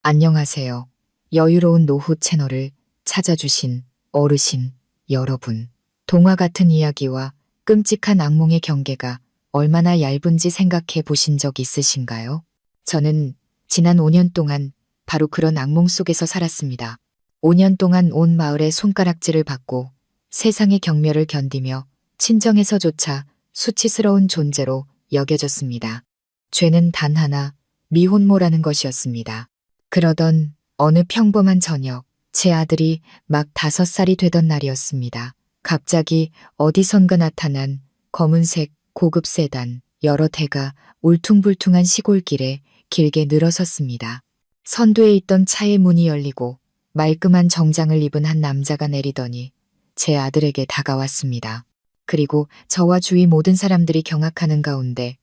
안녕하세요. 여유로운 노후 채널을 찾아주신 어르신 여러분. 동화 같은 이야기와 끔찍한 악몽의 경계가 얼마나 얇은지 생각해 보신 적 있으신가요? 저는 지난 5년 동안 바로 그런 악몽 속에서 살았습니다. 5년 동안 온 마을의 손가락질을 받고 세상의 경멸을 견디며 친정에서조차 수치스러운 존재로 여겨졌습니다. 죄는 단 하나, 미혼모라는 것이었습니다. 그러던 어느 평범한 저녁, 제 아들이 막 5살이 되던 날이었습니다. 갑자기 어디선가 나타난 검은색 고급 세단 여러 대가 울퉁불퉁한 시골길에 길게 늘어섰습니다. 선두에 있던 차의 문이 열리고 말끔한 정장을 입은 한 남자가 내리더니 제 아들에게 다가왔습니다. 그리고 저와 주위 모든 사람들이 경악하는 가운데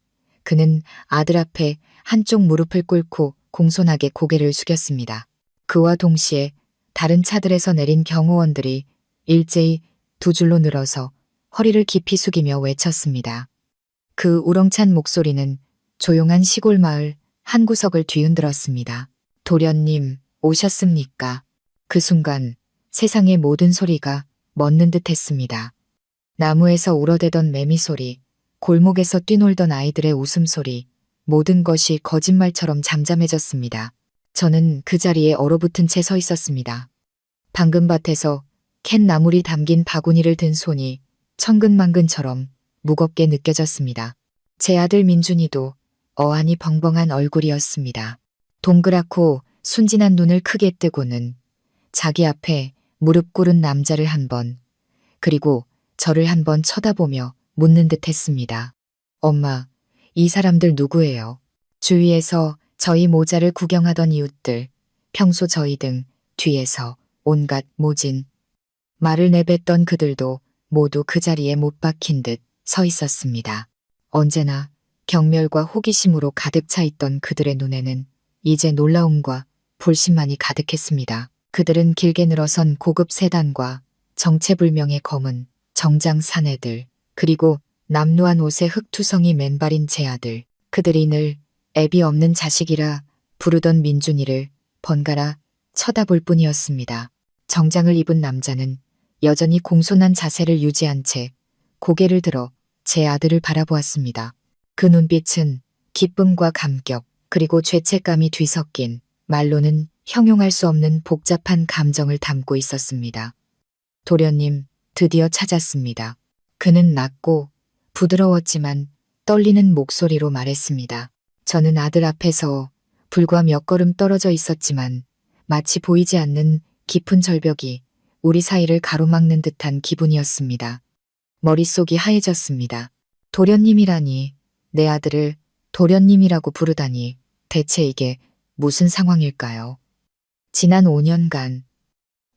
그는 아들 앞에 한쪽 무릎을 꿇고 공손하게 고개를 숙였습니다. 그와 동시에 다른 차들에서 내린 경호원들이 일제히 두 줄로 늘어서 허리를 깊이 숙이며 외쳤습니다. 그 우렁찬 목소리는 조용한 시골 마을 한 구석을 뒤흔들었습니다. 도련님, 오셨습니까? 그 순간 세상의 모든 소리가 멎는 듯 했습니다. 나무에서 울어대던 매미 소리, 골목에서 뛰놀던 아이들의 웃음소리, 모든 것이 거짓말처럼 잠잠해졌습니다. 저는 그 자리에 얼어붙은 채 서 있었습니다. 방금 밭에서 캔 나물이 담긴 바구니를 든 손이 천근만근처럼 무겁게 느껴졌습니다. 제 아들 민준이도 어안이 벙벙한 얼굴이었습니다. 동그랗고 순진한 눈을 크게 뜨고는 자기 앞에 무릎 꿇은 남자를 한 번, 그리고 저를 한 번 쳐다보며 묻는 듯 했습니다. 엄마, 이 사람들 누구예요? 주위에서 저희 모자를 구경하던 이웃들, 평소 저희 등 뒤에서 온갖 모진 말을 내뱉던 그들도 모두 그 자리에 못 박힌 듯 서 있었습니다. 언제나 경멸과 호기심으로 가득 차 있던 그들의 눈에는 이제 놀라움과 볼심만이 가득했습니다. 그들은 길게 늘어선 고급 세단과 정체불명의 검은 정장 사내들, 그리고 남루한 옷에 흙투성이 맨발인 제 아들, 그들이 늘 애비 없는 자식이라 부르던 민준이를 번갈아 쳐다볼 뿐이었습니다. 정장을 입은 남자는 여전히 공손한 자세를 유지한 채 고개를 들어 제 아들을 바라보았습니다. 그 눈빛은 기쁨과 감격, 그리고 죄책감이 뒤섞인 말로는 형용할 수 없는 복잡한 감정을 담고 있었습니다. 도련님, 드디어 찾았습니다. 그는 낮고 부드러웠지만 떨리는 목소리로 말했습니다. 저는 아들 앞에서 불과 몇 걸음 떨어져 있었지만 마치 보이지 않는 깊은 절벽이 우리 사이를 가로막는 듯한 기분이었습니다. 머릿속이 하얘졌습니다. 도련님이라니, 내 아들을 도련님이라고 부르다니 대체 이게 무슨 상황일까요? 지난 5년간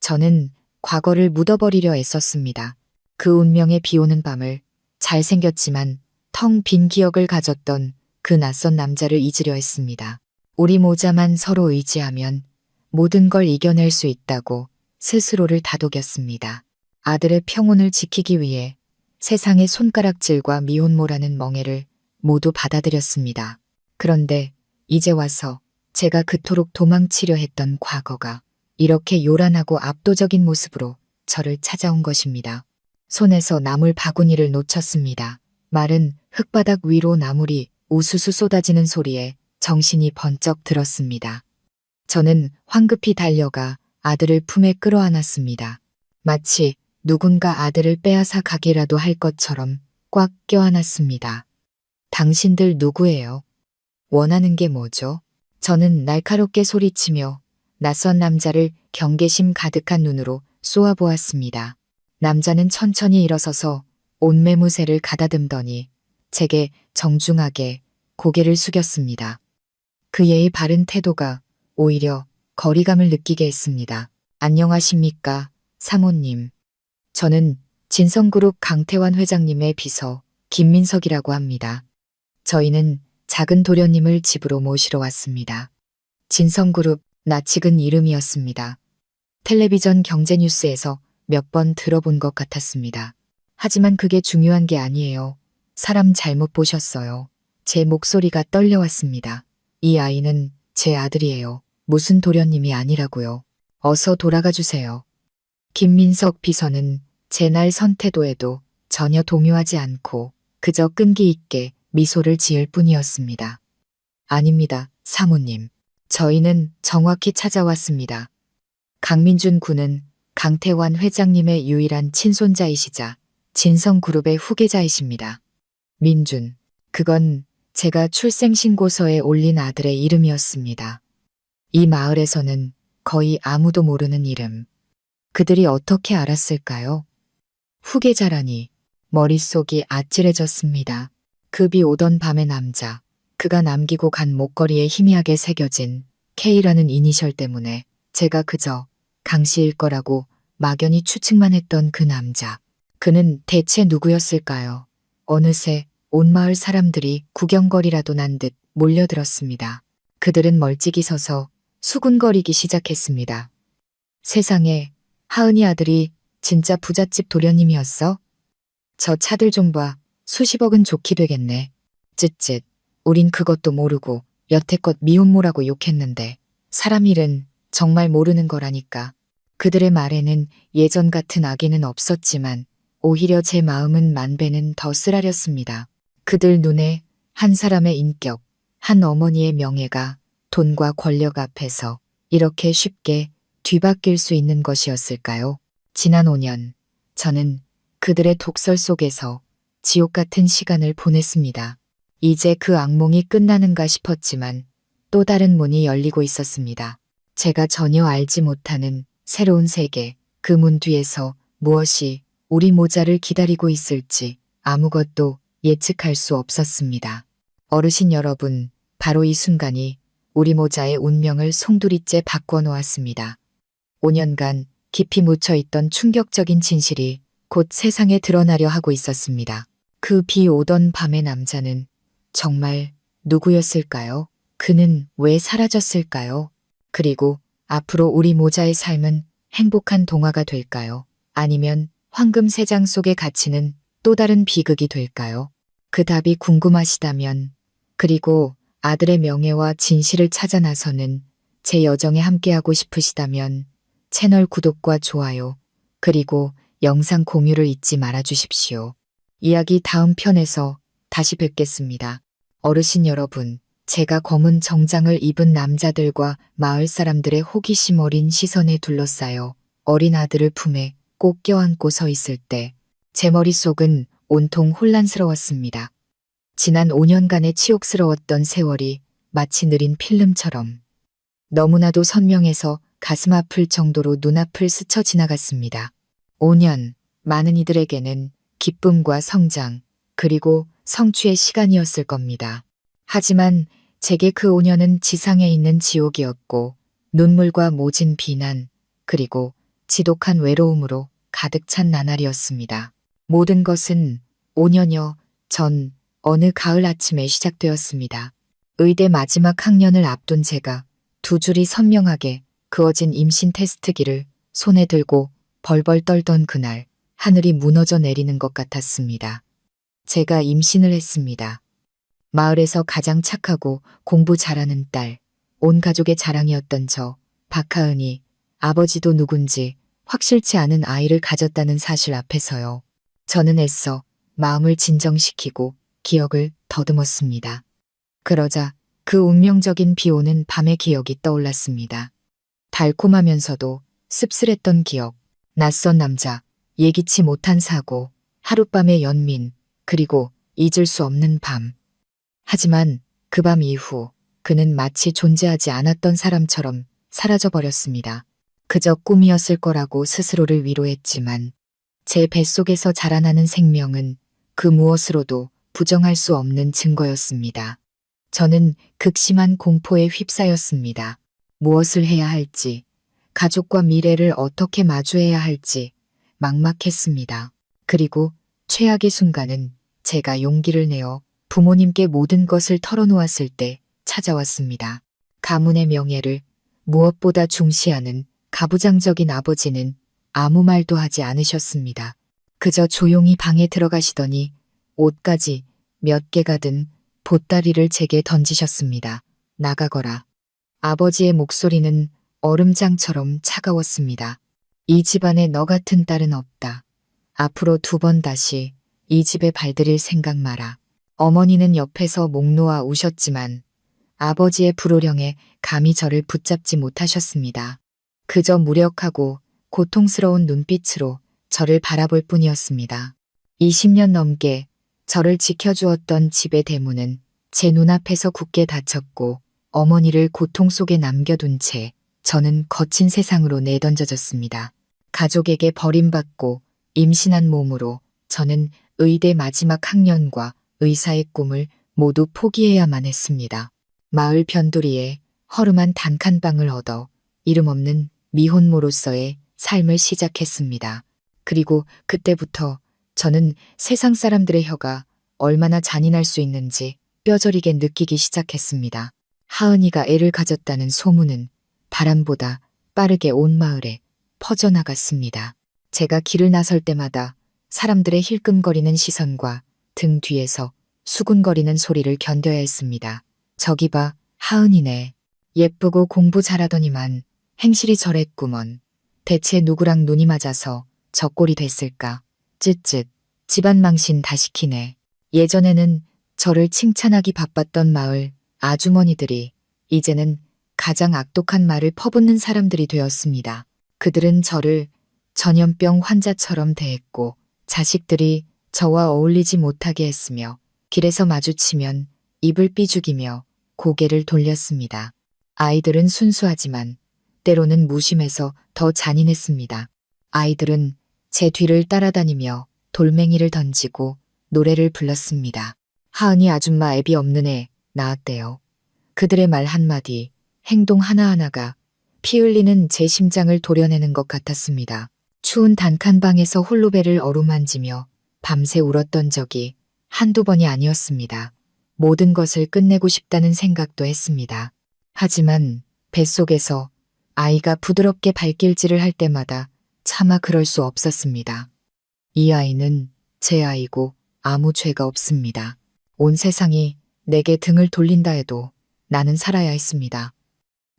저는 과거를 묻어버리려 애썼습니다. 그 운명의 비오는 밤을 잘생겼지만 텅 빈 기억을 가졌던 그 낯선 남자를 잊으려 했습니다. 우리 모자만 서로 의지하면 모든 걸 이겨낼 수 있다고 스스로를 다독였습니다. 아들의 평온을 지키기 위해 세상의 손가락질과 미혼모라는 멍해를 모두 받아들였습니다. 그런데 이제 와서 제가 그토록 도망치려 했던 과거가 이렇게 요란하고 압도적인 모습으로 저를 찾아온 것입니다. 손에서 나물 바구니를 놓쳤습니다. 마른 흙바닥 위로 나물이 우수수 쏟아지는 소리에 정신이 번쩍 들었습니다. 저는 황급히 달려가 아들을 품에 끌어안았습니다. 마치 누군가 아들을 빼앗아 가기라도 할 것처럼 꽉 껴안았습니다. 당신들 누구예요? 원하는 게 뭐죠? 저는 날카롭게 소리치며 낯선 남자를 경계심 가득한 눈으로 쏘아보았습니다. 남자는 천천히 일어서서 옷매무새를 가다듬더니 제게 정중하게 고개를 숙였습니다. 그의 바른 태도가 오히려 거리감을 느끼게 했습니다. 안녕하십니까, 사모님. 저는 진성그룹 강태환 회장님의 비서 김민석이라고 합니다. 저희는 작은 도련님을 집으로 모시러 왔습니다. 진성그룹, 낯익은 이름이었습니다. 텔레비전 경제뉴스에서 몇 번 들어본 것 같았습니다. 하지만 그게 중요한 게 아니에요. 사람 잘못 보셨어요. 제 목소리가 떨려왔습니다. 이 아이는 제 아들이에요. 무슨 도련님이 아니라고요. 어서 돌아가 주세요. 김민석 비서는 제 날 선태도에도 전혀 동요하지 않고 그저 끈기 있게 미소를 지을 뿐이었습니다. 아닙니다, 사모님. 저희는 정확히 찾아왔습니다. 강민준 군은 강태환 회장님의 유일한 친손자이시자 진성그룹의 후계자이십니다. 민준, 그건 제가 출생신고서에 올린 아들의 이름이었습니다. 이 마을에서는 거의 아무도 모르는 이름. 그들이 어떻게 알았을까요? 후계자라니 머릿속이 아찔해졌습니다. 급이 오던 밤의 남자, 그가 남기고 간 목걸이에 희미하게 새겨진 K라는 이니셜 때문에 제가 그저 강씨일 거라고 막연히 추측만 했던 그 남자. 그는 대체 누구였을까요? 어느새 온 마을 사람들이 구경거리라도 난 듯 몰려들었습니다. 그들은 멀찍이 서서 수군거리기 시작했습니다. 세상에, 하은이 아들이 진짜 부잣집 도련님이었어? 저 차들 좀 봐. 수십억은 좋게 되겠네. 쯧쯧. 우린 그것도 모르고 여태껏 미혼모라고 욕했는데 사람 일은 정말 모르는 거라니까. 그들의 말에는 예전 같은 악의는 없었지만 오히려 제 마음은 만 배는 더 쓰라렸습니다. 그들 눈에 한 사람의 인격, 한 어머니의 명예가 돈과 권력 앞에서 이렇게 쉽게 뒤바뀔 수 있는 것이었을까요? 지난 5년, 저는 그들의 독설 속에서 지옥 같은 시간을 보냈습니다. 이제 그 악몽이 끝나는가 싶었지만 또 다른 문이 열리고 있었습니다. 제가 전혀 알지 못하는 새로운 세계, 그 문 뒤에서 무엇이 우리 모자를 기다리고 있을지 아무것도 예측할 수 없었습니다. 어르신 여러분, 바로 이 순간이 우리 모자의 운명을 송두리째 바꿔놓았습니다. 5년간 깊이 묻혀있던 충격적인 진실이 곧 세상에 드러나려 하고 있었습니다. 그 비 오던 밤의 남자는 정말 누구였을까요? 그는 왜 사라졌을까요? 그리고 앞으로 우리 모자의 삶은 행복한 동화가 될까요? 아니면 황금 세장 속에 갇히는 또 다른 비극이 될까요? 그 답이 궁금하시다면, 그리고 아들의 명예와 진실을 찾아 나서는 제 여정에 함께하고 싶으시다면 채널 구독과 좋아요, 그리고 영상 공유를 잊지 말아 주십시오. 이야기 다음 편에서 다시 뵙겠습니다. 어르신 여러분, 제가 검은 정장을 입은 남자들과 마을 사람들의 호기심 어린 시선에 둘러싸여 어린 아들을 품에 꼭 껴안고 서 있을 때 제 머릿속은 온통 혼란스러웠습니다. 지난 5년간의 치욕스러웠던 세월이 마치 느린 필름처럼 너무나도 선명해서 가슴 아플 정도로 눈앞을 스쳐 지나갔습니다. 5년, 많은 이들에게는 기쁨과 성장, 그리고 성취의 시간이었을 겁니다. 하지만 제게 그 5년은 지상에 있는 지옥이었고 눈물과 모진 비난, 그리고 지독한 외로움으로 가득 찬 나날이었습니다. 모든 것은 5년여 전 어느 가을 아침에 시작되었습니다. 의대 마지막 학년을 앞둔 제가 두 줄이 선명하게 그어진 임신 테스트기를 손에 들고 벌벌 떨던 그날, 하늘이 무너져 내리는 것 같았습니다. 제가 임신을 했습니다. 마을에서 가장 착하고 공부 잘하는 딸, 온 가족의 자랑이었던 저, 박하은이 아버지도 누군지 확실치 않은 아이를 가졌다는 사실 앞에서요. 저는 애써 마음을 진정시키고 기억을 더듬었습니다. 그러자 그 운명적인 비 오는 밤의 기억이 떠올랐습니다. 달콤하면서도 씁쓸했던 기억, 낯선 남자, 예기치 못한 사고, 하룻밤의 연민, 그리고 잊을 수 없는 밤. 하지만 그 밤 이후 그는 마치 존재하지 않았던 사람처럼 사라져버렸습니다. 그저 꿈이었을 거라고 스스로를 위로했지만 제 뱃속에서 자라나는 생명은 그 무엇으로도 부정할 수 없는 증거였습니다. 저는 극심한 공포에 휩싸였습니다. 무엇을 해야 할지, 가족과 미래를 어떻게 마주해야 할지 막막했습니다. 그리고 최악의 순간은 제가 용기를 내어 부모님께 모든 것을 털어놓았을 때 찾아왔습니다. 가문의 명예를 무엇보다 중시하는 가부장적인 아버지는 아무 말도 하지 않으셨습니다. 그저 조용히 방에 들어가시더니 옷까지 몇 개가 든 보따리를 제게 던지셨습니다. 나가거라. 아버지의 목소리는 얼음장처럼 차가웠습니다. 이 집안에 너 같은 딸은 없다. 앞으로 2번 다시 이 집에 발들일 생각 마라. 어머니는 옆에서 목 놓아 우셨지만 아버지의 불호령에 감히 저를 붙잡지 못하셨습니다. 그저 무력하고 고통스러운 눈빛으로 저를 바라볼 뿐이었습니다. 20년 넘게 저를 지켜주었던 집의 대문은 제 눈앞에서 굳게 닫혔고 어머니를 고통 속에 남겨둔 채 저는 거친 세상으로 내던져졌습니다. 가족에게 버림받고 임신한 몸으로 저는 의대 마지막 학년과 의사의 꿈을 모두 포기해야만 했습니다. 마을 변두리에 허름한 단칸방을 얻어 이름 없는 미혼모로서의 삶을 시작했습니다. 그리고 그때부터 저는 세상 사람들의 혀가 얼마나 잔인할 수 있는지 뼈저리게 느끼기 시작했습니다. 하은이가 애를 가졌다는 소문은 바람보다 빠르게 온 마을에 퍼져나갔습니다. 제가 길을 나설 때마다 사람들의 힐끔거리는 시선과 등 뒤에서 수군거리는 소리를 견뎌야 했습니다. 저기 봐, 하은이네. 예쁘고 공부 잘하더니만 행실이 저랬구먼. 대체 누구랑 눈이 맞아서 저 꼴이 됐을까? 쯧쯧, 집안 망신 다 시키네. 예전에는 저를 칭찬하기 바빴던 마을 아주머니들이 이제는 가장 악독한 말을 퍼붓는 사람들이 되었습니다. 그들은 저를 전염병 환자처럼 대했고 자식들이 저와 어울리지 못하게 했으며 길에서 마주치면 입을 삐죽이며 고개를 돌렸습니다. 아이들은 순수하지만 때로는 무심해서 더 잔인했습니다. 아이들은 제 뒤를 따라다니며 돌멩이를 던지고 노래를 불렀습니다. 하은이 아줌마 애비 없는 애 낳았대요. 그들의 말 한마디, 행동 하나하나가 피 흘리는 제 심장을 도려내는 것 같았습니다. 추운 단칸방에서 홀로 배를 어루만지며 밤새 울었던 적이 한두 번이 아니었습니다. 모든 것을 끝내고 싶다는 생각도 했습니다. 하지만 뱃속에서 아이가 부드럽게 발길질을 할 때마다 차마 그럴 수 없었습니다. 이 아이는 제 아이고 아무 죄가 없습니다. 온 세상이 내게 등을 돌린다 해도 나는 살아야 했습니다.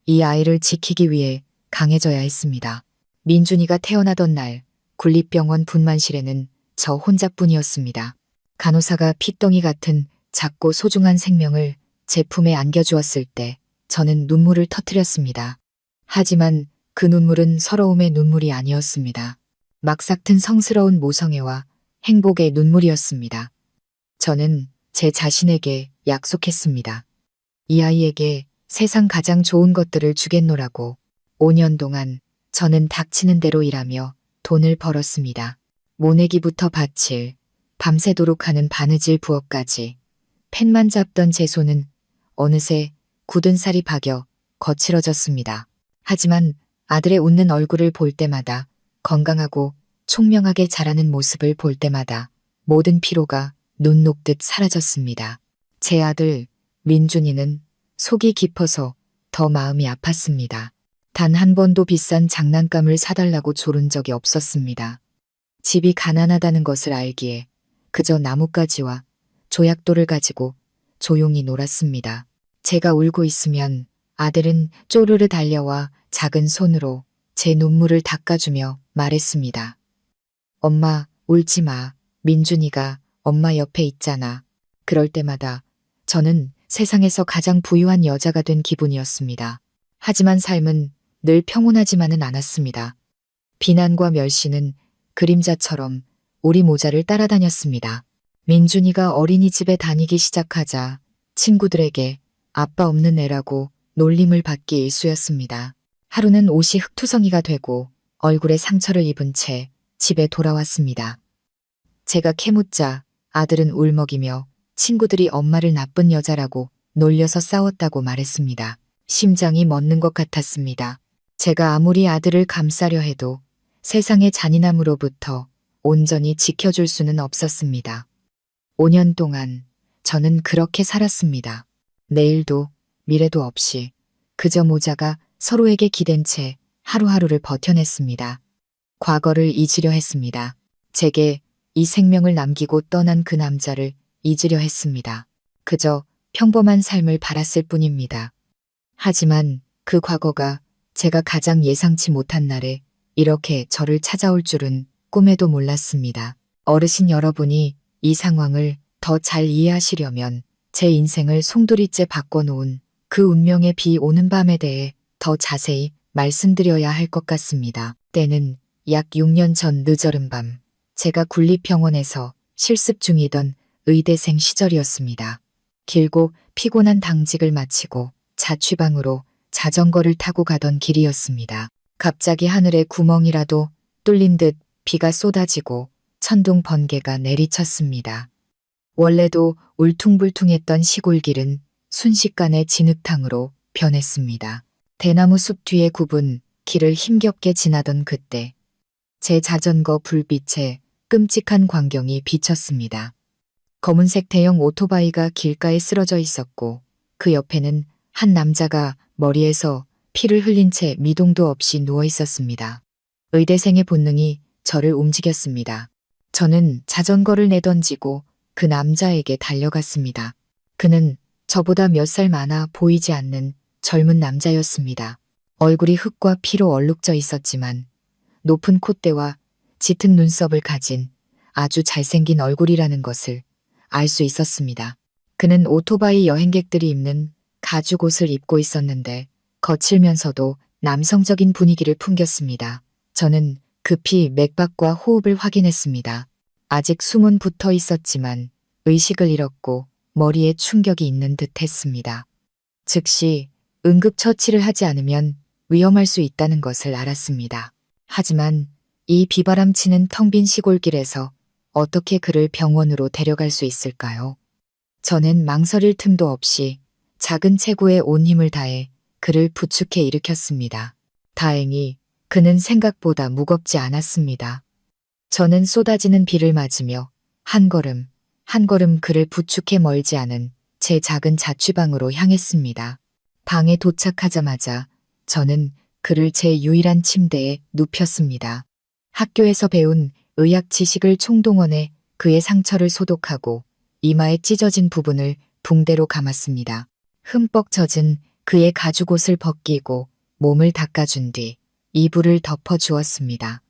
이 아이를 지키기 위해 강해져야 했습니다. 민준이가 태어나던 날 군립병원 분만실에는 저 혼자뿐이었습니다. 간호사가 핏덩이 같은 작고 소중한 생명을 제 품에 안겨주었을 때 저는 눈물을 터뜨렸습니다. 하지만 그 눈물은 서러움의 눈물이 아니었습니다. 막 삭튼 성스러운 모성애와 행복의 눈물이었습니다. 저는 제 자신에게 약속했습니다. 이 아이에게 세상 가장 좋은 것들을 주겠노라고. 5년 동안 저는 닥치는 대로 일하며 돈을 벌었습니다. 모내기부터 밭일, 밤새도록 하는 바느질 부업까지 펜만 잡던 제 손은 어느새 굳은 살이 박여 거칠어졌습니다. 하지만 아들의 웃는 얼굴을 볼 때마다 건강하고 총명하게 자라는 모습을 볼 때마다 모든 피로가 눈 녹듯 사라졌습니다. 제 아들 민준이는 속이 깊어서 더 마음이 아팠습니다. 단 한 번도 비싼 장난감을 사달라고 조른 적이 없었습니다. 집이 가난하다는 것을 알기에 그저 나뭇가지와 조약돌을 가지고 조용히 놀았습니다. 제가 울고 있으면 아들은 쪼르르 달려와 작은 손으로 제 눈물을 닦아주며 말했습니다. 엄마, 울지 마. 민준이가 엄마 옆에 있잖아. 그럴 때마다 저는 세상에서 가장 부유한 여자가 된 기분이었습니다. 하지만 삶은 늘 평온하지만은 않았습니다. 비난과 멸시는 그림자처럼 우리 모자를 따라다녔습니다. 민준이가 어린이집에 다니기 시작하자 친구들에게 아빠 없는 애라고 놀림을 받기 일쑤였습니다. 하루는 옷이 흙투성이가 되고 얼굴에 상처를 입은 채 집에 돌아왔습니다. 제가 캐묻자 아들은 울먹이며 친구들이 엄마를 나쁜 여자라고 놀려서 싸웠다고 말했습니다. 심장이 멎는 것 같았습니다. 제가 아무리 아들을 감싸려 해도 세상의 잔인함으로부터 온전히 지켜줄 수는 없었습니다. 5년 동안 저는 그렇게 살았습니다. 내일도 미래도 없이 그저 모자가 서로에게 기댄 채 하루하루를 버텨냈습니다. 과거를 잊으려 했습니다. 제게 이 생명을 남기고 떠난 그 남자를 잊으려 했습니다. 그저 평범한 삶을 바랐을 뿐입니다. 하지만 그 과거가 제가 가장 예상치 못한 날에 이렇게 저를 찾아올 줄은 꿈에도 몰랐습니다. 어르신 여러분이 이 상황을 더 잘 이해하시려면 제 인생을 송두리째 바꿔놓은 그 운명의 비 오는 밤에 대해 더 자세히 말씀드려야 할 것 같습니다. 때는 약 6년 전 늦어른 밤, 제가 군립병원에서 실습 중이던 의대생 시절이었습니다. 길고 피곤한 당직을 마치고 자취방으로 자전거를 타고 가던 길이었습니다. 갑자기 하늘에 구멍이라도 뚫린 듯 비가 쏟아지고 천둥 번개가 내리쳤습니다. 원래도 울퉁불퉁했던 시골길은 순식간에 진흙탕으로 변했습니다. 대나무 숲 뒤에 굽은 길을 힘겹게 지나던 그때 제 자전거 불빛에 끔찍한 광경이 비쳤습니다. 검은색 대형 오토바이가 길가에 쓰러져 있었고 그 옆에는 한 남자가 머리에서 피를 흘린 채 미동도 없이 누워 있었습니다. 의대생의 본능이 저를 움직였습니다. 저는 자전거를 내던지고 그 남자에게 달려갔습니다. 그는 저보다 몇 살 많아 보이지 않는 젊은 남자였습니다. 얼굴이 흙과 피로 얼룩져 있었지만 높은 콧대와 짙은 눈썹을 가진 아주 잘생긴 얼굴이라는 것을 알 수 있었습니다. 그는 오토바이 여행객들이 입는 가죽 옷을 입고 있었는데 거칠면서도 남성적인 분위기를 풍겼습니다. 저는 급히 맥박과 호흡을 확인했습니다. 아직 숨은 붙어 있었지만 의식을 잃었고 머리에 충격이 있는 듯 했습니다. 즉시 응급처치를 하지 않으면 위험할 수 있다는 것을 알았습니다. 하지만 이 비바람치는 텅 빈 시골길에서 어떻게 그를 병원으로 데려갈 수 있을까요? 저는 망설일 틈도 없이 작은 체구에 온 힘을 다해 그를 부축해 일으켰습니다. 다행히 그는 생각보다 무겁지 않았습니다. 저는 쏟아지는 비를 맞으며 한 걸음 한 걸음 그를 부축해 멀지 않은 제 작은 자취방으로 향했습니다. 방에 도착하자마자 저는 그를 제 유일한 침대에 눕혔습니다. 학교에서 배운 의학 지식을 총동원해 그의 상처를 소독하고 이마에 찢어진 부분을 붕대로 감았습니다. 흠뻑 젖은 그의 가죽옷을 벗기고 몸을 닦아준 뒤 이불을 덮어주었습니다.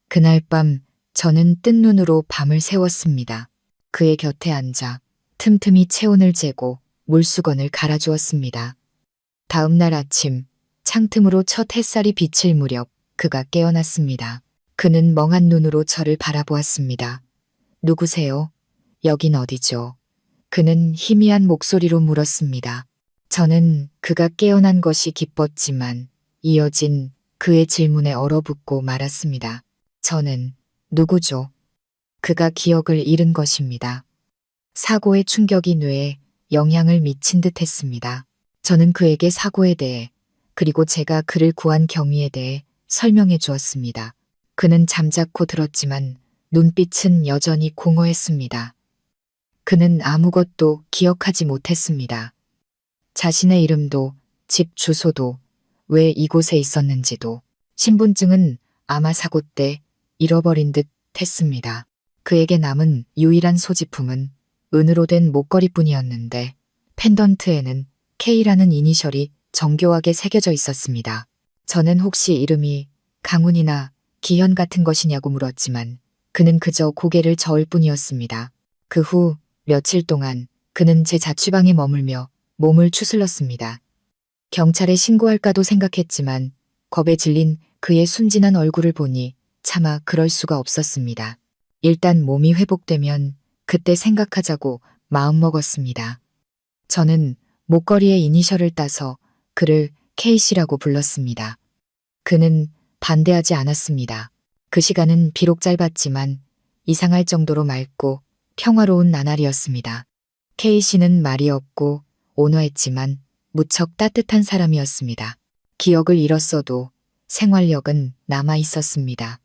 그날 밤 저는 뜬 눈으로 밤을 새웠습니다. 그의 곁에 앉아 틈틈이 체온을 재고 물수건을 갈아주었습니다. 다음 날 아침 창틈으로 첫 햇살이 비칠 무렵 그가 깨어났습니다. 그는 멍한 눈으로 저를 바라보았습니다. 누구세요? 여긴 어디죠? 그는 희미한 목소리로 물었습니다. 저는 그가 깨어난 것이 기뻤지만 이어진 그의 질문에 얼어붙고 말았습니다. 저는 누구죠? 그가 기억을 잃은 것입니다. 사고의 충격이 뇌에 영향을 미친 듯 했습니다. 저는 그에게 사고에 대해 그리고 제가 그를 구한 경위에 대해 설명해 주었습니다. 그는 잠자코 들었지만 눈빛은 여전히 공허했습니다. 그는 아무것도 기억하지 못했습니다. 자신의 이름도 집 주소도 왜 이곳에 있었는지도 신분증은 아마 사고 때 잃어버린 듯 했습니다. 그에게 남은 유일한 소지품은 은으로 된 목걸이뿐이었는데 펜던트에는 K라는 이니셜이 정교하게 새겨져 있었습니다. 저는 혹시 이름이 강훈이나 기현 같은 것이냐고 물었지만 그는 그저 고개를 저을 뿐이었습니다. 그 후 며칠 동안 그는 제 자취방에 머물며 몸을 추슬렀습니다. 경찰에 신고할까도 생각했지만 겁에 질린 그의 순진한 얼굴을 보니 차마 그럴 수가 없었습니다. 일단 몸이 회복되면 그때 생각하자고 마음먹었습니다. 저는 목걸이에 이니셜을 따서 그를 K씨라고 불렀습니다. 그는 반대하지 않았습니다. 그 시간은 비록 짧았지만 이상할 정도로 맑고 평화로운 나날이었습니다. K씨는 말이 없고 온화했지만 무척 따뜻한 사람이었습니다. 기억을 잃었어도 생활력은 남아 있었습니다.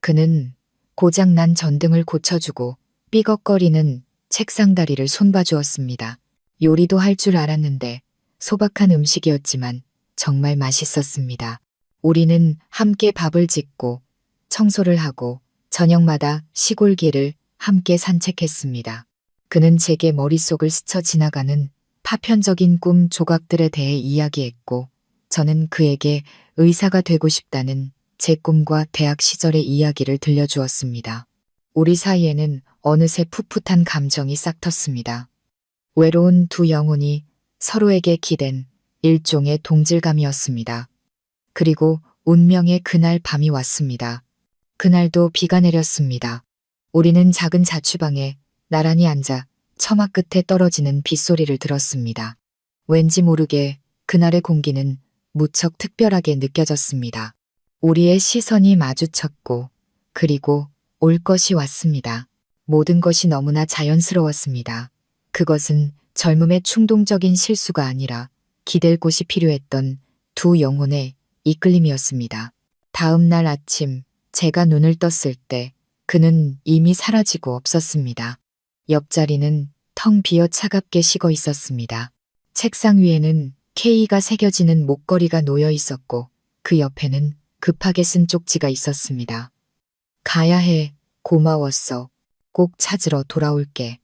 그는 고장난 전등을 고쳐주고 삐걱거리는 책상 다리를 손봐주었습니다. 요리도 할 줄 알았는데 소박한 음식이었지만 정말 맛있었습니다. 우리는 함께 밥을 짓고 청소를 하고 저녁마다 시골길을 함께 산책했습니다. 그는 제게 머릿속을 스쳐 지나가는 파편적인 꿈 조각들에 대해 이야기했고 저는 그에게 의사가 되고 싶다는 제 꿈과 대학 시절의 이야기를 들려주었습니다. 우리 사이에는 어느새 풋풋한 감정이 싹텄습니다. 외로운 두 영혼이 서로에게 기댄 일종의 동질감이었습니다. 그리고 운명의 그날 밤이 왔습니다. 그날도 비가 내렸습니다. 우리는 작은 자취방에 나란히 앉아 처마 끝에 떨어지는 빗소리를 들었습니다. 왠지 모르게 그날의 공기는 무척 특별하게 느껴졌습니다. 우리의 시선이 마주쳤고 그리고 올 것이 왔습니다. 모든 것이 너무나 자연스러웠습니다. 그것은 젊음의 충동적인 실수가 아니라 기댈 곳이 필요했던 두 영혼의 이끌림이었습니다. 다음 날 아침 제가 눈을 떴을 때 그는 이미 사라지고 없었습니다. 옆자리는 텅 비어 차갑게 식어 있었습니다. 책상 위에는 K가 새겨지는 목걸이가 놓여 있었고 그 옆에는 급하게 쓴 쪽지가 있었습니다. 가야 해. 고마웠어. 꼭 찾으러 돌아올게.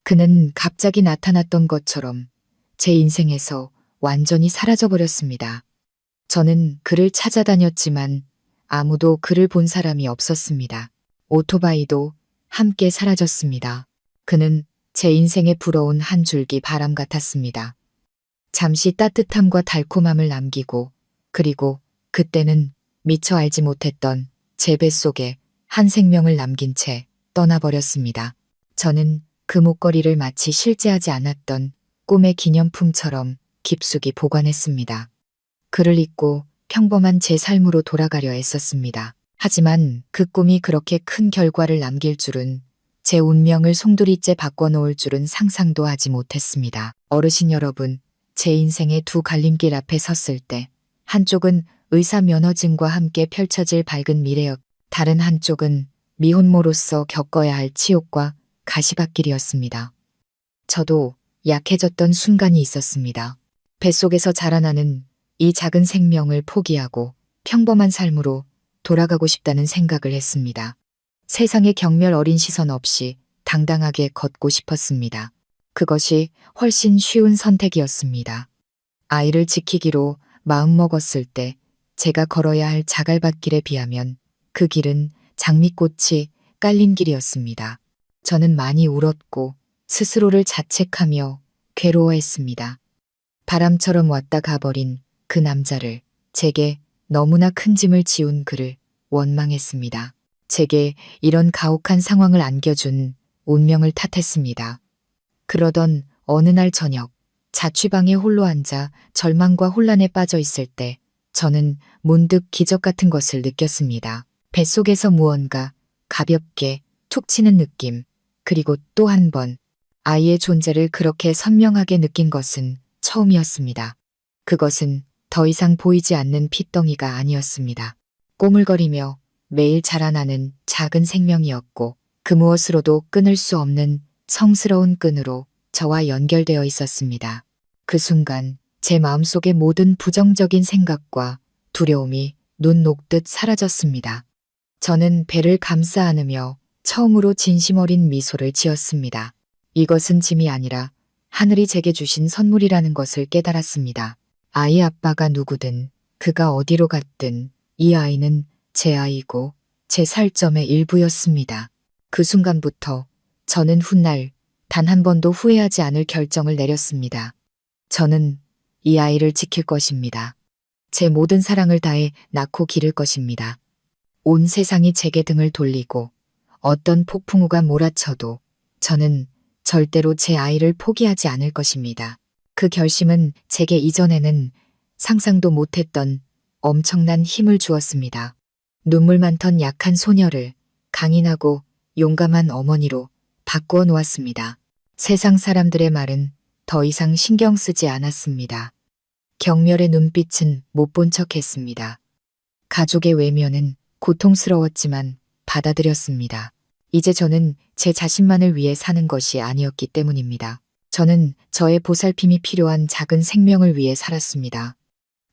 그는 갑자기 나타났던 것처럼 제 인생에서 완전히 사라져버렸습니다. 저는 그를 찾아다녔지만 아무도 그를 본 사람이 없었습니다. 오토바이도 함께 사라졌습니다. 그는 제 인생에 불어온 한 줄기 바람 같았습니다. 잠시 따뜻함과 달콤함을 남기고 그리고 그때는 미처 알지 못했던 제 뱃속에 한 생명을 남긴 채 떠나버렸습니다. 저는 그 목걸이를 마치 실제하지 않았던 꿈의 기념품처럼 깊숙이 보관했습니다. 그를 잊고 평범한 제 삶으로 돌아가려 애썼습니다. 하지만 그 꿈이 그렇게 큰 결과를 남길 줄은, 제 운명을 송두리째 바꿔놓을 줄은 상상도 하지 못했습니다. 어르신 여러분, 제 인생의 두 갈림길 앞에 섰을 때 한쪽은 의사 면허증과 함께 펼쳐질 밝은 미래였, 다른 한쪽은 미혼모로서 겪어야 할 치욕과 가시밭길이었습니다. 저도 약해졌던 순간이 있었습니다. 뱃속에서 자라나는 이 작은 생명을 포기하고 평범한 삶으로 돌아가고 싶다는 생각을 했습니다. 세상의 경멸 어린 시선 없이 당당하게 걷고 싶었습니다. 그것이 훨씬 쉬운 선택이었습니다. 아이를 지키기로 마음먹었을 때 제가 걸어야 할 자갈밭길에 비하면 그 길은 장미꽃이 깔린 길이었습니다. 저는 많이 울었고 스스로를 자책하며 괴로워했습니다. 바람처럼 왔다 가버린 그 남자를, 제게 너무나 큰 짐을 지운 그를 원망했습니다. 제게 이런 가혹한 상황을 안겨준 운명을 탓했습니다. 그러던 어느 날 저녁, 자취방에 홀로 앉아 절망과 혼란에 빠져 있을 때 저는 문득 기적 같은 것을 느꼈습니다. 뱃속에서 무언가 가볍게 툭 치는 느낌, 그리고 또 한 번 아이의 존재를 그렇게 선명하게 느낀 것은 처음이었습니다. 그것은 더 이상 보이지 않는 핏덩이가 아니었습니다. 꼬물거리며 매일 자라나는 작은 생명이었고 그 무엇으로도 끊을 수 없는 성스러운 끈으로 저와 연결되어 있었습니다. 그 순간 제 마음속의 모든 부정적인 생각과 두려움이 눈 녹듯 사라졌습니다. 저는 배를 감싸 안으며 처음으로 진심 어린 미소를 지었습니다. 이것은 짐이 아니라 하늘이 제게 주신 선물이라는 것을 깨달았습니다. 아이 아빠가 누구든, 그가 어디로 갔든 이 아이는 제 아이고 제 살점의 일부였습니다. 그 순간부터 저는 훗날 단 한 번도 후회하지 않을 결정을 내렸습니다. 저는 이 아이를 지킬 것입니다. 제 모든 사랑을 다해 낳고 기를 것입니다. 온 세상이 제게 등을 돌리고 어떤 폭풍우가 몰아쳐도 저는 절대로 제 아이를 포기하지 않을 것입니다. 그 결심은 제게 이전에는 상상도 못했던 엄청난 힘을 주었습니다. 눈물 많던 약한 소녀를 강인하고 용감한 어머니로 바꾸어 놓았습니다. 세상 사람들의 말은 더 이상 신경 쓰지 않았습니다. 경멸의 눈빛은 못 본 척했습니다. 가족의 외면은 고통스러웠지만 받아들였습니다. 이제 저는 제 자신만을 위해 사는 것이 아니었기 때문입니다. 저는 저의 보살핌이 필요한 작은 생명을 위해 살았습니다.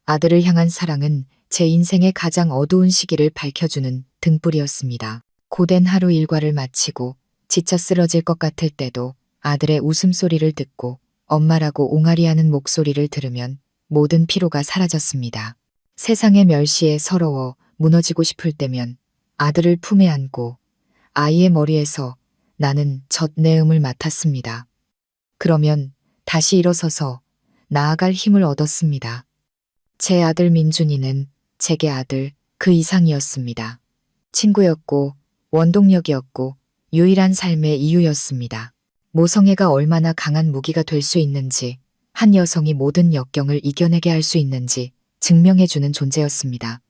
아들을 향한 사랑은 제 인생의 가장 어두운 시기를 밝혀주는 등불이었습니다. 고된 하루 일과를 마치고 지쳐 쓰러질 것 같을 때도 아들의 웃음소리를 듣고 엄마라고 옹알이하는 목소리를 들으면 모든 피로가 사라졌습니다. 세상의 멸시에 서러워 무너지고 싶을 때면 아들을 품에 안고 아이의 머리에서 나는 젖내음을 맡았습니다. 그러면 다시 일어서서 나아갈 힘을 얻었습니다. 제 아들 민준이는 제게 아들 그 이상이었습니다. 친구였고 원동력이었고 유일한 삶의 이유였습니다. 모성애가 얼마나 강한 무기가 될 수 있는지, 한 여성이 모든 역경을 이겨내게 할 수 있는지 증명해주는 존재였습니다.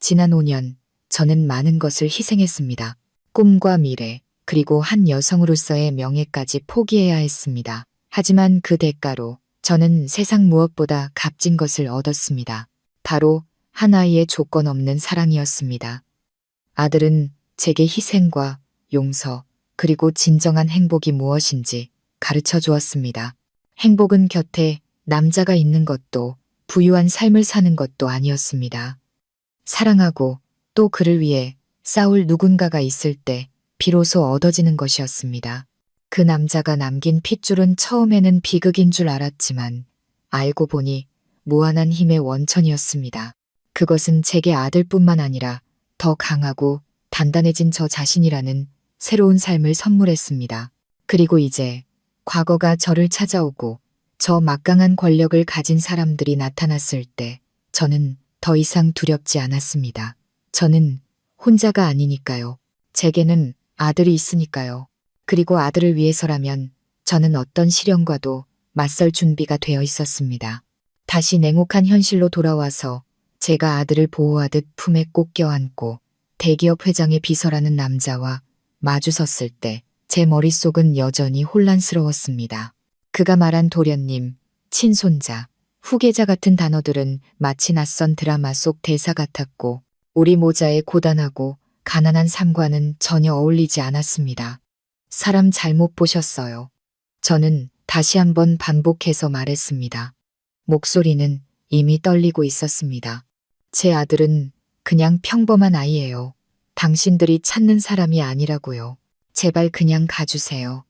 지난 5년, 저는 많은 것을 희생했습니다. 꿈과 미래, 그리고 한 여성으로서의 명예까지 포기해야 했습니다. 하지만 그 대가로 저는 세상 무엇보다 값진 것을 얻었습니다. 바로 한 아이의 조건 없는 사랑이었습니다. 아들은 제게 희생과 용서, 그리고 진정한 행복이 무엇인지 가르쳐 주었습니다. 행복은 곁에 남자가 있는 것도 부유한 삶을 사는 것도 아니었습니다. 사랑하고 또 그를 위해 싸울 누군가가 있을 때 비로소 얻어지는 것이었습니다. 그 남자가 남긴 핏줄은 처음에는 비극인 줄 알았지만 알고 보니 무한한 힘의 원천이었습니다. 그것은 제게 아들뿐만 아니라 더 강하고 단단해진 저 자신이라는 새로운 삶을 선물했습니다. 그리고 이제 과거가 저를 찾아오고 저 막강한 권력을 가진 사람들이 나타났을 때 저는 더 이상 두렵지 않았습니다. 저는 혼자가 아니니까요. 제게는 아들이 있으니까요. 그리고 아들을 위해서라면 저는 어떤 시련과도 맞설 준비가 되어 있었습니다. 다시 냉혹한 현실로 돌아와서 제가 아들을 보호하듯 품에 꼭 껴안고 대기업 회장의 비서라는 남자와 마주섰을 때 제 머릿속은 여전히 혼란스러웠습니다. 그가 말한 도련님, 친손자, 후계자 같은 단어들은 마치 낯선 드라마 속 대사 같았고 우리 모자의 고단하고 가난한 삶과는 전혀 어울리지 않았습니다. 사람 잘못 보셨어요. 저는 다시 한번 반복해서 말했습니다. 목소리는 이미 떨리고 있었습니다. 제 아들은 그냥 평범한 아이예요. 당신들이 찾는 사람이 아니라고요. 제발 그냥 가주세요.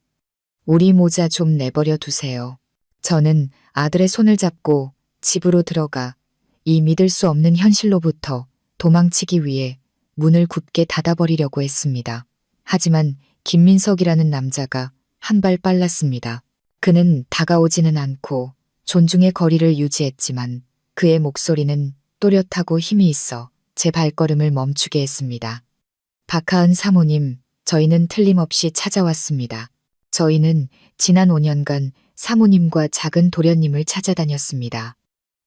우리 모자 좀 내버려 두세요. 저는 아들의 손을 잡고 집으로 들어가 이 믿을 수 없는 현실로부터 도망치기 위해 문을 굳게 닫아버리려고 했습니다. 하지만 김민석이라는 남자가 한 발 빨랐습니다. 그는 다가오지는 않고 존중의 거리를 유지했지만 그의 목소리는 또렷하고 힘이 있어 제 발걸음을 멈추게 했습니다. 박하은 사모님, 저희는 틀림없이 찾아왔습니다. 저희는 지난 5년간 사모님과 작은 도련님을 찾아다녔습니다.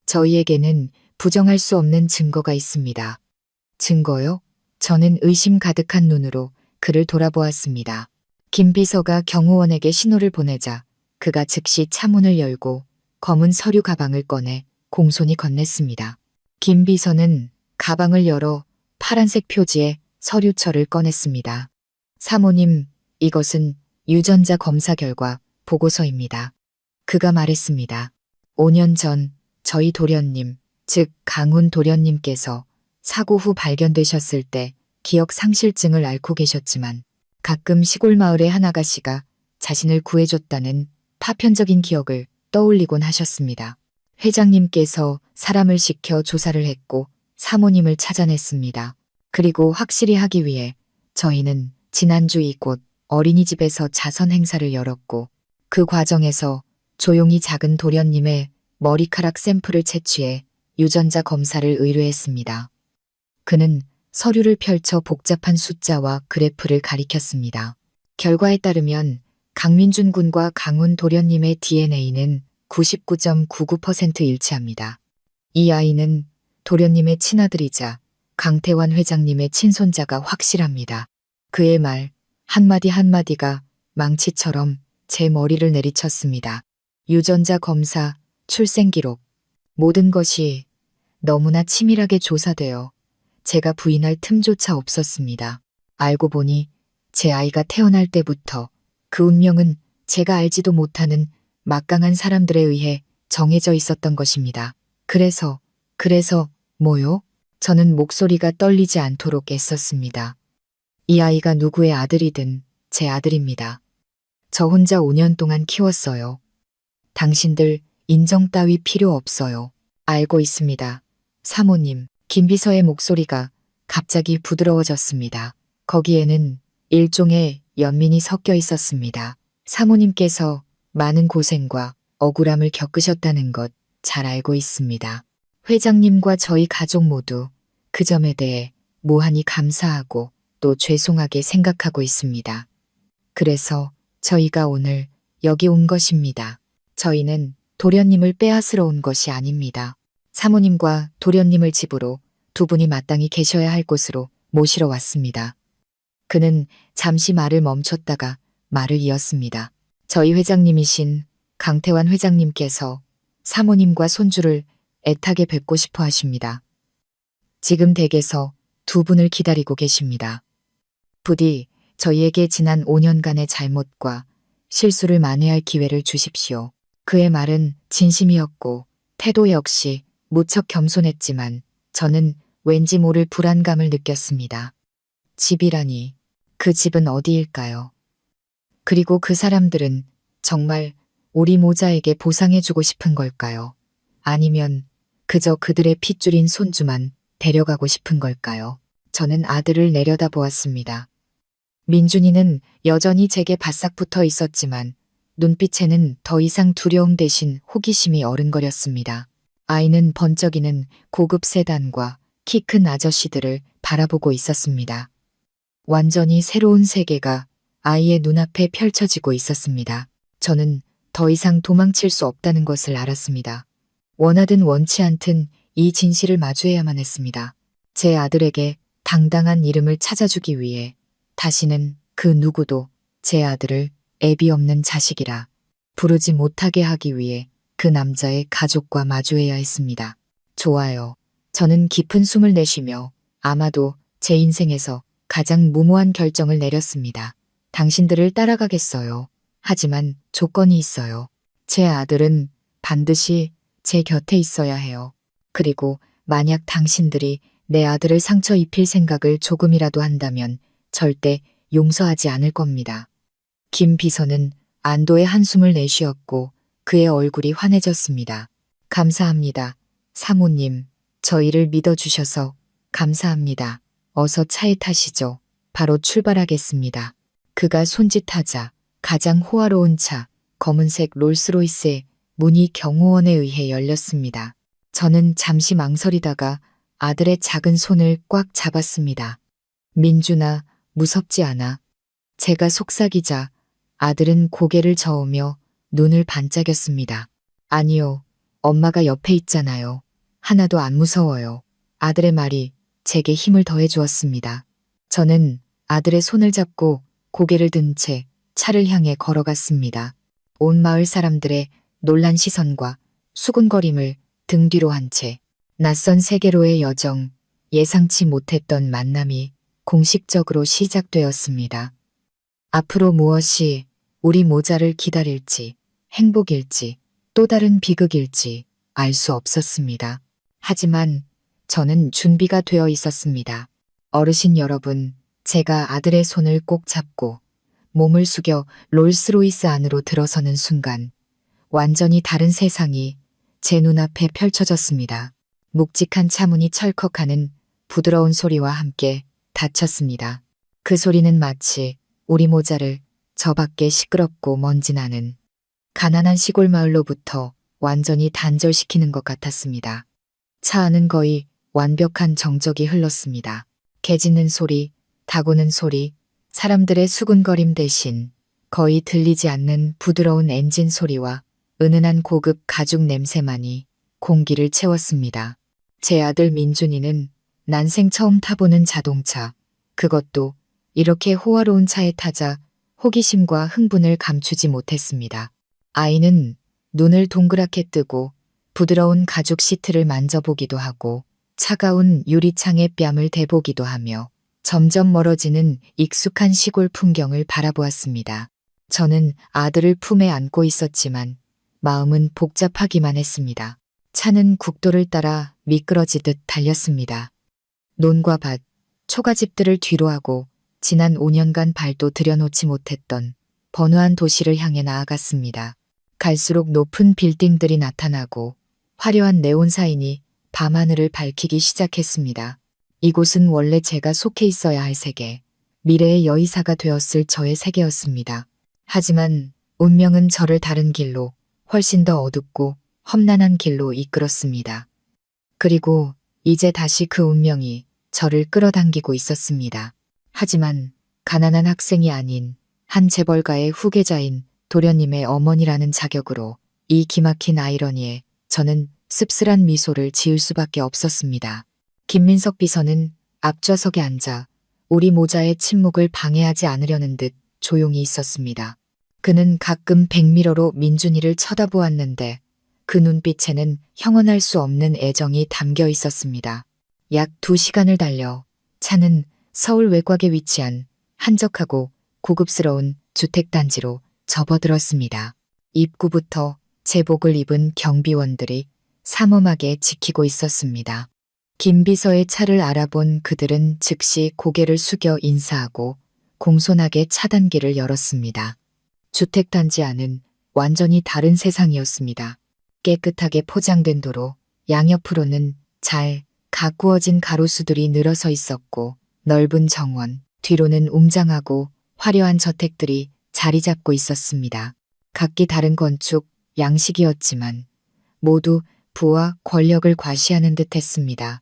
저희에게는 부정할 수 없는 증거가 있습니다. 증거요? 저는 의심 가득한 눈으로 그를 돌아보았습니다. 김 비서가 경호원에게 신호를 보내자 그가 즉시 차문을 열고 검은 서류 가방을 꺼내 공손히 건넸습니다. 김 비서는 가방을 열어 파란색 표지에 서류철을 꺼냈습니다. 사모님, 이것은 유전자 검사 결과 보고서입니다. 그가 말했습니다. 5년 전 저희 도련님, 즉 강훈 도련님께서 사고 후 발견되셨을 때 기억 상실증을 앓고 계셨지만 가끔 시골 마을의 한 아가씨가 자신을 구해줬다는 파편적인 기억을 떠올리곤 하셨습니다. 회장님께서 사람을 시켜 조사를 했고 사모님을 찾아냈습니다. 그리고 확실히 하기 위해 저희는 지난주 이곳 어린이집에서 자선 행사를 열었고 그 과정에서 조용히 작은 도련님의 머리카락 샘플을 채취해 유전자 검사를 의뢰했습니다. 그는 서류를 펼쳐 복잡한 숫자와 그래프를 가리켰습니다. 결과에 따르면 강민준 군과 강훈 도련님의 DNA는 99.99% 일치합니다. 이 아이는 도련님의 친아들이자 강태환 회장님의 친손자가 확실합니다. 그의 말 한마디 한마디가 망치처럼 제 머리를 내리쳤습니다. 유전자 검사, 출생 기록, 모든 것이 너무나 치밀하게 조사되어 제가 부인할 틈조차 없었습니다. 알고 보니 제 아이가 태어날 때부터 그 운명은 제가 알지도 못하는 막강한 사람들에 의해 정해져 있었던 것입니다. 그래서 뭐요? 저는 목소리가 떨리지 않도록 애썼습니다. 이 아이가 누구의 아들이든 제 아들입니다. 저 혼자 5년 동안 키웠어요. 당신들 인정 따위 필요 없어요. 알고 있습니다. 사모님, 김비서의 목소리가 갑자기 부드러워졌습니다. 거기에는 일종의 연민이 섞여 있었습니다. 사모님께서 많은 고생과 억울함을 겪으셨다는 것 잘 알고 있습니다. 회장님과 저희 가족 모두 그 점에 대해 무한히 감사하고 또 죄송하게 생각하고 있습니다. 그래서 저희가 오늘 여기 온 것입니다. 저희는 도련님을 빼앗으러 온 것이 아닙니다. 사모님과 도련님을 집으로 두 분이 마땅히 계셔야 할 곳으로 모시러 왔습니다. 그는 잠시 말을 멈췄다가 말을 이었습니다. 저희 회장님이신 강태환 회장님께서 사모님과 손주를 애타게 뵙고 싶어 하십니다. 지금 댁에서 두 분을 기다리고 계십니다. 부디 저희에게 지난 5년간의 잘못과 실수를 만회할 기회를 주십시오. 그의 말은 진심이었고 태도 역시 무척 겸손했지만 저는 왠지 모를 불안감을 느꼈습니다. 집이라니, 그 집은 어디일까요? 그리고 그 사람들은 정말 우리 모자에게 보상해주고 싶은 걸까요? 아니면 그저 그들의 핏줄인 손주만 데려가고 싶은 걸까요? 저는 아들을 내려다보았습니다. 민준이는 여전히 제게 바싹 붙어 있었지만 눈빛에는 더 이상 두려움 대신 호기심이 어른거렸습니다. 아이는 번쩍이는 고급 세단과 키 큰 아저씨들을 바라보고 있었습니다. 완전히 새로운 세계가 아이의 눈앞에 펼쳐지고 있었습니다. 저는 더 이상 도망칠 수 없다는 것을 알았습니다. 원하든 원치 않든 이 진실을 마주해야만 했습니다. 제 아들에게 당당한 이름을 찾아주기 위해 다시는 그 누구도 제 아들을 애비 없는 자식이라 부르지 못하게 하기 위해 그 남자의 가족과 마주해야 했습니다. 좋아요. 저는 깊은 숨을 내쉬며 아마도 제 인생에서 가장 무모한 결정을 내렸습니다. 당신들을 따라가겠어요. 하지만 조건이 있어요. 제 아들은 반드시 제 곁에 있어야 해요. 그리고 만약 당신들이 내 아들을 상처 입힐 생각을 조금이라도 한다면 절대 용서하지 않을 겁니다. 김 비서는 안도의 한숨을 내쉬었고 그의 얼굴이 환해졌습니다. 감사합니다. 사모님, 저희를 믿어주셔서 감사합니다. 어서 차에 타시죠. 바로 출발하겠습니다. 그가 손짓하자 가장 호화로운 차, 검은색 롤스로이스의 문이 경호원에 의해 열렸습니다. 저는 잠시 망설이다가 아들의 작은 손을 꽉 잡았습니다. 민준아, 무섭지 않아. 제가 속삭이자 아들은 고개를 저으며 눈을 반짝였습니다. 아니요, 엄마가 옆에 있잖아요. 하나도 안 무서워요. 아들의 말이 제게 힘을 더해 주었습니다. 저는 아들의 손을 잡고 고개를 든 채 차를 향해 걸어갔습니다. 온 마을 사람들의 놀란 시선과 수군거림을 등 뒤로 한 채 낯선 세계로의 여정, 예상치 못했던 만남이 공식적으로 시작되었습니다. 앞으로 무엇이 우리 모자를 기다릴지, 행복일지, 또 다른 비극일지 알 수 없었습니다. 하지만 저는 준비가 되어 있었습니다. 어르신 여러분, 제가 아들의 손을 꼭 잡고 몸을 숙여 롤스로이스 안으로 들어서는 순간 완전히 다른 세상이 제 눈앞에 펼쳐졌습니다. 묵직한 차문이 철컥하는 부드러운 소리와 함께 닫혔습니다. 그 소리는 마치 우리 모자를 저 밖에 시끄럽고 먼지 나는 가난한 시골 마을로부터 완전히 단절시키는 것 같았습니다. 차 안은 거의 완벽한 정적이 흘렀습니다. 개 짖는 소리, 닭 우는 소리, 사람들의 수군거림 대신 거의 들리지 않는 부드러운 엔진 소리와 은은한 고급 가죽 냄새만이 공기를 채웠습니다. 제 아들 민준이는 난생 처음 타보는 자동차, 그것도 이렇게 호화로운 차에 타자 호기심과 흥분을 감추지 못했습니다. 아이는 눈을 동그랗게 뜨고 부드러운 가죽 시트를 만져보기도 하고 차가운 유리창에 뺨을 대보기도 하며 점점 멀어지는 익숙한 시골 풍경을 바라보았습니다. 저는 아들을 품에 안고 있었지만 마음은 복잡하기만 했습니다. 차는 국도를 따라 미끄러지듯 달렸습니다. 논과 밭, 초가집들을 뒤로하고 지난 5년간 발도 들여놓지 못했던 번화한 도시를 향해 나아갔습니다. 갈수록 높은 빌딩들이 나타나고 화려한 네온사인이 밤하늘을 밝히기 시작했습니다. 이곳은 원래 제가 속해 있어야 할 세계, 미래의 여의사가 되었을 저의 세계였습니다. 하지만 운명은 저를 다른 길로, 훨씬 더 어둡고 험난한 길로 이끌었습니다. 그리고 이제 다시 그 운명이 저를 끌어당기고 있었습니다. 하지만 가난한 학생이 아닌 한 재벌가의 후계자인 도련님의 어머니라는 자격으로 이 기막힌 아이러니에 저는 씁쓸한 미소를 지을 수밖에 없었습니다. 김민석 비서는 앞좌석에 앉아 우리 모자의 침묵을 방해하지 않으려는 듯 조용히 있었습니다. 그는 가끔 백미러로 민준이를 쳐다보았는데 그 눈빛에는 형언할 수 없는 애정이 담겨 있었습니다. 약 2시간을 달려 차는 서울 외곽에 위치한 한적하고 고급스러운 주택단지로 접어들었습니다. 입구부터 제복을 입은 경비원들이 삼엄하게 지키고 있었습니다. 김 비서의 차를 알아본 그들은 즉시 고개를 숙여 인사하고 공손하게 차단기를 열었습니다. 주택단지 안은 완전히 다른 세상이었습니다. 깨끗하게 포장된 도로, 양옆으로는 잘 가꾸어진 가로수들이 늘어서 있었고 넓은 정원, 뒤로는 웅장하고 화려한 저택들이 자리 잡고 있었습니다. 각기 다른 건축, 양식이었지만 모두 부와 권력을 과시하는 듯 했습니다.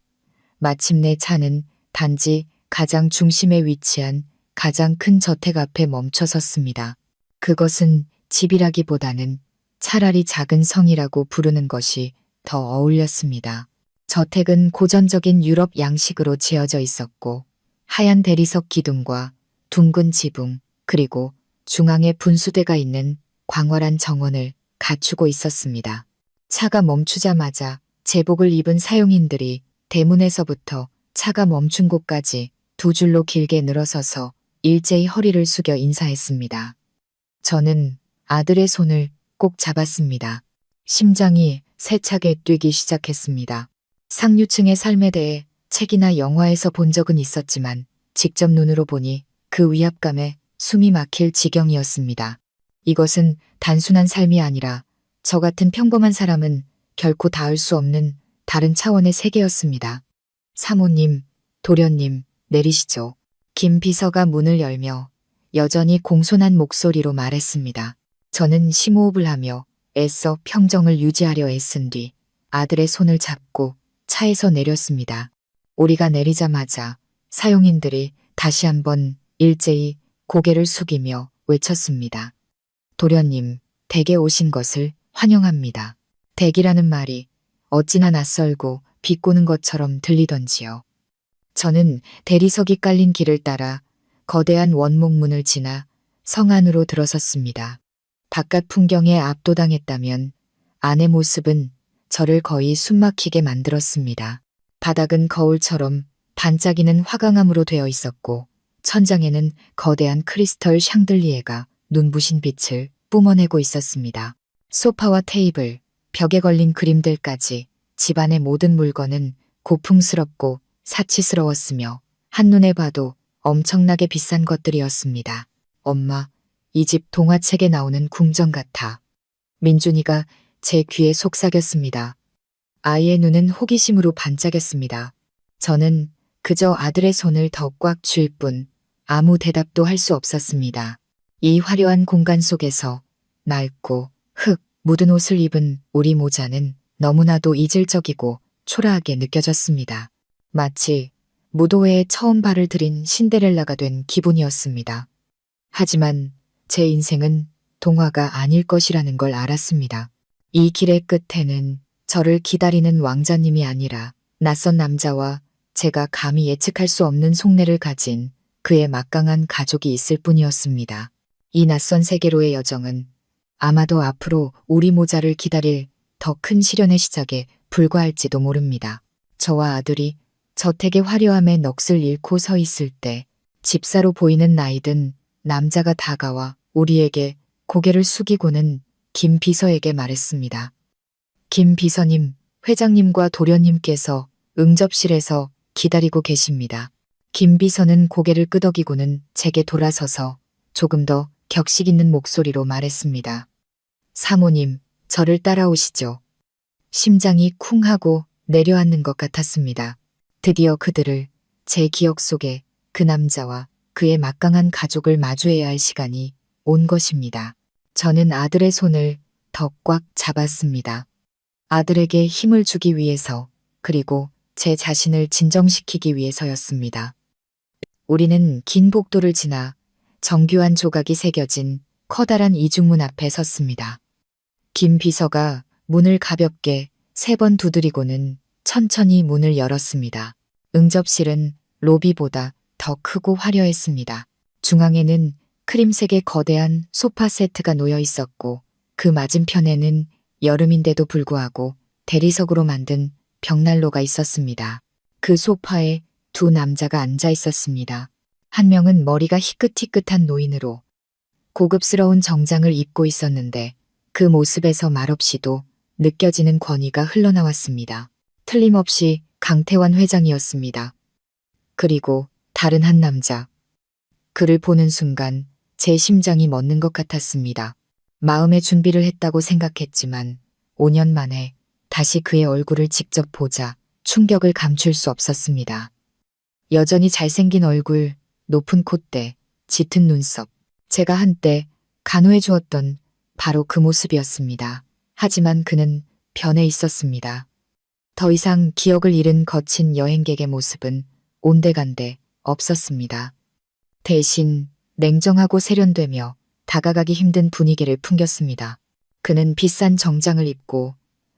마침내 차는 단지 가장 중심에 위치한 가장 큰 저택 앞에 멈춰 섰습니다. 그것은 집이라기보다는 차라리 작은 성이라고 부르는 것이 더 어울렸습니다. 저택은 고전적인 유럽 양식으로 지어져 있었고 하얀 대리석 기둥과 둥근 지붕 그리고 중앙에 분수대가 있는 광활한 정원을 갖추고 있었습니다. 차가 멈추자마자 제복을 입은 사용인들이 대문에서부터 차가 멈춘 곳까지 두 줄로 길게 늘어서서 일제히 허리를 숙여 인사했습니다. 저는 아들의 손을 꼭 잡았습니다. 심장이 세차게 뛰기 시작했습니다. 상류층의 삶에 대해 책이나 영화에서 본 적은 있었지만 직접 눈으로 보니 그 위압감에 숨이 막힐 지경이었습니다. 이것은 단순한 삶이 아니라 저 같은 평범한 사람은 결코 닿을 수 없는 다른 차원의 세계였습니다. 사모님, 도련님, 내리시죠. 김 비서가 문을 열며 여전히 공손한 목소리로 말했습니다. 저는 심호흡을 하며 애써 평정을 유지하려 애쓴 뒤 아들의 손을 잡고 차에서 내렸습니다. 우리가 내리자마자 사용인들이 다시 한번 일제히 고개를 숙이며 외쳤습니다. 도련님, 댁에 오신 것을 환영합니다. 댁이라는 말이 어찌나 낯설고 비꼬는 것처럼 들리던지요. 저는 대리석이 깔린 길을 따라 거대한 원목문을 지나 성 안으로 들어섰습니다. 바깥 풍경에 압도당했다면 안의 모습은 저를 거의 숨막히게 만들었습니다. 바닥은 거울처럼 반짝이는 화강암으로 되어 있었고 천장에는 거대한 크리스털 샹들리에가 눈부신 빛을 뿜어내고 있었습니다. 소파와 테이블, 벽에 걸린 그림들까지 집안의 모든 물건은 고풍스럽고 사치스러웠으며 한눈에 봐도 엄청나게 비싼 것들이었습니다. 엄마, 이 집 동화책에 나오는 궁전 같아. 민준이가 제 귀에 속삭였습니다. 아이의 눈은 호기심으로 반짝였습니다. 저는 그저 아들의 손을 더 꽉 쥘 뿐 아무 대답도 할 수 없었습니다. 이 화려한 공간 속에서 낡고 흙 묻은 옷을 입은 우리 모자는 너무나도 이질적이고 초라하게 느껴졌습니다. 마치 무도회에 처음 발을 들인 신데렐라가 된 기분이었습니다. 하지만 제 인생은 동화가 아닐 것이라는 걸 알았습니다. 이 길의 끝에는 저를 기다리는 왕자님이 아니라 낯선 남자와 제가 감히 예측할 수 없는 속내를 가진 그의 막강한 가족이 있을 뿐이었습니다. 이 낯선 세계로의 여정은 아마도 앞으로 우리 모자를 기다릴 더 큰 시련의 시작에 불과할지도 모릅니다. 저와 아들이 저택의 화려함에 넋을 잃고 서 있을 때 집사로 보이는 나이든 남자가 다가와 우리에게 고개를 숙이고는 김 비서에게 말했습니다. 김 비서님, 회장님과 도련님께서 응접실에서 기다리고 계십니다. 김 비서는 고개를 끄덕이고는 제게 돌아서서 조금 더 격식 있는 목소리로 말했습니다. 사모님, 저를 따라오시죠. 심장이 쿵 하고 내려앉는 것 같았습니다. 드디어 그들을 제 기억 속에 그 남자와 그의 막강한 가족을 마주해야 할 시간이 온 것입니다. 저는 아들의 손을 더 꽉 잡았습니다. 아들에게 힘을 주기 위해서, 그리고 제 자신을 진정시키기 위해서였습니다. 우리는 긴 복도를 지나 정교한 조각이 새겨진 커다란 이중문 앞에 섰습니다. 김 비서가 문을 가볍게 3번 두드리고는 천천히 문을 열었습니다. 응접실은 로비보다 더 크고 화려했습니다. 중앙에는 크림색의 거대한 소파 세트가 놓여 있었고, 그 맞은편에는 여름인데도 불구하고 대리석으로 만든 벽난로가 있었습니다. 그 소파에 2 남자가 앉아 있었습니다. 한 명은 머리가 희끗희끗한 노인으로 고급스러운 정장을 입고 있었는데, 그 모습에서 말없이도 느껴지는 권위가 흘러나왔습니다. 틀림없이 강태환 회장이었습니다. 그리고 다른 한 남자. 그를 보는 순간 제 심장이 멎는 것 같았습니다. 마음의 준비를 했다고 생각했지만 5년 만에 다시 그의 얼굴을 직접 보자 충격을 감출 수 없었습니다. 여전히 잘생긴 얼굴, 높은 콧대, 짙은 눈썹. 제가 한때 간호해 주었던 바로 그 모습이었습니다. 하지만 그는 변해 있었습니다. 더 이상 기억을 잃은 거친 여행객의 모습은 온데간데 없었습니다. 대신 냉정하고 세련되며 다가가기 힘든 분위기를 풍겼습니다. 그는 비싼 정장을 입고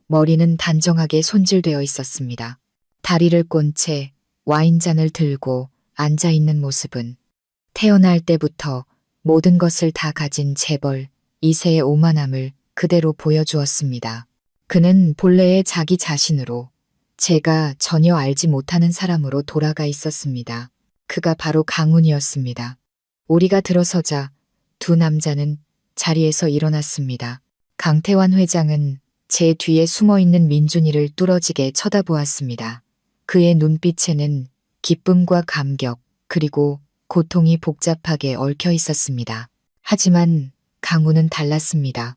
머리는 단정하게 손질되어 있었습니다. 다리를 꼰 채 와인잔을 들고 앉아 있는 모습은 태어날 때부터 모든 것을 다 가진 재벌 2세의 오만함을 그대로 보여주었습니다. 그는 본래의 자기 자신으로, 제가 전혀 알지 못하는 사람으로 돌아가 있었습니다. 그가 바로 강훈이었습니다. 우리가 들어서자 2 남자는 자리에서 일어났습니다. 강태환 회장은 제 뒤에 숨어있는 민준이를 뚫어지게 쳐다보았습니다. 그의 눈빛에는 기쁨과 감격, 그리고 고통이 복잡하게 얽혀 있었습니다. 하지만 강훈은 달랐습니다.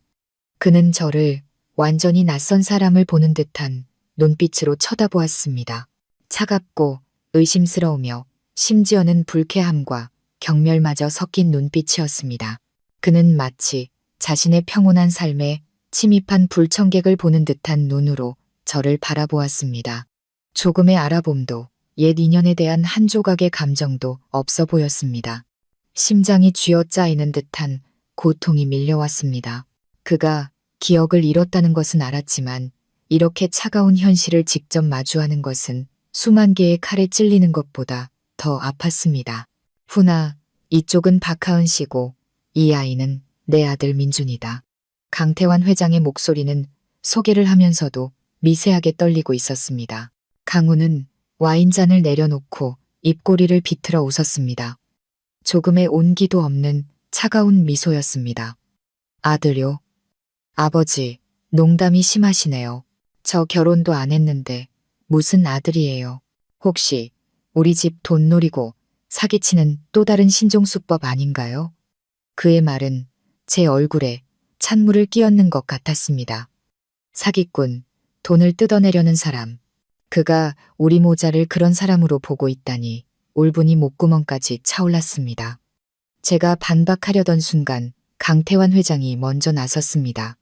그는 저를 완전히 낯선 사람을 보는 듯한 눈빛으로 쳐다보았습니다. 차갑고 의심스러우며 심지어는 불쾌함과 경멸마저 섞인 눈빛이었습니다. 그는 마치 자신의 평온한 삶에 침입한 불청객을 보는 듯한 눈으로 저를 바라보았습니다. 조금의 알아봄도, 옛 인연에 대한 한 조각의 감정도 없어 보였습니다. 심장이 쥐어짜이는 듯한 고통이 밀려왔습니다. 그가 기억을 잃었다는 것은 알았지만 이렇게 차가운 현실을 직접 마주하는 것은 수만 개의 칼에 찔리는 것보다 더 아팠습니다. 훈아, 이쪽은 박하은 씨고 이 아이는 내 아들 민준이다. 강태환 회장의 목소리는 소개를 하면서도 미세하게 떨리고 있었습니다. 강훈은 와인잔을 내려놓고 입꼬리를 비틀어 웃었습니다. 조금의 온기도 없는 차가운 미소였습니다. 아들요. 아버지, 농담이 심하시네요. 저 결혼도 안 했는데 무슨 아들이에요. 혹시 우리 집 돈 노리고 사기치는 또 다른 신종수법 아닌가요? 그의 말은 제 얼굴에 찬물을 끼얹는 것 같았습니다. 사기꾼, 돈을 뜯어내려는 사람. 그가 우리 모자를 그런 사람으로 보고 있다니 울분이 목구멍까지 차올랐습니다. 제가 반박하려던 순간 강태환 회장이 먼저 나섰습니다.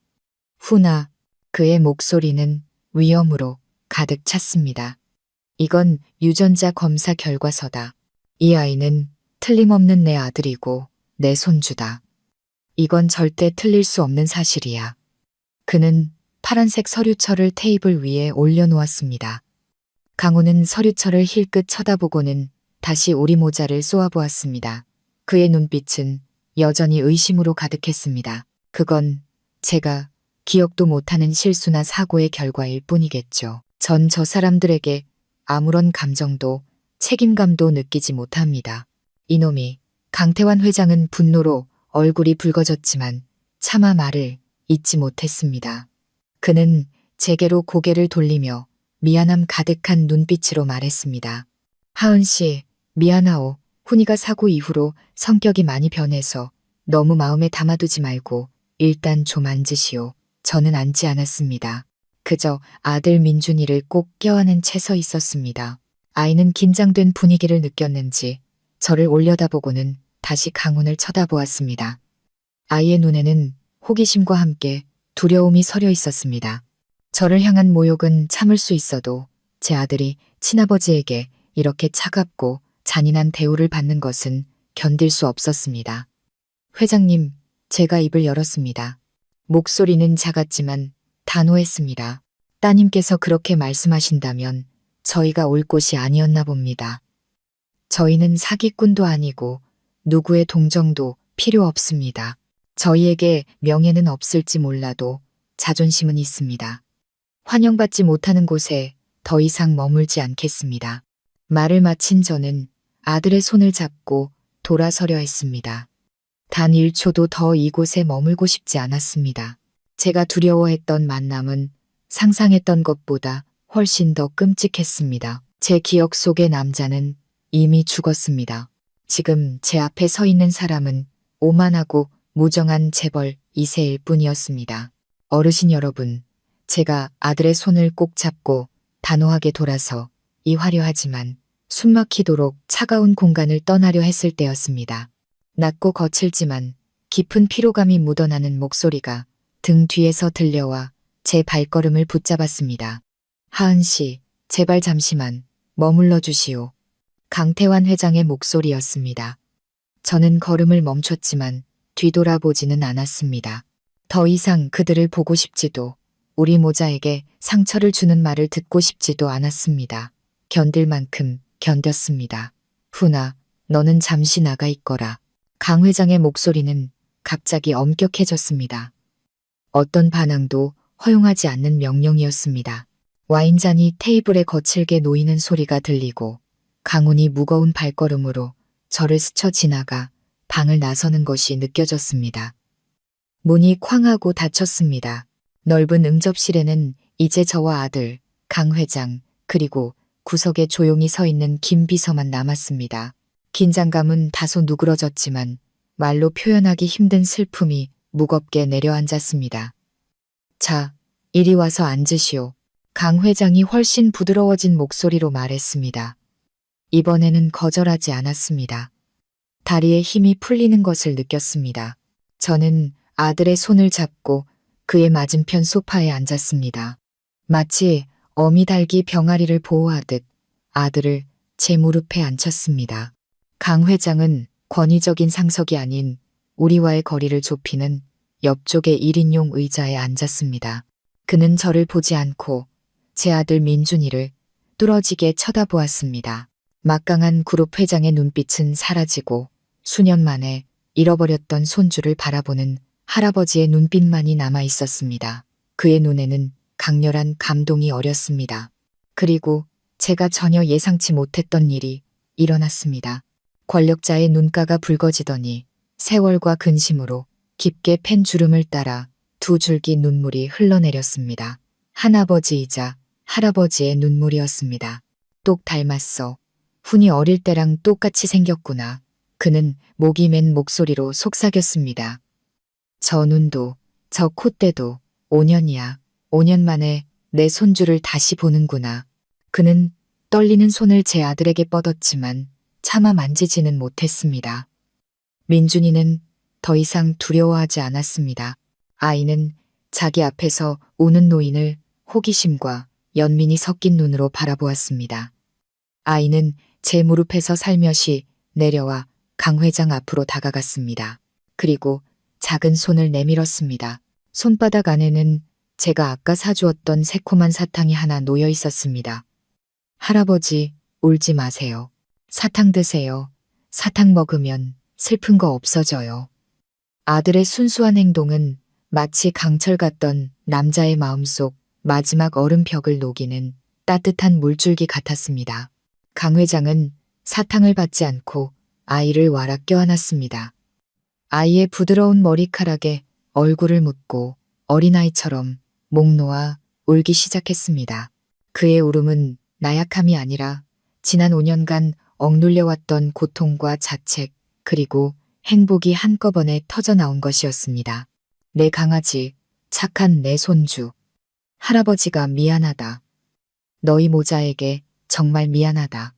훈아, 그의 목소리는 위험으로 가득 찼습니다. 이건 유전자 검사 결과서다. 이 아이는 틀림없는 내 아들이고 내 손주다. 이건 절대 틀릴 수 없는 사실이야. 그는 파란색 서류철을 테이블 위에 올려놓았습니다. 강호는 서류철을 힐끗 쳐다보고는 다시 우리 모자를 쏘아보았습니다. 그의 눈빛은 여전히 의심으로 가득했습니다. 그건 제가 기억도 못하는 실수나 사고의 결과일 뿐이겠죠. 전 저 사람들에게 아무런 감정도 책임감도 느끼지 못합니다. 이놈이, 강태환 회장은 분노로 얼굴이 붉어졌지만 차마 말을 잇지 못했습니다. 그는 제게로 고개를 돌리며 미안함 가득한 눈빛으로 말했습니다. 하은 씨, 미안하오. 훈이가 사고 이후로 성격이 많이 변해서 너무 마음에 담아두지 말고 일단 좀 앉으시오. 저는 앉지 않았습니다. 그저 아들 민준이를 꼭 껴안은 채 서 있었습니다. 아이는 긴장된 분위기를 느꼈는지 저를 올려다보고는 다시 강훈을 쳐다보았습니다. 아이의 눈에는 호기심과 함께 두려움이 서려 있었습니다. 저를 향한 모욕은 참을 수 있어도 제 아들이 친아버지에게 이렇게 차갑고 잔인한 대우를 받는 것은 견딜 수 없었습니다. 회장님, 제가 입을 열었습니다. 목소리는 작았지만 단호했습니다. 따님께서 그렇게 말씀하신다면 저희가 올 곳이 아니었나 봅니다. 저희는 사기꾼도 아니고 누구의 동정도 필요 없습니다. 저희에게 명예는 없을지 몰라도 자존심은 있습니다. 환영받지 못하는 곳에 더 이상 머물지 않겠습니다. 말을 마친 저는 아들의 손을 잡고 돌아서려 했습니다. 단 1초도 더 이곳에 머물고 싶지 않았습니다. 제가 두려워했던 만남은 상상했던 것보다 훨씬 더 끔찍했습니다. 제 기억 속의 남자는 이미 죽었습니다. 지금 제 앞에 서 있는 사람은 오만하고 무정한 재벌 2세일 뿐이었습니다. 어르신 여러분, 제가 아들의 손을 꼭 잡고 단호하게 돌아서 이 화려하지만 숨막히도록 차가운 공간을 떠나려 했을 때였습니다. 낮고 거칠지만 깊은 피로감이 묻어나는 목소리가 등 뒤에서 들려와 제 발걸음을 붙잡았습니다. 하은 씨, 제발 잠시만 머물러 주시오. 강태환 회장의 목소리였습니다. 저는 걸음을 멈췄지만 뒤돌아보지는 않았습니다. 더 이상 그들을 보고 싶지도 우리 모자에게 상처를 주는 말을 듣고 싶지도 않았습니다. 견딜 만큼 견뎠습니다. 훈아, 너는 잠시 나가 있거라. 강 회장의 목소리는 갑자기 엄격해졌습니다. 어떤 반항도 허용하지 않는 명령이었습니다. 와인잔이 테이블에 거칠게 놓이는 소리가 들리고 강훈이 무거운 발걸음으로 저를 스쳐 지나가 방을 나서는 것이 느껴졌습니다. 문이 쾅 하고 닫혔습니다. 넓은 응접실에는 이제 저와 아들, 강 회장, 그리고 구석에 조용히 서 있는 김 비서만 남았습니다. 긴장감은 다소 누그러졌지만 말로 표현하기 힘든 슬픔이 무겁게 내려앉았습니다. 자, 이리 와서 앉으시오. 강 회장이 훨씬 부드러워진 목소리로 말했습니다. 이번에는 거절하지 않았습니다. 다리에 힘이 풀리는 것을 느꼈습니다. 저는 아들의 손을 잡고 그의 맞은편 소파에 앉았습니다. 마치 어미 닭이 병아리를 보호하듯 아들을 제 무릎에 앉혔습니다. 강 회장은 권위적인 상석이 아닌 우리와의 거리를 좁히는 옆쪽의 1인용 의자에 앉았습니다. 그는 저를 보지 않고 제 아들 민준이를 뚫어지게 쳐다보았습니다. 막강한 그룹 회장의 눈빛은 사라지고 수년 만에 잃어버렸던 손주를 바라보는 할아버지의 눈빛만이 남아 있었습니다. 그의 눈에는 강렬한 감동이 어렸습니다. 그리고 제가 전혀 예상치 못했던 일이 일어났습니다. 권력자의 눈가가 붉어지더니 세월과 근심으로 깊게 팬 주름을 따라 두 줄기 눈물이 흘러내렸습니다. 한아버지이자 할아버지의 눈물이었습니다. 똑 닮았어. 훈이 어릴 때랑 똑같이 생겼구나. 그는 목이 맨 목소리로 속삭였습니다. 저 눈도 저 콧대도 5년이야. 5년 만에 내 손주를 다시 보는구나. 그는 떨리는 손을 제 아들에게 뻗었지만 차마 만지지는 못했습니다. 민준이는 더 이상 두려워하지 않았습니다. 아이는 자기 앞에서 우는 노인을 호기심과 연민이 섞인 눈으로 바라보았습니다. 아이는 제 무릎에서 살며시 내려와 강 회장 앞으로 다가갔습니다. 그리고 작은 손을 내밀었습니다. 손바닥 안에는 제가 아까 사주었던 새콤한 사탕이 하나 놓여 있었습니다. 할아버지, 울지 마세요. 사탕 드세요. 사탕 먹으면 슬픈 거 없어져요. 아들의 순수한 행동은 마치 강철 같던 남자의 마음속 마지막 얼음벽을 녹이는 따뜻한 물줄기 같았습니다. 강 회장은 사탕을 받지 않고 아이를 와락 껴안았습니다. 아이의 부드러운 머리카락에 얼굴을 묻고 어린아이처럼 목 놓아 울기 시작했습니다. 그의 울음은 나약함이 아니라 지난 5년간 억눌려왔던 고통과 자책 그리고 행복이 한꺼번에 터져나온 것이었습니다. 내 강아지, 착한 내 손주. 할아버지가 미안하다. 너희 모자에게 정말 미안하다.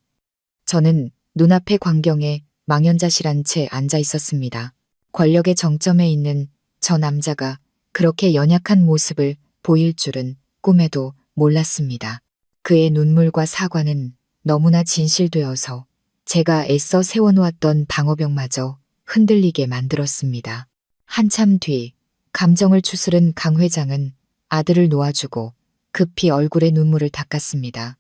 저는 눈앞의 광경에 망연자실한 채 앉아 있었습니다. 권력의 정점에 있는 저 남자가 그렇게 연약한 모습을 보일 줄은 꿈에도 몰랐습니다. 그의 눈물과 사과는 너무나 진실되어서 제가 애써 세워놓았던 방어벽마저 흔들리게 만들었습니다. 한참 뒤 감정을 추스른 강 회장은 아들을 놓아주고 급히 얼굴에 눈물을 닦았습니다.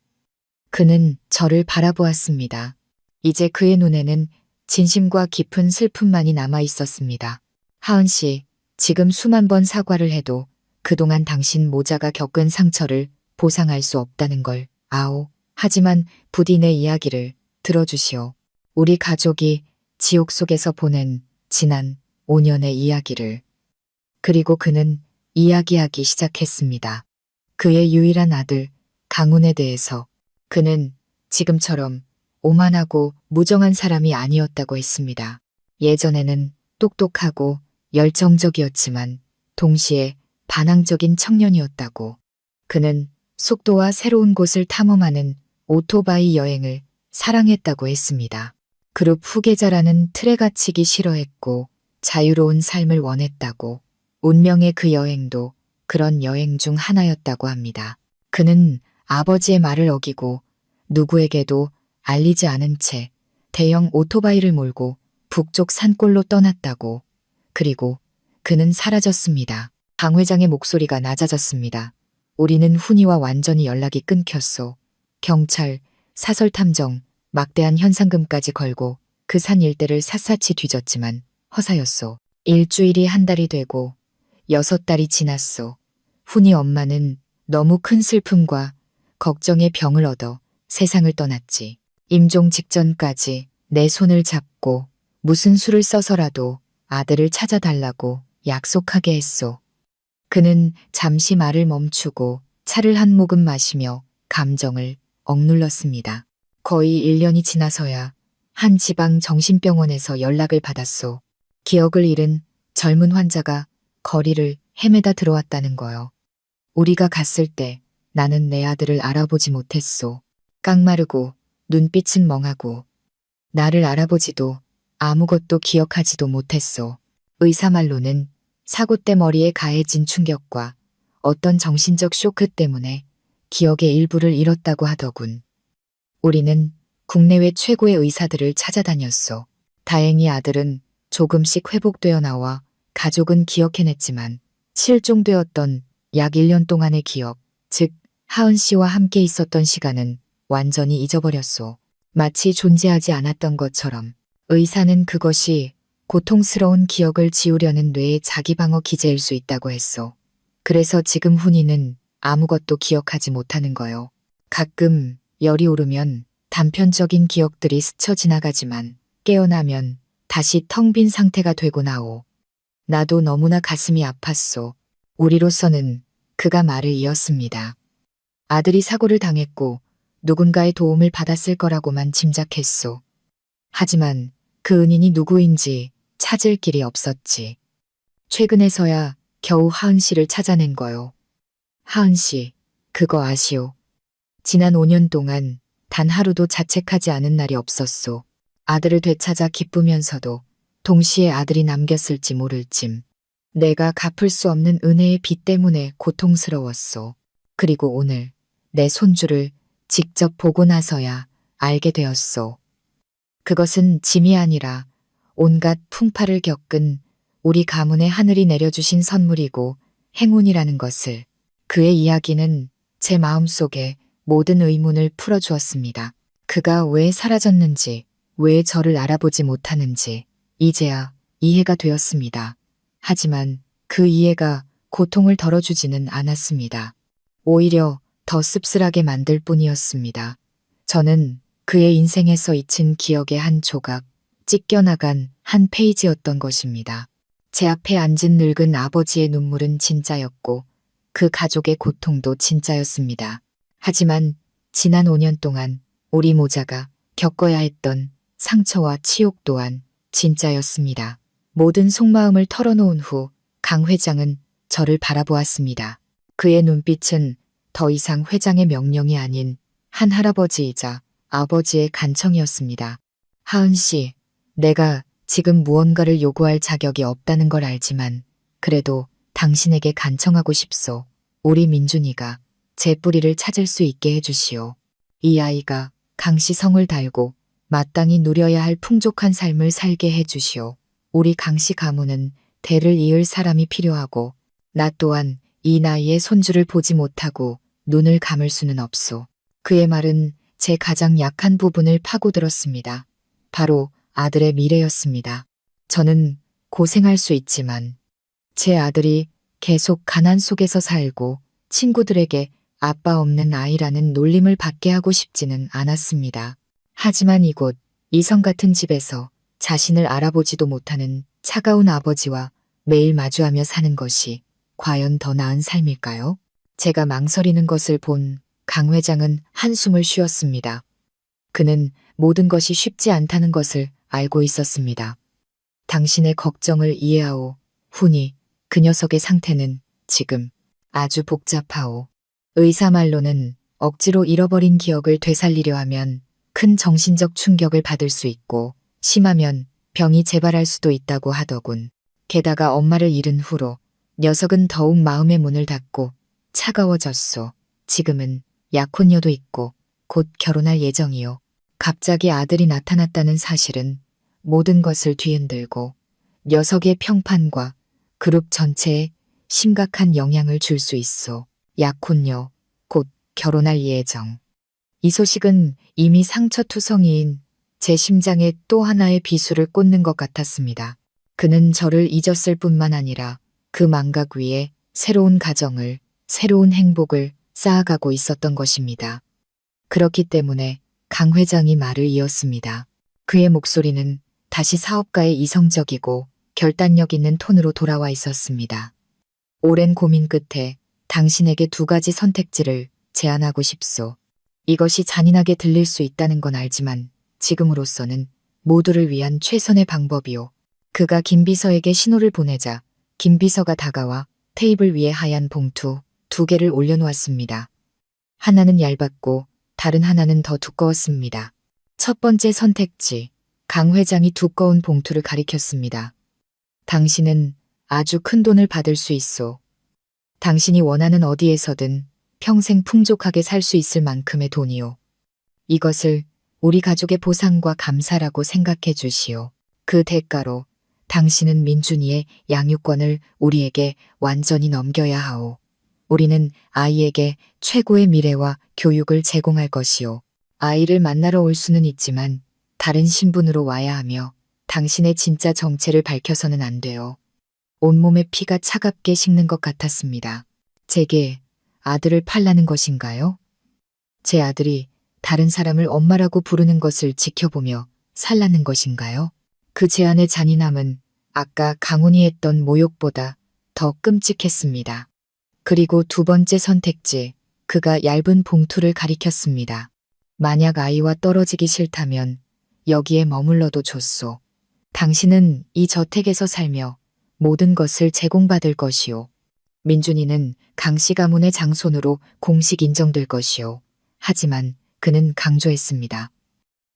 그는 저를 바라보았습니다. 이제 그의 눈에는 진심과 깊은 슬픔만이 남아 있었습니다. 하은 씨, 지금 수만 번 사과를 해도 그동안 당신 모자가 겪은 상처를 보상할 수 없다는 걸 아오. 하지만 부디 내 이야기를 들어주시오. 우리 가족이 지옥 속에서 보낸 지난 5년의 이야기를. 그리고 그는 이야기하기 시작했습니다. 그의 유일한 아들 강훈에 대해서. 그는 지금처럼 오만하고 무정한 사람이 아니었다고 했습니다. 예전에는 똑똑하고 열정적이었지만 동시에 반항적인 청년이었다고. 그는 속도와 새로운 곳을 탐험하는 오토바이 여행을 사랑했다고 했습니다. 그룹 후계자라는 틀에 갇히기 싫어했고 자유로운 삶을 원했다고. 운명의 그 여행도 그런 여행 중 하나였다고 합니다. 그는 아버지의 말을 어기고 누구에게도 알리지 않은 채 대형 오토바이를 몰고 북쪽 산골로 떠났다고. 그리고 그는 사라졌습니다. 강 회장의 목소리가 낮아졌습니다. 우리는 훈이와 완전히 연락이 끊겼소. 경찰, 사설탐정, 막대한 현상금까지 걸고 그 산 일대를 샅샅이 뒤졌지만 허사였소. 일주일이 한 달이 되고 6달이 지났소. 훈이 엄마는 너무 큰 슬픔과 걱정의 병을 얻어 세상을 떠났지. 임종 직전까지 내 손을 잡고 무슨 수를 써서라도 아들을 찾아달라고 약속하게 했소. 그는 잠시 말을 멈추고 차를 한 모금 마시며 감정을 억눌렀습니다. 거의 1년이 지나서야 한 지방 정신병원에서 연락을 받았소. 기억을 잃은 젊은 환자가 거리를 헤매다 들어왔다는 거요. 우리가 갔을 때 나는 내 아들을 알아보지 못했소. 깡마르고 눈빛은 멍하고 나를 알아보지도 아무것도 기억하지도 못했소. 의사 말로는 사고 때 머리에 가해진 충격과 어떤 정신적 쇼크 때문에 기억의 일부를 잃었다고 하더군. 우리는 국내외 최고의 의사들을 찾아다녔소. 다행히 아들은 조금씩 회복되어 나와 가족은 기억해냈지만 실종되었던 약 1년 동안의 기억, 즉 하은 씨와 함께 있었던 시간은 완전히 잊어버렸소. 마치 존재하지 않았던 것처럼. 의사는 그것이 고통스러운 기억을 지우려는 뇌의 자기방어 기제일 수 있다고 했소. 그래서 지금 훈이는 아무것도 기억하지 못하는 거요. 가끔 열이 오르면 단편적인 기억들이 스쳐 지나가지만 깨어나면 다시 텅 빈 상태가 되고 나오. 나도 너무나 가슴이 아팠소. 우리로서는 그가 말을 이었습니다. 아들이 사고를 당했고 누군가의 도움을 받았을 거라고만 짐작했소. 하지만 그 은인이 누구인지 찾을 길이 없었지. 최근에서야 겨우 하은 씨를 찾아낸 거요. 하은 씨, 그거 아시오? 지난 5년 동안 단 하루도 자책하지 않은 날이 없었소. 아들을 되찾아 기쁘면서도 동시에 아들이 남겼을지 모를 찜. 내가 갚을 수 없는 은혜의 빚 때문에 고통스러웠소. 그리고 오늘 내 손주를 직접 보고 나서야 알게 되었소. 그것은 짐이 아니라 온갖 풍파를 겪은 우리 가문의 하늘이 내려주신 선물이고 행운이라는 것을. 그의 이야기는 제 마음속에 모든 의문을 풀어주었습니다. 그가 왜 사라졌는지, 왜 저를 알아보지 못하는지 이제야 이해가 되었습니다. 하지만 그 이해가 고통을 덜어주지는 않았습니다. 오히려 더 씁쓸하게 만들 뿐이었습니다. 저는 그의 인생에서 잊힌 기억의 한 조각, 찢겨나간 한 페이지였던 것입니다. 제 앞에 앉은 늙은 아버지의 눈물은 진짜였고 그 가족의 고통도 진짜였습니다. 하지만 지난 5년 동안 우리 모자가 겪어야 했던 상처와 치욕 또한 진짜였습니다. 모든 속마음을 털어놓은 후 강 회장은 저를 바라보았습니다. 그의 눈빛은 더 이상 회장의 명령이 아닌 한 할아버지이자 아버지의 간청이었습니다. 하은 씨, 내가 지금 무언가를 요구할 자격이 없다는 걸 알지만 그래도 당신에게 간청하고 싶소. 우리 민준이가 제 뿌리를 찾을 수 있게 해주시오. 이 아이가 강씨 성을 달고 마땅히 누려야 할 풍족한 삶을 살게 해주시오. 우리 강씨 가문은 대를 이을 사람이 필요하고 나 또한 이 나이에 손주를 보지 못하고 눈을 감을 수는 없소. 그의 말은 제 가장 약한 부분을 파고들었습니다. 바로 아들의 미래였습니다. 저는 고생할 수 있지만 제 아들이 계속 가난 속에서 살고 친구들에게 아빠 없는 아이라는 놀림을 받게 하고 싶지는 않았습니다. 하지만 이곳 이성 같은 집에서 자신을 알아보지도 못하는 차가운 아버지와 매일 마주하며 사는 것이 과연 더 나은 삶일까요? 제가 망설이는 것을 본 강 회장은 한숨을 쉬었습니다. 그는 모든 것이 쉽지 않다는 것을 알고 있었습니다. 당신의 걱정을 이해하오. 후니 그 녀석의 상태는 지금 아주 복잡하오. 의사 말로는 억지로 잃어버린 기억을 되살리려 하면 큰 정신적 충격을 받을 수 있고 심하면 병이 재발할 수도 있다고 하더군. 게다가 엄마를 잃은 후로 녀석은 더욱 마음의 문을 닫고 차가워졌소. 지금은 약혼녀도 있고 곧 결혼할 예정이요. 갑자기 아들이 나타났다는 사실은 모든 것을 뒤흔들고 녀석의 평판과 그룹 전체에 심각한 영향을 줄 수 있어. 약혼녀, 곧 결혼할 예정. 이 소식은 이미 상처투성이인 제 심장에 또 하나의 비수를 꽂는 것 같았습니다. 그는 저를 잊었을 뿐만 아니라 그 망각 위에 새로운 가정을, 새로운 행복을 쌓아가고 있었던 것입니다. 그렇기 때문에 강 회장이 말을 이었습니다. 그의 목소리는 다시 사업가의 이성적이고 결단력 있는 톤으로 돌아와 있었습니다. 오랜 고민 끝에 당신에게 두 가지 선택지를 제안하고 싶소. 이것이 잔인하게 들릴 수 있다는 건 알지만 지금으로서는 모두를 위한 최선의 방법이오. 그가 김비서에게 신호를 보내자 김비서가 다가와 테이블 위에 하얀 봉투 두 개를 올려놓았습니다. 하나는 얇았고 다른 하나는 더 두꺼웠습니다. 첫 번째 선택지, 강 회장이 두꺼운 봉투를 가리켰습니다. 당신은 아주 큰 돈을 받을 수 있소. 당신이 원하는 어디에서든 평생 풍족하게 살 수 있을 만큼의 돈이요. 이것을 우리 가족의 보상과 감사라고 생각해 주시오. 그 대가로 당신은 민준이의 양육권을 우리에게 완전히 넘겨야 하오. 우리는 아이에게 최고의 미래와 교육을 제공할 것이오. 아이를 만나러 올 수는 있지만 다른 신분으로 와야 하며 당신의 진짜 정체를 밝혀서는 안 돼요. 온몸에 피가 차갑게 식는 것 같았습니다. 제게 아들을 팔라는 것인가요? 제 아들이 다른 사람을 엄마라고 부르는 것을 지켜보며 살라는 것인가요? 그 제안의 잔인함은 아까 강훈이 했던 모욕보다 더 끔찍했습니다. 그리고 두 번째 선택지, 그가 얇은 봉투를 가리켰습니다. 만약 아이와 떨어지기 싫다면 여기에 머물러도 좋소. 당신은 이 저택에서 살며 모든 것을 제공받을 것이오. 민준이는 강씨 가문의 장손으로 공식 인정될 것이오. 하지만 그는 강조했습니다.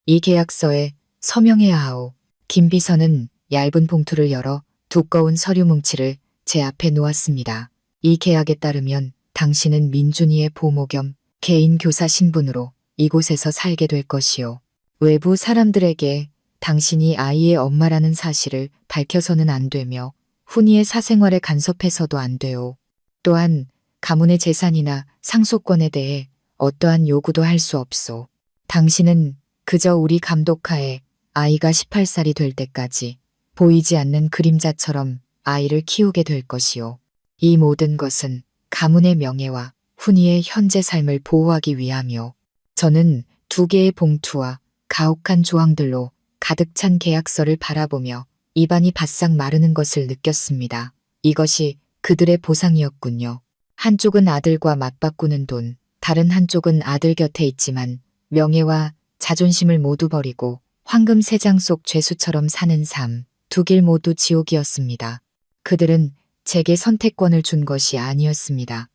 이 계약서에 서명해야 하오. 김 비서는 얇은 봉투를 열어 두꺼운 서류 뭉치를 제 앞에 놓았습니다. 이 계약에 따르면 당신은 민준이의 보모 겸 개인 교사 신분으로 이곳에서 살게 될 것이오. 외부 사람들에게 당신이 아이의 엄마라는 사실을 밝혀서는 안 되며 훈이의 사생활에 간섭해서도 안 돼요. 또한 가문의 재산이나 상속권에 대해 어떠한 요구도 할 수 없소. 당신은 그저 우리 감독하에 아이가 18살이 될 때까지 보이지 않는 그림자처럼 아이를 키우게 될 것이오. 이 모든 것은 가문의 명예와 훈이의 현재 삶을 보호하기 위함이오. 저는 두 개의 봉투와 가혹한 조항들로 가득 찬 계약서를 바라보며 입안이 바싹 마르는 것을 느꼈습니다. 이것이 그들의 보상이었군요. 한쪽은 아들과 맞바꾸는 돈, 다른 한쪽은 아들 곁에 있지만 명예와 자존심을 모두 버리고 황금 세 장 속 죄수처럼 사는 삶, 두 길 모두 지옥이었습니다. 그들은 제게 선택권을 준 것이 아니었습니다.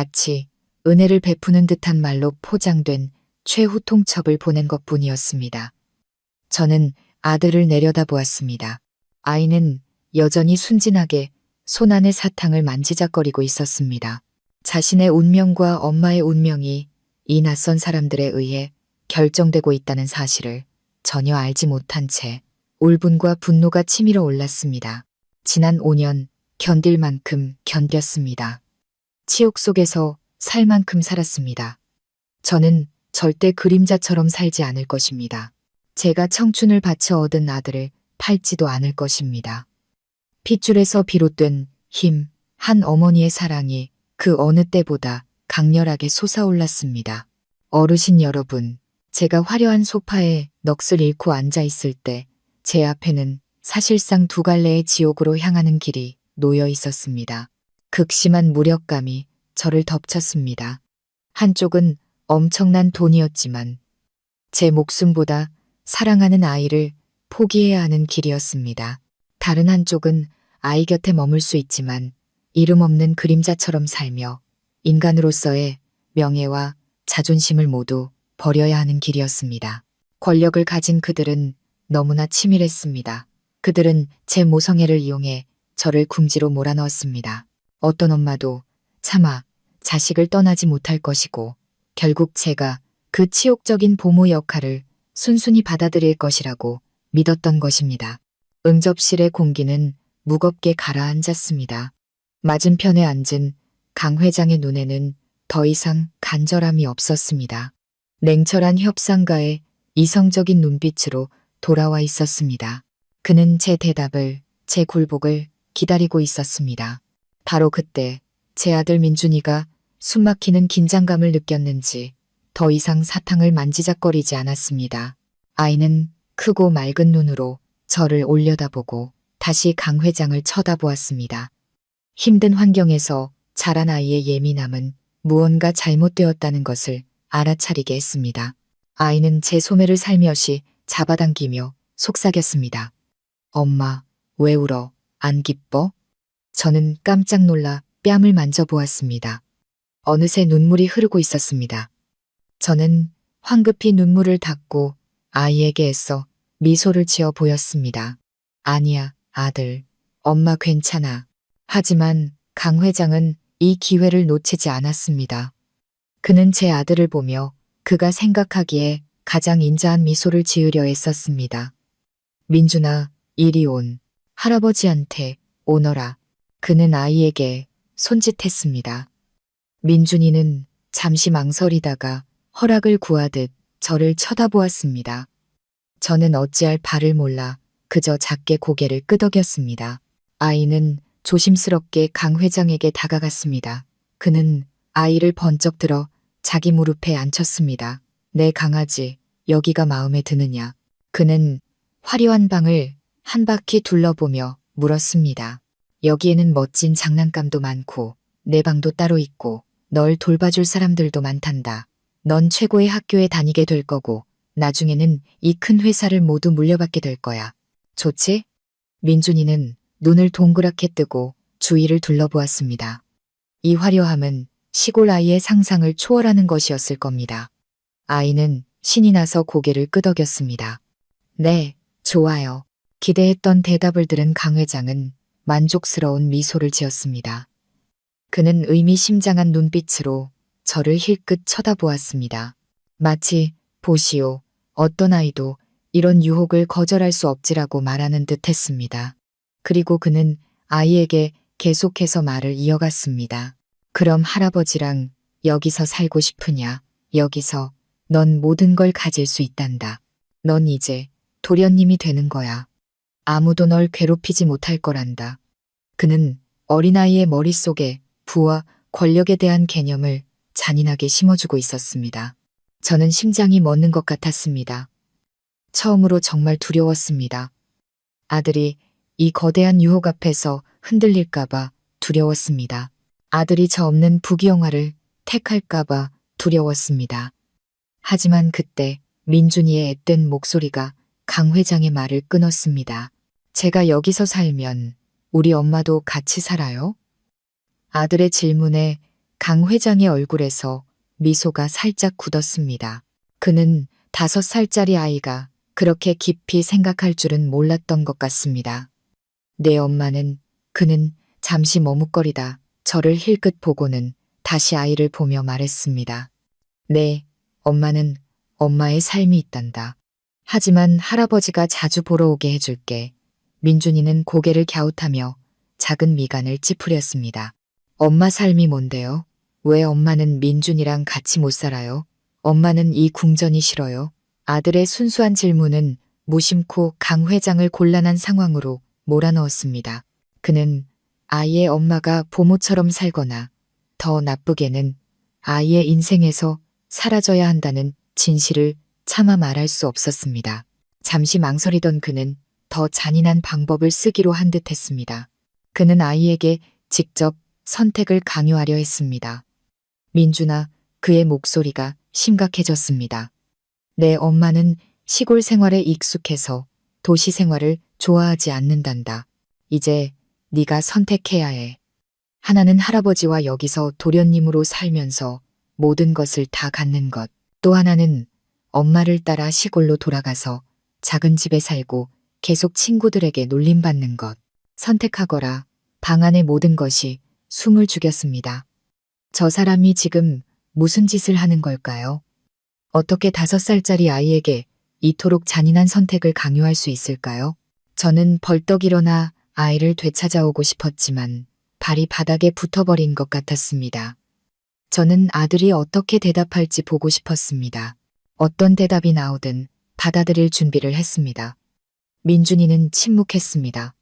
마치 은혜를 베푸는 듯한 말로 포장된 최후 통첩을 보낸 것뿐이었습니다. 저는 아들을 내려다보았습니다. 아이는 여전히 순진하게 손 안의 사탕을 만지작거리고 있었습니다. 자신의 운명과 엄마의 운명이 이 낯선 사람들에 의해 결정되고 있다는 사실을 전혀 알지 못한 채 울분과 분노가 치밀어 올랐습니다. 지난 5년 견딜 만큼 견뎠습니다. 치욕 속에서 살 만큼 살았습니다. 저는 절대 그림자처럼 살지 않을 것입니다. 제가 청춘을 바쳐 얻은 아들을 팔지도 않을 것입니다. 핏줄에서 비롯된 힘, 한 어머니의 사랑이 그 어느 때보다 강렬하게 솟아올랐습니다. 어르신 여러분, 제가 화려한 소파에 넋을 잃고 앉아 있을 때 제 앞에는 사실상 두 갈래의 지옥으로 향하는 길이 놓여 있었습니다. 극심한 무력감이 저를 덮쳤습니다. 한쪽은 엄청난 돈이었지만 제 목숨보다 사랑하는 아이를 포기해야 하는 길이었습니다. 다른 한쪽은 아이 곁에 머물 수 있지만 이름 없는 그림자처럼 살며 인간으로서의 명예와 자존심을 모두 버려야 하는 길이었습니다. 권력을 가진 그들은 너무나 치밀했습니다. 그들은 제 모성애를 이용해 저를 궁지로 몰아넣었습니다. 어떤 엄마도 차마 자식을 떠나지 못할 것이고 결국 제가 그 치욕적인 보모 역할을 순순히 받아들일 것이라고 믿었던 것입니다. 응접실의 공기는 무겁게 가라앉았습니다. 맞은편에 앉은 강 회장의 눈에는 더 이상 간절함이 없었습니다. 냉철한 협상가의 이성적인 눈빛으로 돌아와 있었습니다. 그는 제 대답을, 제 굴복을 기다리고 있었습니다. 바로 그때 제 아들 민준이가 숨막히는 긴장감을 느꼈는지 더 이상 사탕을 만지작거리지 않았습니다. 아이는 크고 맑은 눈으로 저를 올려다보고 다시 강 회장을 쳐다보았습니다. 힘든 환경에서 자란 아이의 예민함은 무언가 잘못되었다는 것을 알아차리게 했습니다. 아이는 제 소매를 살며시 잡아당기며 속삭였습니다. 엄마, 왜 울어? 안 기뻐? 저는 깜짝 놀라 뺨을 만져보았습니다. 어느새 눈물이 흐르고 있었습니다. 저는 황급히 눈물을 닦고 아이에게 애써 미소를 지어 보였습니다. 아니야, 아들. 엄마 괜찮아. 하지만 강 회장은 이 기회를 놓치지 않았습니다. 그는 제 아들을 보며 그가 생각하기에 가장 인자한 미소를 지으려 애썼습니다. 민준아, 이리 온. 할아버지한테 오너라. 그는 아이에게 손짓했습니다. 민준이는 잠시 망설이다가 허락을 구하듯 저를 쳐다보았습니다. 저는 어찌할 바를 몰라 그저 작게 고개를 끄덕였습니다. 아이는 조심스럽게 강 회장에게 다가갔습니다. 그는 아이를 번쩍 들어 자기 무릎에 앉혔습니다. 내 강아지, 여기가 마음에 드느냐? 그는 화려한 방을 한 바퀴 둘러보며 물었습니다. 여기에는 멋진 장난감도 많고 내 방도 따로 있고 널 돌봐줄 사람들도 많단다. 넌 최고의 학교에 다니게 될 거고 나중에는 이 큰 회사를 모두 물려받게 될 거야. 좋지? 민준이는 눈을 동그랗게 뜨고 주위를 둘러보았습니다. 이 화려함은 시골 아이의 상상을 초월하는 것이었을 겁니다. 아이는 신이 나서 고개를 끄덕였습니다. 네, 좋아요. 기대했던 대답을 들은 강 회장은 만족스러운 미소를 지었습니다. 그는 의미심장한 눈빛으로 저를 힐끗 쳐다보았습니다. 마치 보시오, 어떤 아이도 이런 유혹을 거절할 수 없지라고 말하는 듯 했습니다. 그리고 그는 아이에게 계속해서 말을 이어갔습니다. 그럼 할아버지랑 여기서 살고 싶으냐? 여기서 넌 모든 걸 가질 수 있단다. 넌 이제 도련님이 되는 거야. 아무도 널 괴롭히지 못할 거란다. 그는 어린아이의 머릿속에 부와 권력에 대한 개념을 잔인하게 심어주고 있었습니다. 저는 심장이 멎는 것 같았습니다. 처음으로 정말 두려웠습니다. 아들이 이 거대한 유혹 앞에서 흔들릴까봐 두려웠습니다. 아들이 저 없는 부귀영화를 택할까봐 두려웠습니다. 하지만 그때 민준이의 앳된 목소리가 강 회장의 말을 끊었습니다. 제가 여기서 살면 우리 엄마도 같이 살아요? 아들의 질문에 강 회장의 얼굴에서 미소가 살짝 굳었습니다. 그는 5살짜리 아이가 그렇게 깊이 생각할 줄은 몰랐던 것 같습니다. 내 엄마는, 그는 잠시 머뭇거리다 저를 힐끗 보고는 다시 아이를 보며 말했습니다. 네, 엄마는 엄마의 삶이 있단다. 하지만 할아버지가 자주 보러 오게 해줄게. 민준이는 고개를 갸웃하며 작은 미간을 찌푸렸습니다. 엄마 삶이 뭔데요? 왜 엄마는 민준이랑 같이 못 살아요? 엄마는 이 궁전이 싫어요? 아들의 순수한 질문은 무심코 강 회장을 곤란한 상황으로 몰아넣었습니다. 그는 아이의 엄마가 보모처럼 살거나 더 나쁘게는 아이의 인생에서 사라져야 한다는 진실을 차마 말할 수 없었습니다. 잠시 망설이던 그는 더 잔인한 방법을 쓰기로 한 듯 했습니다. 그는 아이에게 직접 선택을 강요하려 했습니다. 민준아, 그의 목소리가 심각해졌습니다. 내 엄마는 시골 생활에 익숙해서 도시 생활을 좋아하지 않는단다. 이제 네가 선택해야 해. 하나는 할아버지와 여기서 도련님으로 살면서 모든 것을 다 갖는 것. 또 하나는 엄마를 따라 시골로 돌아가서 작은 집에 살고 계속 친구들에게 놀림받는 것. 선택하거라. 방 안의 모든 것이 숨을 죽였습니다. 저 사람이 지금 무슨 짓을 하는 걸까요? 어떻게 5살짜리 아이에게 이토록 잔인한 선택을 강요할 수 있을까요? 저는 벌떡 일어나 아이를 되찾아오고 싶었지만 발이 바닥에 붙어버린 것 같았습니다. 저는 아들이 어떻게 대답할지 보고 싶었습니다. 어떤 대답이 나오든 받아들일 준비를 했습니다. 민준이는 침묵했습니다.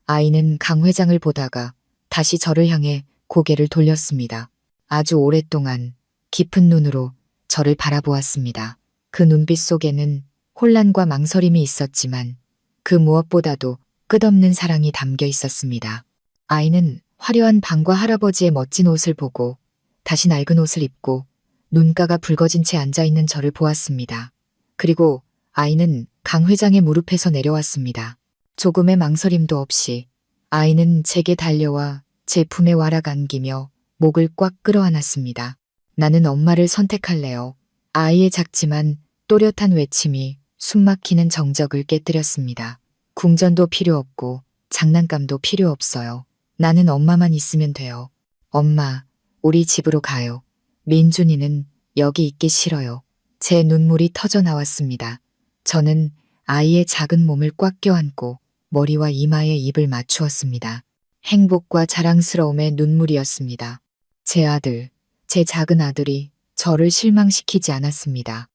아이는 강 회장을 보다가 다시 저를 향해 고개를 돌렸습니다. 아주 오랫동안 깊은 눈으로 저를 바라보았습니다. 그 눈빛 속에는 혼란과 망설임이 있었지만 그 무엇보다도 끝없는 사랑이 담겨 있었습니다. 아이는 화려한 방과 할아버지의 멋진 옷을 보고 다시 낡은 옷을 입고 눈가가 붉어진 채 앉아있는 저를 보았습니다. 그리고 아이는 강 회장의 무릎에서 내려왔습니다. 조금의 망설임도 없이 아이는 제게 달려와 제 품에 와락 안기며 목을 꽉 끌어안았습니다. 나는 엄마를 선택할래요. 아이의 작지만 또렷한 외침이 숨막히는 정적을 깨뜨렸습니다. 궁전도 필요 없고 장난감도 필요 없어요. 나는 엄마만 있으면 돼요. 엄마, 우리 집으로 가요. 민준이는 여기 있기 싫어요. 제 눈물이 터져 나왔습니다. 저는 아이의 작은 몸을 꽉 껴안고 머리와 이마에 입을 맞추었습니다. 행복과 자랑스러움의 눈물이었습니다. 제 아들, 제 작은 아들이 저를 실망시키지 않았습니다.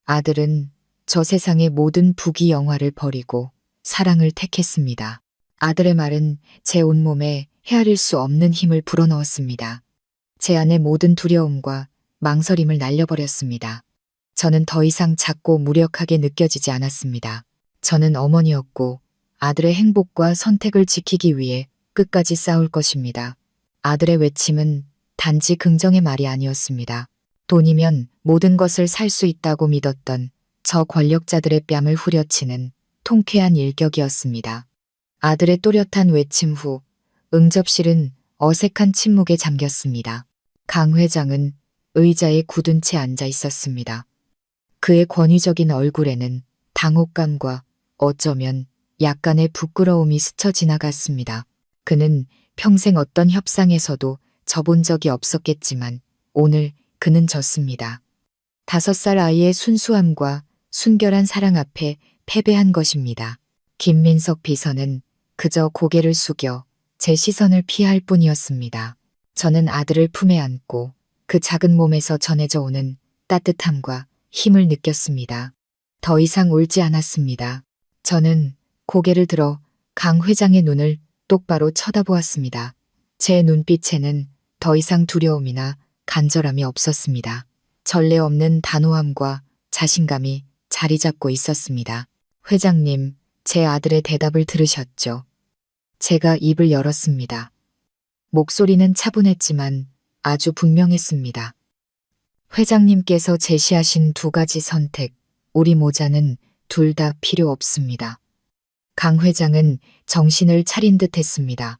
아들은 저 세상의 모든 부귀영화를 버리고 사랑을 택했습니다. 아들의 말은 제 온몸에 헤아릴 수 없는 힘을 불어넣었습니다. 제 안의 모든 두려움과 망설임을 날려버렸습니다. 저는 더 이상 작고 무력하게 느껴지지 않았습니다. 저는 어머니였고 아들의 행복과 선택을 지키기 위해 끝까지 싸울 것입니다. 아들의 외침은 단지 긍정의 말이 아니었습니다. 돈이면 모든 것을 살 수 있다고 믿었던 저 권력자들의 뺨을 후려치는 통쾌한 일격이었습니다. 아들의 또렷한 외침 후 응접실은 어색한 침묵에 잠겼습니다. 강 회장은 의자에 굳은 채 앉아 있었습니다. 그의 권위적인 얼굴에는 당혹감과 어쩌면 약간의 부끄러움이 스쳐 지나갔습니다. 그는 평생 어떤 협상에서도 져본 적이 없었겠지만 오늘 그는 졌습니다. 5살 아이의 순수함과 순결한 사랑 앞에 패배한 것입니다. 김민석 비서는 그저 고개를 숙여 제 시선을 피할 뿐이었습니다. 저는 아들을 품에 안고 그 작은 몸에서 전해져 오는 따뜻함과 힘을 느꼈습니다. 더 이상 울지 않았습니다. 저는 고개를 들어 강 회장의 눈을 똑바로 쳐다보았습니다. 제 눈빛에는 더 이상 두려움이나 간절함이 없었습니다. 전례 없는 단호함과 자신감이 자리 잡고 있었습니다. 회장님, 제 아들의 대답을 들으셨죠? 제가 입을 열었습니다. 목소리는 차분했지만 아주 분명했습니다. 회장님께서 제시하신 2가지 선택, 우리 모자는 둘 다 필요 없습니다. 강 회장은 정신을 차린 듯 했습니다.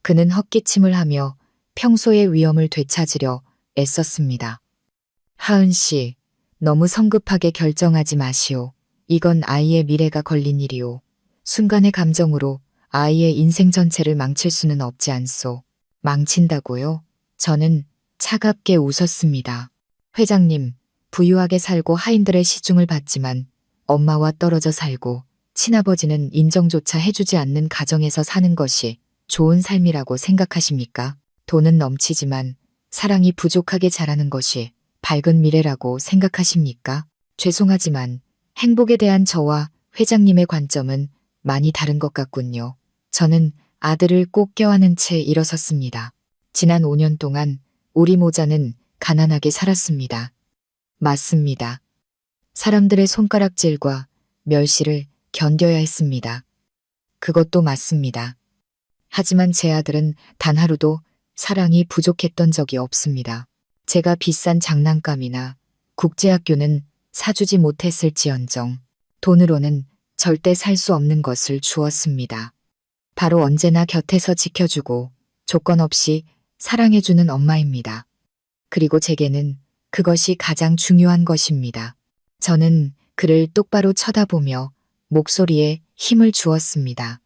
그는 헛기침을 하며 평소의 위엄을 되찾으려 애썼습니다. 하은 씨, 너무 성급하게 결정하지 마시오. 이건 아이의 미래가 걸린 일이오. 순간의 감정으로 아이의 인생 전체를 망칠 수는 없지 않소. 망친다고요? 저는 차갑게 웃었습니다. 회장님, 부유하게 살고 하인들의 시중을 받지만 엄마와 떨어져 살고 친아버지는 인정조차 해주지 않는 가정에서 사는 것이 좋은 삶이라고 생각하십니까? 돈은 넘치지만 사랑이 부족하게 자라는 것이 밝은 미래라고 생각하십니까? 죄송하지만 행복에 대한 저와 회장님의 관점은 많이 다른 것 같군요. 저는 아들을 꼭 껴안은 채 일어섰습니다. 지난 5년 동안 우리 모자는 가난하게 살았습니다. 맞습니다. 사람들의 손가락질과 멸시를 견뎌야 했습니다. 그것도 맞습니다. 하지만 제 아들은 단 하루도 사랑이 부족했던 적이 없습니다. 제가 비싼 장난감이나 국제학교는 사주지 못했을지언정 돈으로는 절대 살 수 없는 것을 주었습니다. 바로 언제나 곁에서 지켜주고 조건 없이 사랑해주는 엄마입니다. 그리고 제게는 그것이 가장 중요한 것입니다. 저는 그를 똑바로 쳐다보며 목소리에 힘을 주었습니다.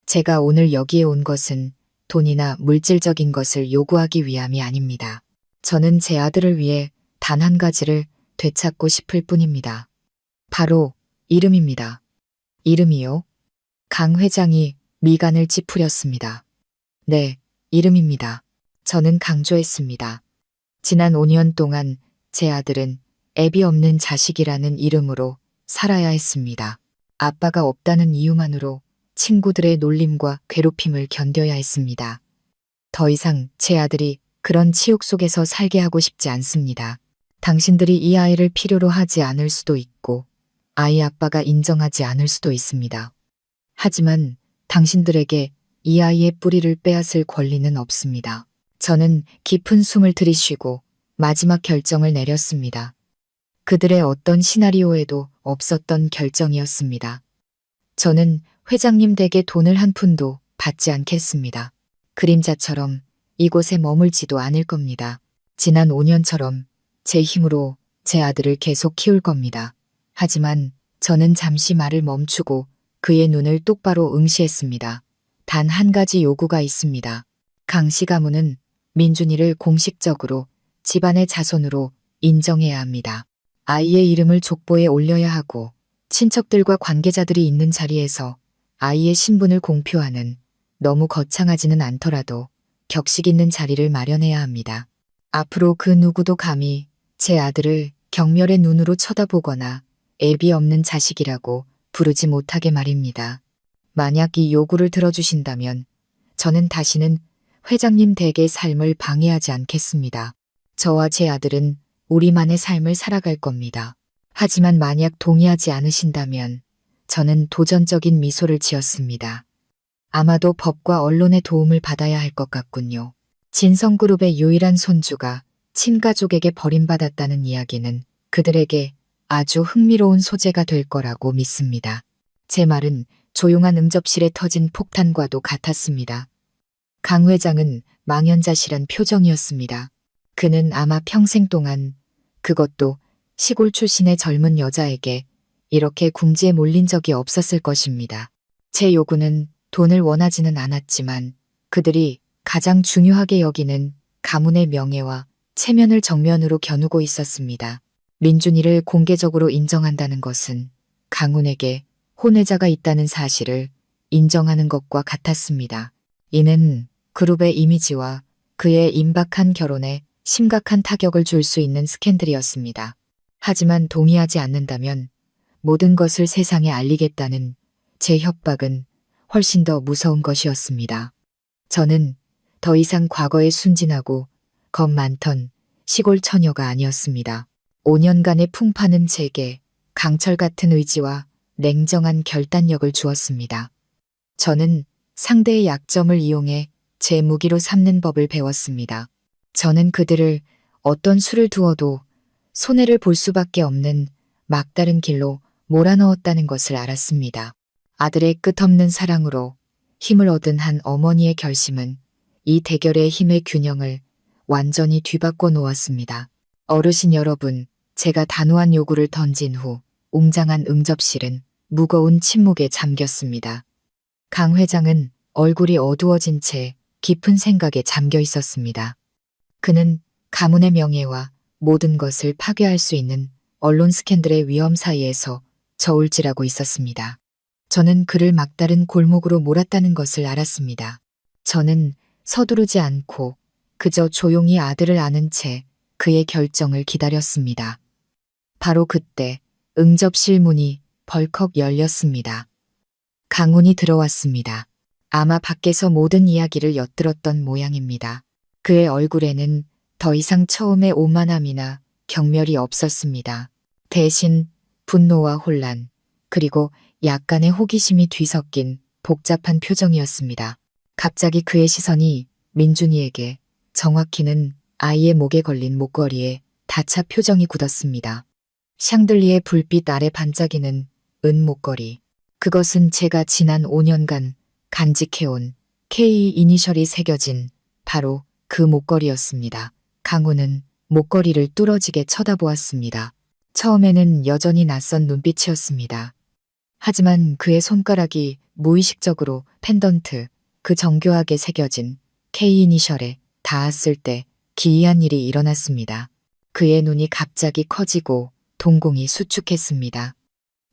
제가 오늘 여기에 온 것은 돈이나 물질적인 것을 요구하기 위함이 아닙니다. 저는 제 아들을 위해 단 한 가지를 되찾고 싶을 뿐입니다. 바로 이름입니다. 이름이요? 강 회장이 미간을 찌푸렸습니다. 네, 이름입니다. 저는 강조했습니다. 지난 5년 동안 제 아들은 애비 없는 자식이라는 이름으로 살아야 했습니다. 아빠가 없다는 이유만으로 친구들의 놀림과 괴롭힘을 견뎌야 했습니다. 더 이상 제 아들이 그런 치욕 속에서 살게 하고 싶지 않습니다. 당신들이 이 아이를 필요로 하지 않을 수도 있고 아이 아빠가 인정하지 않을 수도 있습니다. 하지만 당신들에게 이 아이의 뿌리를 빼앗을 권리는 없습니다. 저는 깊은 숨을 들이쉬고 마지막 결정을 내렸습니다. 그들의 어떤 시나리오에도 없었던 결정이었습니다. 저는 회장님 댁에 돈을 한 푼도 받지 않겠습니다. 그림자처럼 이곳에 머물지도 않을 겁니다. 지난 5년처럼 제 힘으로 제 아들을 계속 키울 겁니다. 하지만 저는 잠시 말을 멈추고 그의 눈을 똑바로 응시했습니다. 단 한 가지 요구가 있습니다. 강씨 가문은 민준이를 공식적으로 집안의 자손으로 인정해야 합니다. 아이의 이름을 족보에 올려야 하고 친척들과 관계자들이 있는 자리에서 아이의 신분을 공표하는 너무 거창하지는 않더라도 격식 있는 자리를 마련해야 합니다. 앞으로 그 누구도 감히 제 아들을 경멸의 눈으로 쳐다보거나 애비 없는 자식이라고 부르지 못하게 말입니다. 만약 이 요구를 들어주신다면 저는 다시는 회장님 댁의 삶을 방해하지 않겠습니다. 저와 제 아들은 우리만의 삶을 살아갈 겁니다. 하지만 만약 동의하지 않으신다면 저는 도전적인 미소를 지었습니다. 아마도 법과 언론의 도움을 받아야 할 것 같군요. 진성그룹의 유일한 손주가 친가족에게 버림받았다는 이야기는 그들에게 아주 흥미로운 소재가 될 거라고 믿습니다. 제 말은 조용한 응접실에 터진 폭탄과도 같았습니다. 강 회장은 망연자실한 표정이었습니다. 그는 아마 평생 동안, 그것도 시골 출신의 젊은 여자에게 이렇게 궁지에 몰린 적이 없었을 것입니다. 제 요구는 돈을 원하지는 않았지만 그들이 가장 중요하게 여기는 가문의 명예와 체면을 정면으로 겨누고 있었습니다. 민준이를 공개적으로 인정한다는 것은 강훈에게 혼외자가 있다는 사실을 인정하는 것과 같았습니다. 이는 그룹의 이미지와 그의 임박한 결혼에 심각한 타격을 줄 수 있는 스캔들이었습니다. 하지만 동의하지 않는다면 모든 것을 세상에 알리겠다는 제 협박은 훨씬 더 무서운 것이었습니다. 저는 더 이상 과거에 순진하고 겁 많던 시골 처녀가 아니었습니다. 5년간의 풍파는 제게 강철 같은 의지와 냉정한 결단력을 주었습니다. 저는 상대의 약점을 이용해 제 무기로 삼는 법을 배웠습니다. 저는 그들을 어떤 수를 두어도 손해를 볼 수밖에 없는 막다른 길로 몰아넣었다는 것을 알았습니다. 아들의 끝없는 사랑으로 힘을 얻은 한 어머니의 결심은 이 대결의 힘의 균형을 완전히 뒤바꿔 놓았습니다. 어르신 여러분, 제가 단호한 요구를 던진 후 웅장한 응접실은 무거운 침묵에 잠겼습니다. 강 회장은 얼굴이 어두워진 채 깊은 생각에 잠겨 있었습니다. 그는 가문의 명예와 모든 것을 파괴할 수 있는 언론 스캔들의 위험 사이에서 저울질하고 있었습니다. 저는 그를 막다른 골목으로 몰았다는 것을 알았습니다. 저는 서두르지 않고 그저 조용히 아들을 아는 채 그의 결정을 기다렸습니다. 바로 그때 응접실 문이 벌컥 열렸습니다. 강훈이 들어왔습니다. 아마 밖에서 모든 이야기를 엿들었던 모양입니다. 그의 얼굴에는 더 이상 처음의 오만함이나 경멸이 없었습니다. 대신 분노와 혼란, 그리고 약간의 호기심이 뒤섞인 복잡한 표정이었습니다. 갑자기 그의 시선이 민준이에게, 정확히는 아이의 목에 걸린 목걸이에 다차 표정이 굳었습니다. 샹들리에 불빛 아래 반짝이는 은 목걸이. 그것은 제가 지난 5년간 간직해온 K 이니셜이 새겨진 바로 그 목걸이였습니다. 강훈은 목걸이를 뚫어지게 쳐다보았습니다. 처음에는 여전히 낯선 눈빛이었습니다. 하지만 그의 손가락이 무의식적으로 펜던트, 그 정교하게 새겨진 K 이니셜에 닿았을 때 기이한 일이 일어났습니다. 그의 눈이 갑자기 커지고 동공이 수축했습니다.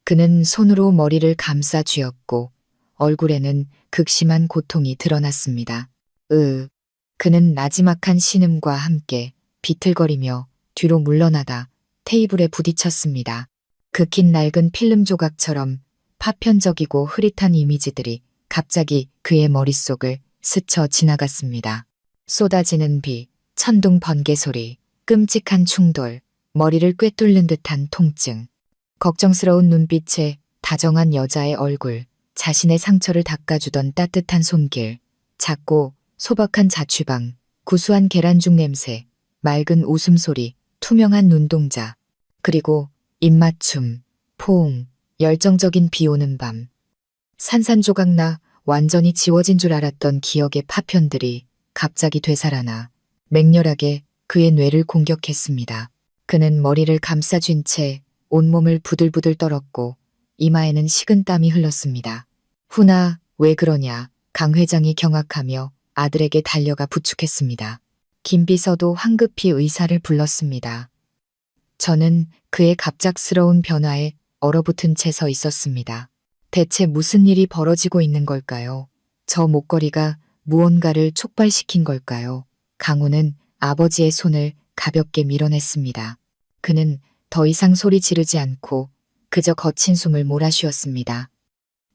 그는 손으로 머리를 감싸 쥐었고 얼굴에는 극심한 고통이 드러났습니다. 그는 나지막한 신음과 함께 비틀거리며 뒤로 물러나다 테이블에 부딪혔습니다. 극힌 낡은 필름 조각처럼 파편적이고 흐릿한 이미지들이 갑자기 그의 머릿속을 스쳐 지나갔습니다. 쏟아지는 비, 천둥 번개 소리, 끔찍한 충돌, 머리를 꿰뚫는 듯한 통증. 걱정스러운 눈빛에 다정한 여자의 얼굴, 자신의 상처를 닦아주던 따뜻한 손길, 작고 소박한 자취방, 구수한 계란죽 냄새, 맑은 웃음소리, 투명한 눈동자, 그리고 입맞춤, 포옹, 열정적인 비오는 밤. 산산조각나 완전히 지워진 줄 알았던 기억의 파편들이 갑자기 되살아나 맹렬하게 그의 뇌를 공격했습니다. 그는 머리를 감싸쥔 채 온몸을 부들부들 떨었고 이마에는 식은 땀이 흘렀습니다. 훈아, 왜 그러냐? 강 회장이 경악하며 아들에게 달려가 부축했습니다. 김 비서도 황급히 의사를 불렀습니다. 저는 그의 갑작스러운 변화에 얼어붙은 채 서 있었습니다. 대체 무슨 일이 벌어지고 있는 걸까요? 저 목걸이가 무언가를 촉발시킨 걸까요? 강훈은 아버지의 손을 가볍게 밀어냈습니다. 그는 더 이상 소리 지르지 않고 그저 거친 숨을 몰아쉬었습니다.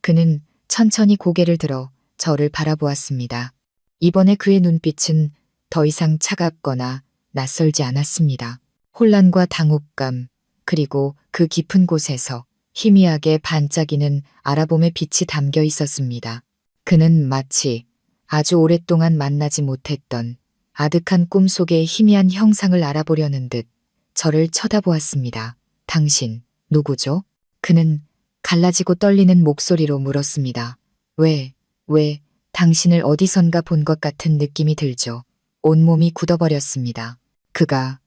그는 천천히 고개를 들어 저를 바라보았습니다. 이번에 그의 눈빛은 더 이상 차갑거나 낯설지 않았습니다. 혼란과 당혹감, 그리고 그 깊은 곳에서 희미하게 반짝이는 아라봄의 빛이 담겨 있었습니다. 그는 마치 아주 오랫동안 만나지 못했던 아득한 꿈속의 희미한 형상을 알아보려는 듯 저를 쳐다보았습니다. 당신, 누구죠? 그는 갈라지고 떨리는 목소리로 물었습니다. 왜, 당신을 어디선가 본 것 같은 느낌이 들죠. 온몸이 굳어버렸습니다. 그가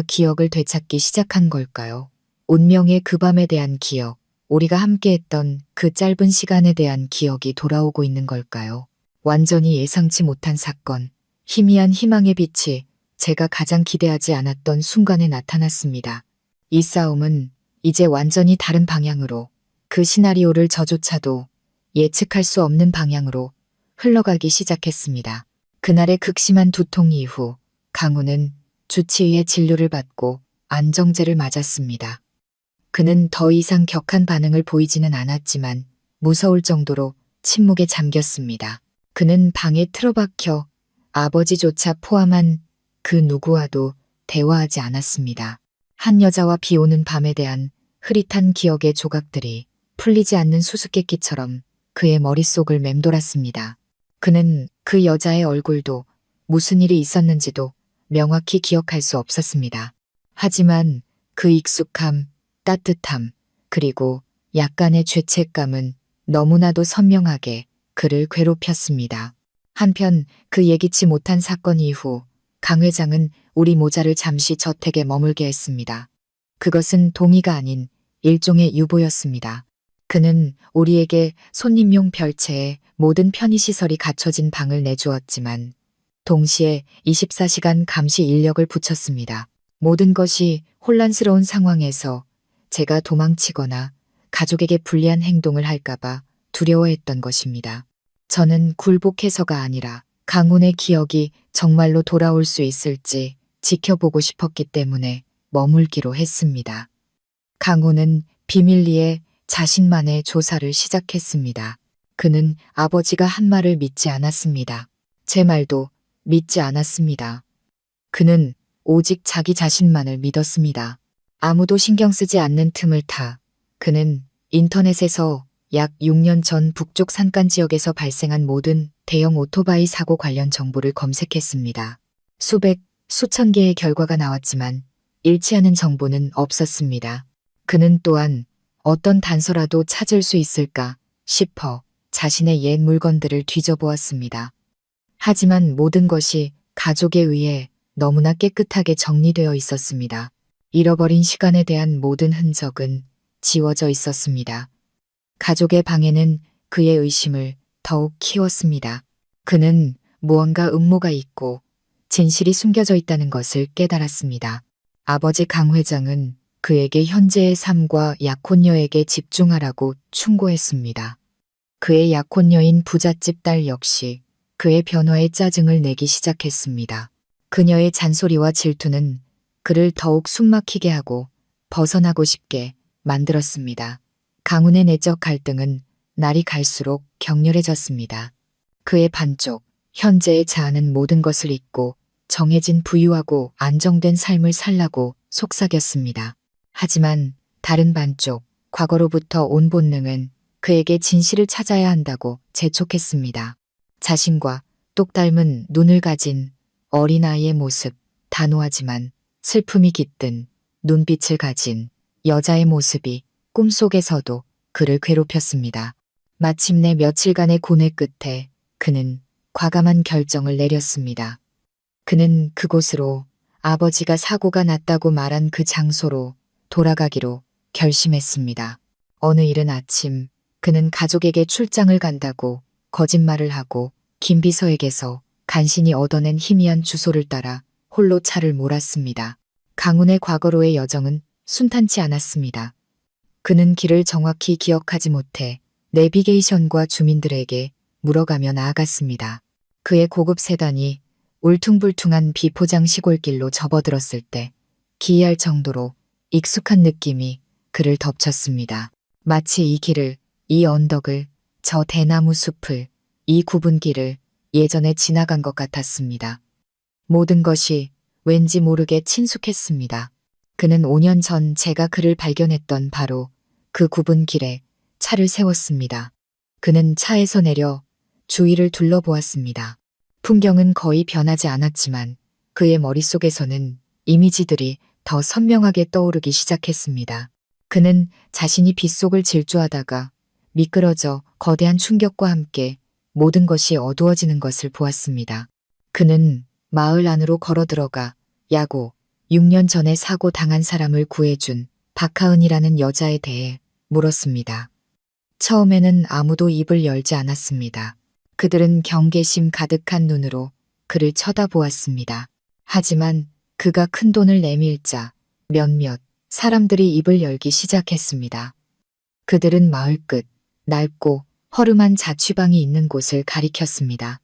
기억을 되찾기 시작한 걸까요? 운명의 그 밤에 대한 기억, 우리가 함께했던 그 짧은 시간에 대한 기억이 돌아오고 있는 걸까요? 완전히 예상치 못한 사건, 희미한 희망의 빛이 제가 가장 기대하지 않았던 순간에 나타났습니다. 이 싸움은 이제 완전히 다른 방향으로, 그 시나리오를 저조차도 예측할 수 없는 방향으로 흘러가기 시작했습니다. 그날의 극심한 두통 이후 강훈은 주치의의 진료를 받고 안정제를 맞았습니다. 그는 더 이상 격한 반응을 보이지는 않았지만 무서울 정도로 침묵에 잠겼습니다. 그는 방에 틀어박혀 아버지조차 포함한 그 누구와도 대화하지 않았습니다. 한 여자와 비오는 밤에 대한 흐릿한 기억의 조각들이 풀리지 않는 수수께끼처럼 그의 머릿속을 맴돌았습니다. 그는 그 여자의 얼굴도 무슨 일이 있었는지도 명확히 기억할 수 없었습니다. 하지만 그 익숙함, 따뜻함, 그리고 약간의 죄책감은 너무나도 선명하게 그를 괴롭혔습니다. 한편 그 예기치 못한 사건 이후 강 회장은 우리 모자를 잠시 저택에 머물게 했습니다. 그것은 동의가 아닌 일종의 유보였습니다. 그는 우리에게 손님용 별채에 모든 편의시설이 갖춰진 방을 내주었지만 동시에 24시간 감시 인력을 붙였습니다. 모든 것이 혼란스러운 상황에서 제가 도망치거나 가족에게 불리한 행동을 할까봐 두려워했던 것입니다. 저는 굴복해서가 아니라 강훈의 기억이 정말로 돌아올 수 있을지 지켜보고 싶었기 때문에 머물기로 했습니다. 강훈은 비밀리에 자신만의 조사를 시작했습니다. 그는 아버지가 한 말을 믿지 않았습니다. 제 말도 믿지 않았습니다. 그는 오직 자기 자신만을 믿었습니다. 아무도 신경 쓰지 않는 틈을 타 그는 인터넷에서 약 6년 전 북쪽 산간 지역에서 발생한 모든 대형 오토바이 사고 관련 정보를 검색했습니다. 수백, 수천 개의 결과가 나왔지만 일치하는 정보는 없었습니다. 그는 또한 어떤 단서라도 찾을 수 있을까 싶어 자신의 옛 물건들을 뒤져보았습니다. 하지만 모든 것이 가족에 의해 너무나 깨끗하게 정리되어 있었습니다. 잃어버린 시간에 대한 모든 흔적은 지워져 있었습니다. 가족의 방해는 그의 의심을 더욱 키웠습니다. 그는 무언가 음모가 있고 진실이 숨겨져 있다는 것을 깨달았습니다. 아버지 강 회장은 그에게 현재의 삶과 약혼녀에게 집중하라고 충고했습니다. 그의 약혼녀인 부잣집 딸 역시 그의 변화에 짜증을 내기 시작했습니다. 그녀의 잔소리와 질투는 그를 더욱 숨막히게 하고 벗어나고 싶게 만들었습니다. 강훈의 내적 갈등은 날이 갈수록 격렬해졌습니다. 그의 반쪽, 현재의 자아는 모든 것을 잊고 정해진 부유하고 안정된 삶을 살라고 속삭였습니다. 하지만 다른 반쪽, 과거로부터 온 본능은 그에게 진실을 찾아야 한다고 재촉했습니다. 자신과 똑 닮은 눈을 가진 어린아이의 모습, 단호하지만 슬픔이 깃든 눈빛을 가진 여자의 모습이 꿈속에서도 그를 괴롭혔습니다. 마침내 며칠간의 고뇌 끝에 그는 과감한 결정을 내렸습니다. 그는 그곳으로 아버지가 사고가 났다고 말한 그 장소로 돌아가기로 결심했습니다. 어느 이른 아침 그는 가족에게 출장을 간다고 거짓말을 하고 김비서에게서 간신히 얻어낸 희미한 주소를 따라 홀로 차를 몰았습니다. 강훈의 과거로의 여정은 순탄치 않았습니다. 그는 길을 정확히 기억하지 못해 내비게이션과 주민들에게 물어가며 나아갔습니다. 그의 고급 세단이 울퉁불퉁한 비포장 시골길로 접어들었을 때 기이할 정도로 익숙한 느낌이 그를 덮쳤습니다. 마치 이 길을, 이 언덕을, 저 대나무 숲을, 이 굽은 길을 예전에 지나간 것 같았습니다. 모든 것이 왠지 모르게 친숙했습니다. 그는 5년 전 제가 그를 발견했던 바로 그 굽은 길에 차를 세웠습니다. 그는 차에서 내려 주위를 둘러보았습니다. 풍경은 거의 변하지 않았지만 그의 머릿속에서는 이미지들이 더 선명하게 떠오르기 시작했습니다. 그는 자신이 빗속을 질주하다가 미끄러져 거대한 충격과 함께 모든 것이 어두워지는 것을 보았습니다. 그는 마을 안으로 걸어 들어가 야고 6년 전에 사고 당한 사람을 구해준 박하은이라는 여자에 대해 물었습니다. 처음에는 아무도 입을 열지 않았습니다. 그들은 경계심 가득한 눈으로 그를 쳐다보았습니다. 하지만 그가 큰 돈을 내밀자 몇몇 사람들이 입을 열기 시작했습니다. 그들은 마을 끝 낡고 허름한 자취방이 있는 곳을 가리켰습니다.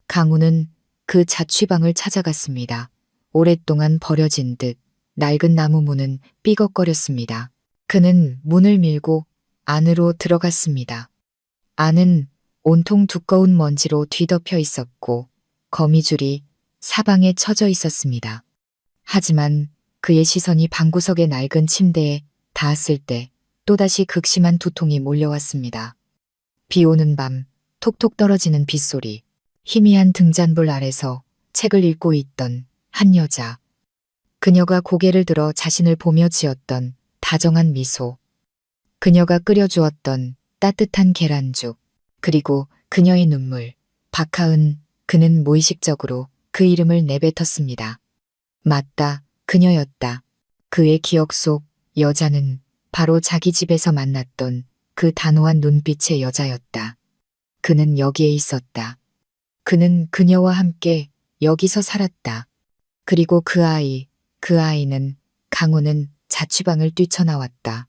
강훈은 그 자취방을 찾아갔습니다. 오랫동안 버려진 듯 낡은 나무 문은 삐걱거렸습니다. 그는 문을 밀고 안으로 들어갔습니다. 안은 온통 두꺼운 먼지로 뒤덮여 있었고 거미줄이 사방에 쳐져 있었습니다. 하지만 그의 시선이 방구석의 낡은 침대에 닿았을 때 또다시 극심한 두통이 몰려왔습니다. 비 오는 밤 톡톡 떨어지는 빗소리, 희미한 등잔불 아래서 책을 읽고 있던 한 여자. 그녀가 고개를 들어 자신을 보며 지었던 다정한 미소. 그녀가 끓여주었던 따뜻한 계란죽. 그리고 그녀의 눈물, 박하은, 그는 무의식적으로 그 이름을 내뱉었습니다. 맞다, 그녀였다. 그의 기억 속 여자는 바로 자기 집에서 만났던 그 단호한 눈빛의 여자였다. 그는 여기에 있었다. 그는 그녀와 함께 여기서 살았다. 그리고 그 아이는 강우는 자취방을 뛰쳐나왔다.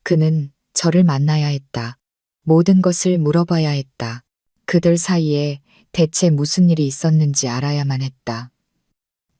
그는 저를 만나야 했다. 모든 것을 물어봐야 했다. 그들 사이에 대체 무슨 일이 있었는지 알아야만 했다.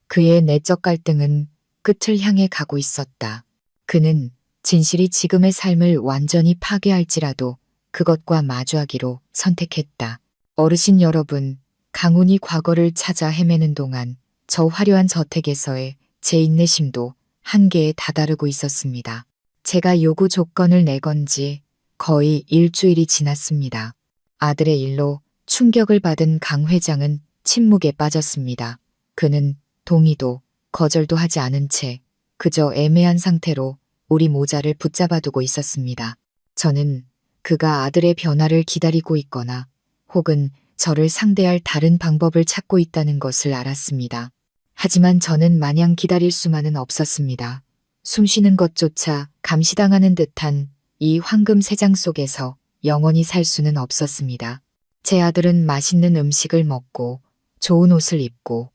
그의 내적 갈등은 끝을 향해 가고 있었다. 그는 진실이 지금의 삶을 완전히 파괴할지라도 그것과 마주하기로 선택했다. 어르신 여러분, 강훈이 과거를 찾아 헤매는 동안 저 화려한 저택에서의 제 인내심도 한계에 다다르고 있었습니다. 제가 요구 조건을 내건 지 거의 일주일이 지났습니다. 아들의 일로 충격을 받은 강 회장은 침묵에 빠졌습니다. 그는 동의도 거절도 하지 않은 채 그저 애매한 상태로 우리 모자를 붙잡아두고 있었습니다. 저는 그가 아들의 변화를 기다리고 있거나 혹은 저를 상대할 다른 방법을 찾고 있다는 것을 알았습니다. 하지만 저는 마냥 기다릴 수만은 없었습니다. 숨쉬는 것조차 감시당하는 듯한 이 황금 세장 속에서 영원히 살 수는 없었습니다. 제 아들은 맛있는 음식을 먹고 좋은 옷을 입고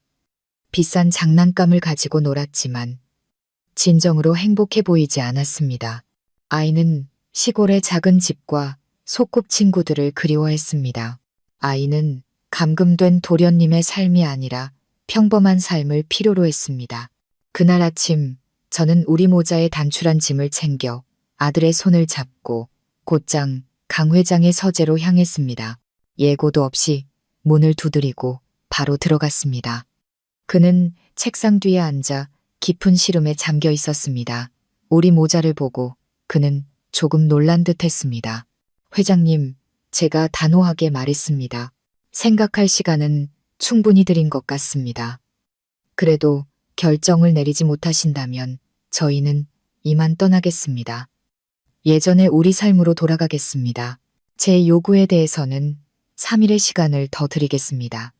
비싼 장난감을 가지고 놀았지만 진정으로 행복해 보이지 않았습니다. 아이는 시골의 작은 집과 소꿉친구들을 그리워했습니다. 아이는 감금된 도련님의 삶이 아니라 평범한 삶을 필요로 했습니다. 그날 아침 저는 우리 모자의 단출한 짐을 챙겨 아들의 손을 잡고 곧장 강 회장의 서재로 향했습니다. 예고도 없이 문을 두드리고 바로 들어갔습니다. 그는 책상 뒤에 앉아 깊은 시름에 잠겨 있었습니다. 우리 모자를 보고 그는 조금 놀란 듯 했습니다. 회장님, 제가 단호하게 말했습니다. 생각할 시간은 충분히 드린 것 같습니다. 그래도 결정을 내리지 못하신다면 저희는 이만 떠나겠습니다. 예전의 우리 삶으로 돌아가겠습니다. 제 요구에 대해서는 3일의 시간을 더 드리겠습니다.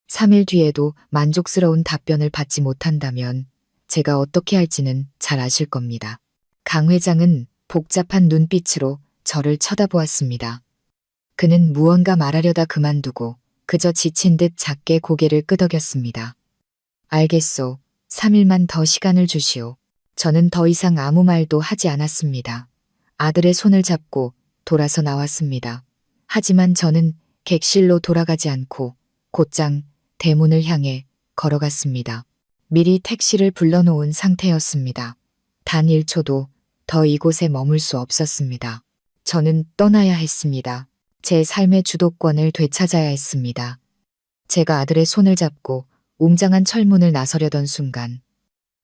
3일 뒤에도 만족스러운 답변을 받지 못한다면 제가 어떻게 할지는 잘 아실 겁니다. 강 회장은 복잡한 눈빛으로 저를 쳐다보았습니다. 그는 무언가 말하려다 그만두고 그저 지친 듯 작게 고개를 끄덕였습니다. 알겠소. 3일만 더 시간을 주시오. 저는 더 이상 아무 말도 하지 않았습니다. 아들의 손을 잡고 돌아서 나왔습니다. 하지만 저는 객실로 돌아가지 않고 곧장 대문을 향해 걸어갔습니다. 미리 택시를 불러놓은 상태였습니다. 단 1초도 더 이곳에 머물 수 없었습니다. 저는 떠나야 했습니다. 제 삶의 주도권을 되찾아야 했습니다. 제가 아들의 손을 잡고 웅장한 철문을 나서려던 순간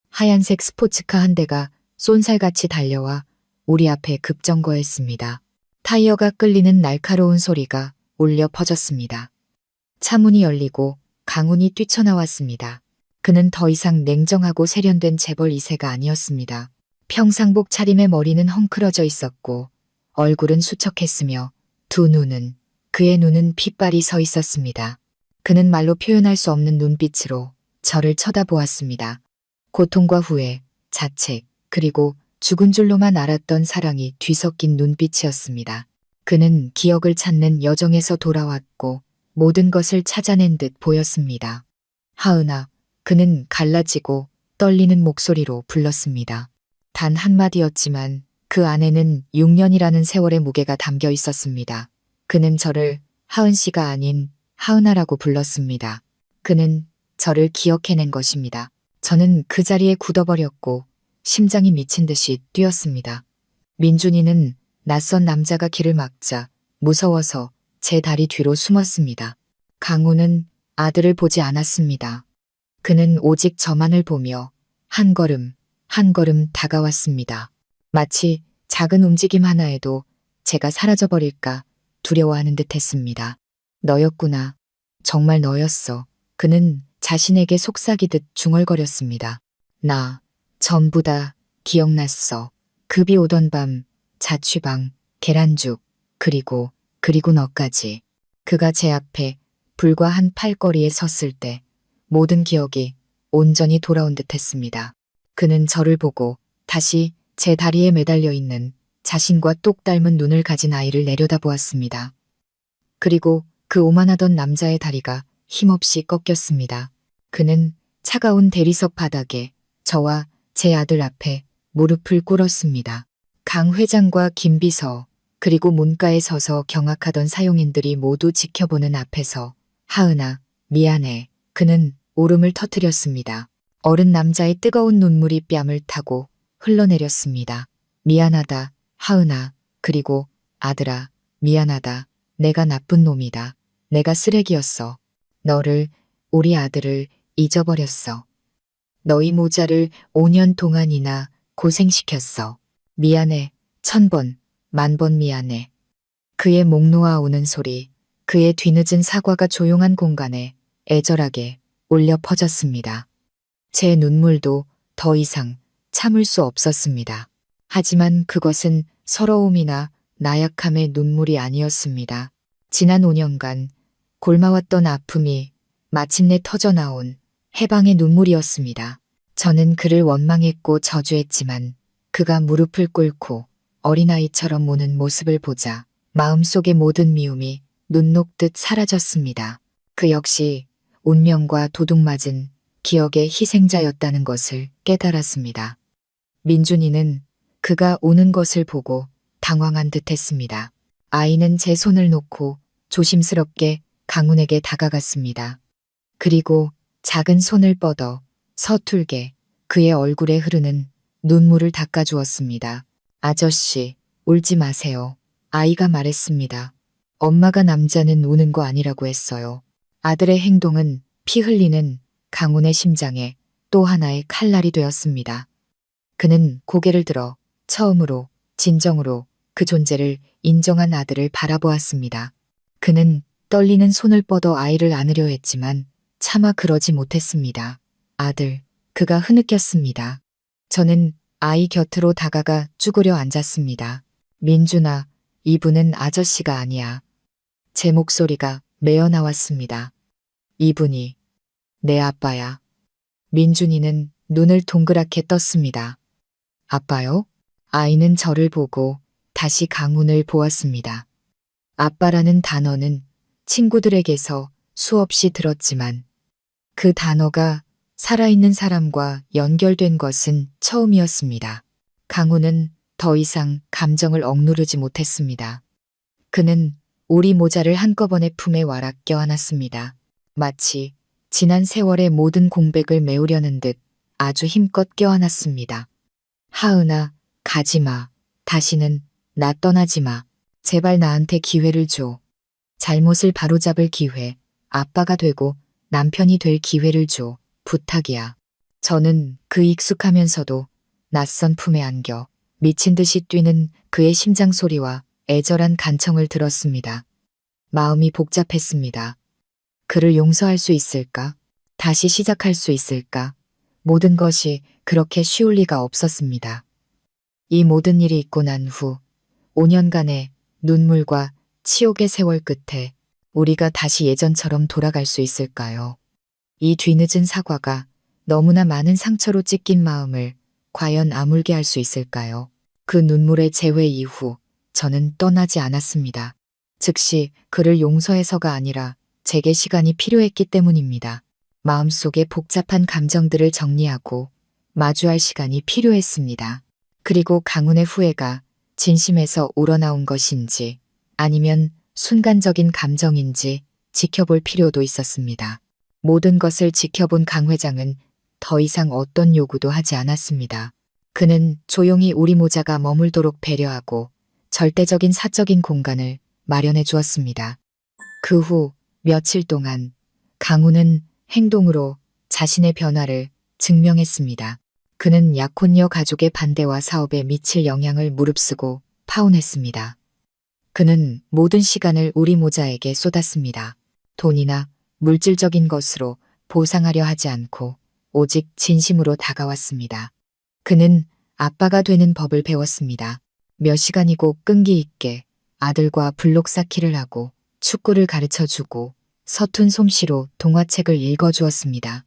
하얀색 스포츠카 한 대가 쏜살같이 달려와 우리 앞에 급정거했습니다. 타이어가 끌리는 날카로운 소리가 울려 퍼졌습니다. 차문이 열리고 강훈이 뛰쳐나왔습니다. 그는 더 이상 냉정하고 세련된 재벌 2세가 아니었습니다. 평상복 차림의 머리는 헝클어져 있었고 얼굴은 수척했으며 그의 눈은 핏발이 서 있었습니다. 그는 말로 표현할 수 없는 눈빛으로 저를 쳐다보았습니다. 고통과 후회, 자책, 그리고 죽은 줄로만 알았던 사랑이 뒤섞인 눈빛이었습니다. 그는 기억을 찾는 여정에서 돌아왔고 모든 것을 찾아낸 듯 보였습니다. 하은아, 그는 갈라지고 떨리는 목소리로 불렀습니다. 단 한마디였지만 그 안에는 6년이라는 세월의 무게가 담겨 있었습니다. 그는 저를 하은 씨가 아닌 하은아라고 불렀습니다. 그는 저를 기억해낸 것입니다. 저는 그 자리에 굳어버렸고 심장이 미친 듯이 뛰었습니다. 민준이는 낯선 남자가 길을 막자 무서워서 제 다리 뒤로 숨었습니다. 강우는 아들을 보지 않았습니다. 그는 오직 저만을 보며 한 걸음 한 걸음 다가왔습니다. 마치 작은 움직임 하나에도 제가 사라져버릴까 두려워하는 듯 했습니다. 너였구나. 정말 너였어. 그는 자신에게 속삭이듯 중얼거렸습니다. 나 전부 다 기억났어. 급이 오던 밤, 자취방, 계란죽, 그리고 너까지. 그가 제 앞에 불과 한 팔거리에 섰을 때 모든 기억이 온전히 돌아온 듯 했습니다. 그는 저를 보고 다시 제 다리에 매달려 있는 자신과 똑 닮은 눈을 가진 아이를 내려다보았습니다. 그리고 그 오만하던 남자의 다리가 힘없이 꺾였습니다. 그는 차가운 대리석 바닥에 저와 제 아들 앞에 무릎을 꿇었습니다. 강 회장과 김 비서 그리고 문가에 서서 경악하던 사용인들이 모두 지켜보는 앞에서 하은아, 미안해. 그는 울음을 터뜨렸습니다. 어른 남자의 뜨거운 눈물이 뺨을 타고 흘러내렸습니다. 미안하다, 하은아. 그리고 아들아, 미안하다. 내가 나쁜 놈이다. 내가 쓰레기였어. 너를, 우리 아들을 잊어버렸어. 너희 모자를 5년 동안이나 고생시켰어. 미안해. 1000번, 10,000번 미안해. 그의 목 놓아 오는 소리, 그의 뒤늦은 사과가 조용한 공간에 애절하게 울려 퍼졌습니다. 제 눈물도 더 이상 참을 수 없었습니다. 하지만 그것은 서러움이나 나약함의 눈물이 아니었습니다. 지난 5년간 골마왔던 아픔이 마침내 터져나온 해방의 눈물이었습니다. 저는 그를 원망했고 저주했지만 그가 무릎을 꿇고 어린아이처럼 우는 모습을 보자 마음속의 모든 미움이 눈 녹듯 사라졌습니다. 그 역시 운명과 도둑맞은 기억의 희생자였다는 것을 깨달았습니다. 민준이는 그가 우는 것을 보고 당황한 듯 했습니다. 아이는 제 손을 놓고 조심스럽게 강훈에게 다가갔습니다. 그리고 작은 손을 뻗어 서툴게 그의 얼굴에 흐르는 눈물을 닦아주었습니다. 아저씨, 울지 마세요. 아이가 말했습니다. 엄마가 남자는 우는 거 아니라고 했어요. 아들의 행동은 피 흘리는 강훈의 심장에 또 하나의 칼날이 되었습니다. 그는 고개를 들어 처음으로 진정으로 그 존재를 인정한 아들을 바라보았습니다. 그는 떨리는 손을 뻗어 아이를 안으려 했지만 차마 그러지 못했습니다. 아들, 그가 흐느꼈습니다. 저는 아이 곁으로 다가가 쭈그려 앉았습니다. 민준아, 이분은 아저씨가 아니야. 제 목소리가 메어 나왔습니다. 이분이 내 아빠야. 민준이는 눈을 동그랗게 떴습니다. 아빠요? 아이는 저를 보고 다시 강훈을 보았습니다. 아빠라는 단어는 친구들에게서 수없이 들었지만 그 단어가 살아있는 사람과 연결된 것은 처음이었습니다. 강훈은 더 이상 감정을 억누르지 못했습니다. 그는 우리 모자를 한꺼번에 품에 와락 껴안았습니다. 마치 지난 세월의 모든 공백을 메우려는 듯 아주 힘껏 껴안았습니다. 하은아, 가지마. 다시는 나 떠나지 마. 제발 나한테 기회를 줘. 잘못을 바로잡을 기회, 아빠가 되고 남편이 될 기회를 줘. 부탁이야. 저는 그 익숙하면서도 낯선 품에 안겨 미친 듯이 뛰는 그의 심장 소리와 애절한 간청을 들었습니다. 마음이 복잡했습니다. 그를 용서할 수 있을까? 다시 시작할 수 있을까? 모든 것이 그렇게 쉬울 리가 없었습니다. 이 모든 일이 있고 난 후 5년간의 눈물과 치욕의 세월 끝에 우리가 다시 예전처럼 돌아갈 수 있을까요? 이 뒤늦은 사과가 너무나 많은 상처로 찢긴 마음을 과연 아물게 할 수 있을까요? 그 눈물의 재회 이후 저는 떠나지 않았습니다. 즉시 그를 용서해서가 아니라 제게 시간이 필요했기 때문입니다. 마음속의 복잡한 감정들을 정리하고 마주할 시간이 필요했습니다. 그리고 강훈의 후회가 진심에서 우러나온 것인지 아니면 순간적인 감정인지 지켜볼 필요도 있었습니다. 모든 것을 지켜본 강 회장은 더 이상 어떤 요구도 하지 않았습니다. 그는 조용히 우리 모자가 머물도록 배려하고 절대적인 사적인 공간을 마련해 주었습니다. 그 후 며칠 동안 강훈은 행동으로 자신의 변화를 증명했습니다. 그는 약혼녀 가족의 반대와 사업에 미칠 영향을 무릅쓰고 파혼했습니다. 그는 모든 시간을 우리 모자에게 쏟았습니다. 돈이나 물질적인 것으로 보상하려 하지 않고 오직 진심으로 다가왔습니다. 그는 아빠가 되는 법을 배웠습니다. 몇 시간이고 끈기 있게 아들과 블록 쌓기를 하고 축구를 가르쳐주고 서툰 솜씨로 동화책을 읽어주었습니다.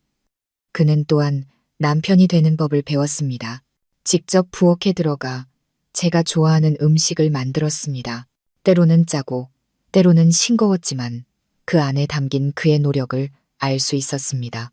그는 또한 남편이 되는 법을 배웠습니다. 직접 부엌에 들어가 제가 좋아하는 음식을 만들었습니다. 때로는 짜고 때로는 싱거웠지만 그 안에 담긴 그의 노력을 알 수 있었습니다.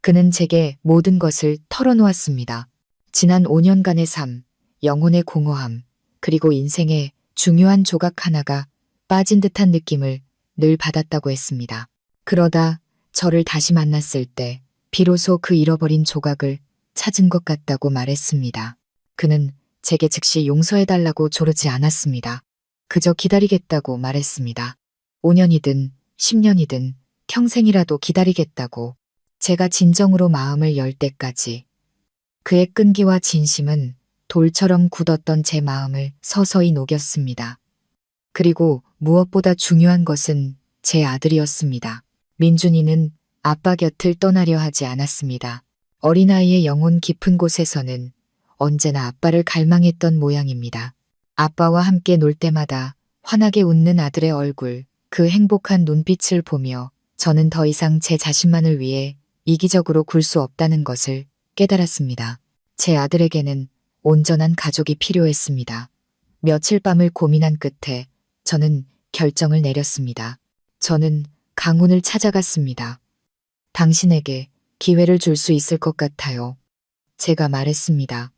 그는 제게 모든 것을 털어놓았습니다. 지난 5년간의 삶, 영혼의 공허함, 그리고 인생의 중요한 조각 하나가 빠진 듯한 느낌을 늘 받았다고 했습니다. 그러다 저를 다시 만났을 때 비로소 그 잃어버린 조각을 찾은 것 같다고 말했습니다. 그는 제게 즉시 용서해달라고 조르지 않았습니다. 그저 기다리겠다고 말했습니다. 5년이든 10년이든 평생이라도 기다리겠다고. 제가 진정으로 마음을 열 때까지. 그의 끈기와 진심은 돌처럼 굳었던 제 마음을 서서히 녹였습니다. 그리고 무엇보다 중요한 것은 제 아들이었습니다. 민준이는 아빠 곁을 떠나려 하지 않았습니다. 어린아이의 영혼 깊은 곳에서는 언제나 아빠를 갈망했던 모양입니다. 아빠와 함께 놀 때마다 환하게 웃는 아들의 얼굴, 그 행복한 눈빛을 보며 저는 더 이상 제 자신만을 위해 이기적으로 굴 수 없다는 것을 깨달았습니다. 제 아들에게는 온전한 가족이 필요했습니다. 며칠 밤을 고민한 끝에 저는 결정을 내렸습니다. 저는 강훈을 찾아갔습니다. 당신에게 기회를 줄 수 있을 것 같아요. 제가 말했습니다.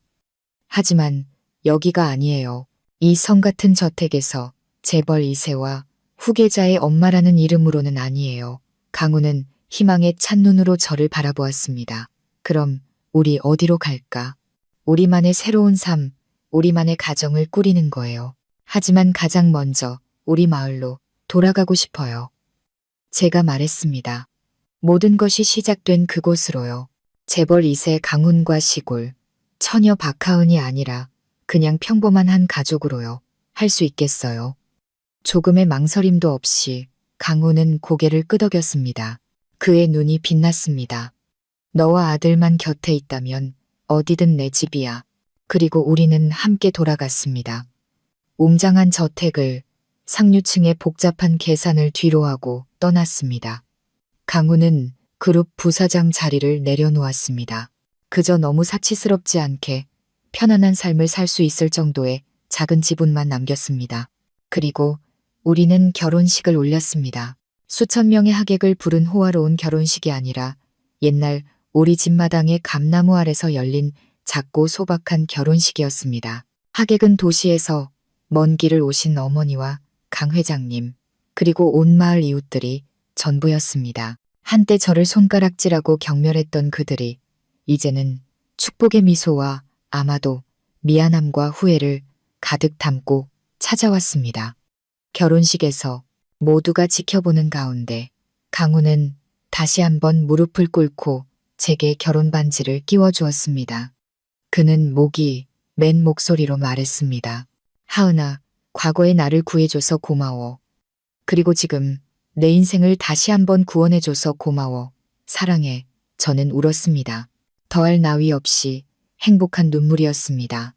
하지만 여기가 아니에요. 이 성 같은 저택에서 재벌 2세와 후계자의 엄마라는 이름으로는 아니에요. 강훈은 희망에 찬 눈으로 저를 바라보았습니다. 그럼 우리 어디로 갈까? 우리만의 새로운 삶, 우리만의 가정을 꾸리는 거예요. 하지만 가장 먼저 우리 마을로 돌아가고 싶어요. 제가 말했습니다. 모든 것이 시작된 그곳으로요. 재벌 2세 강훈과 시골, 처녀 박하은이 아니라 그냥 평범한 한 가족으로요. 할 수 있겠어요. 조금의 망설임도 없이 강훈은 고개를 끄덕였습니다. 그의 눈이 빛났습니다. 너와 아들만 곁에 있다면 어디든 내 집이야. 그리고 우리는 함께 돌아갔습니다. 웅장한 저택을 상류층의 복잡한 계산을 뒤로하고 떠났습니다. 강훈은 그룹 부사장 자리를 내려놓았습니다. 그저 너무 사치스럽지 않게 편안한 삶을 살 수 있을 정도의 작은 지분만 남겼습니다. 그리고 우리는 결혼식을 올렸습니다. 수천 명의 하객을 부른 호화로운 결혼식이 아니라 옛날 우리 집 마당의 감나무 아래서 열린 작고 소박한 결혼식이었습니다. 하객은 도시에서 먼 길을 오신 어머니와 강 회장님, 그리고 온 마을 이웃들이 전부였습니다. 한때 저를 손가락질하고 경멸했던 그들이 이제는 축복의 미소와 아마도 미안함과 후회를 가득 담고 찾아왔습니다. 결혼식에서 모두가 지켜보는 가운데 강훈은 다시 한번 무릎을 꿇고 제게 결혼 반지를 끼워주었습니다. 그는 목이 맨 목소리로 말했습니다. 하은아, 과거의 나를 구해줘서 고마워. 그리고 지금 내 인생을 다시 한번 구원해줘서 고마워. 사랑해. 저는 울었습니다. 더할 나위 없이 행복한 눈물이었습니다.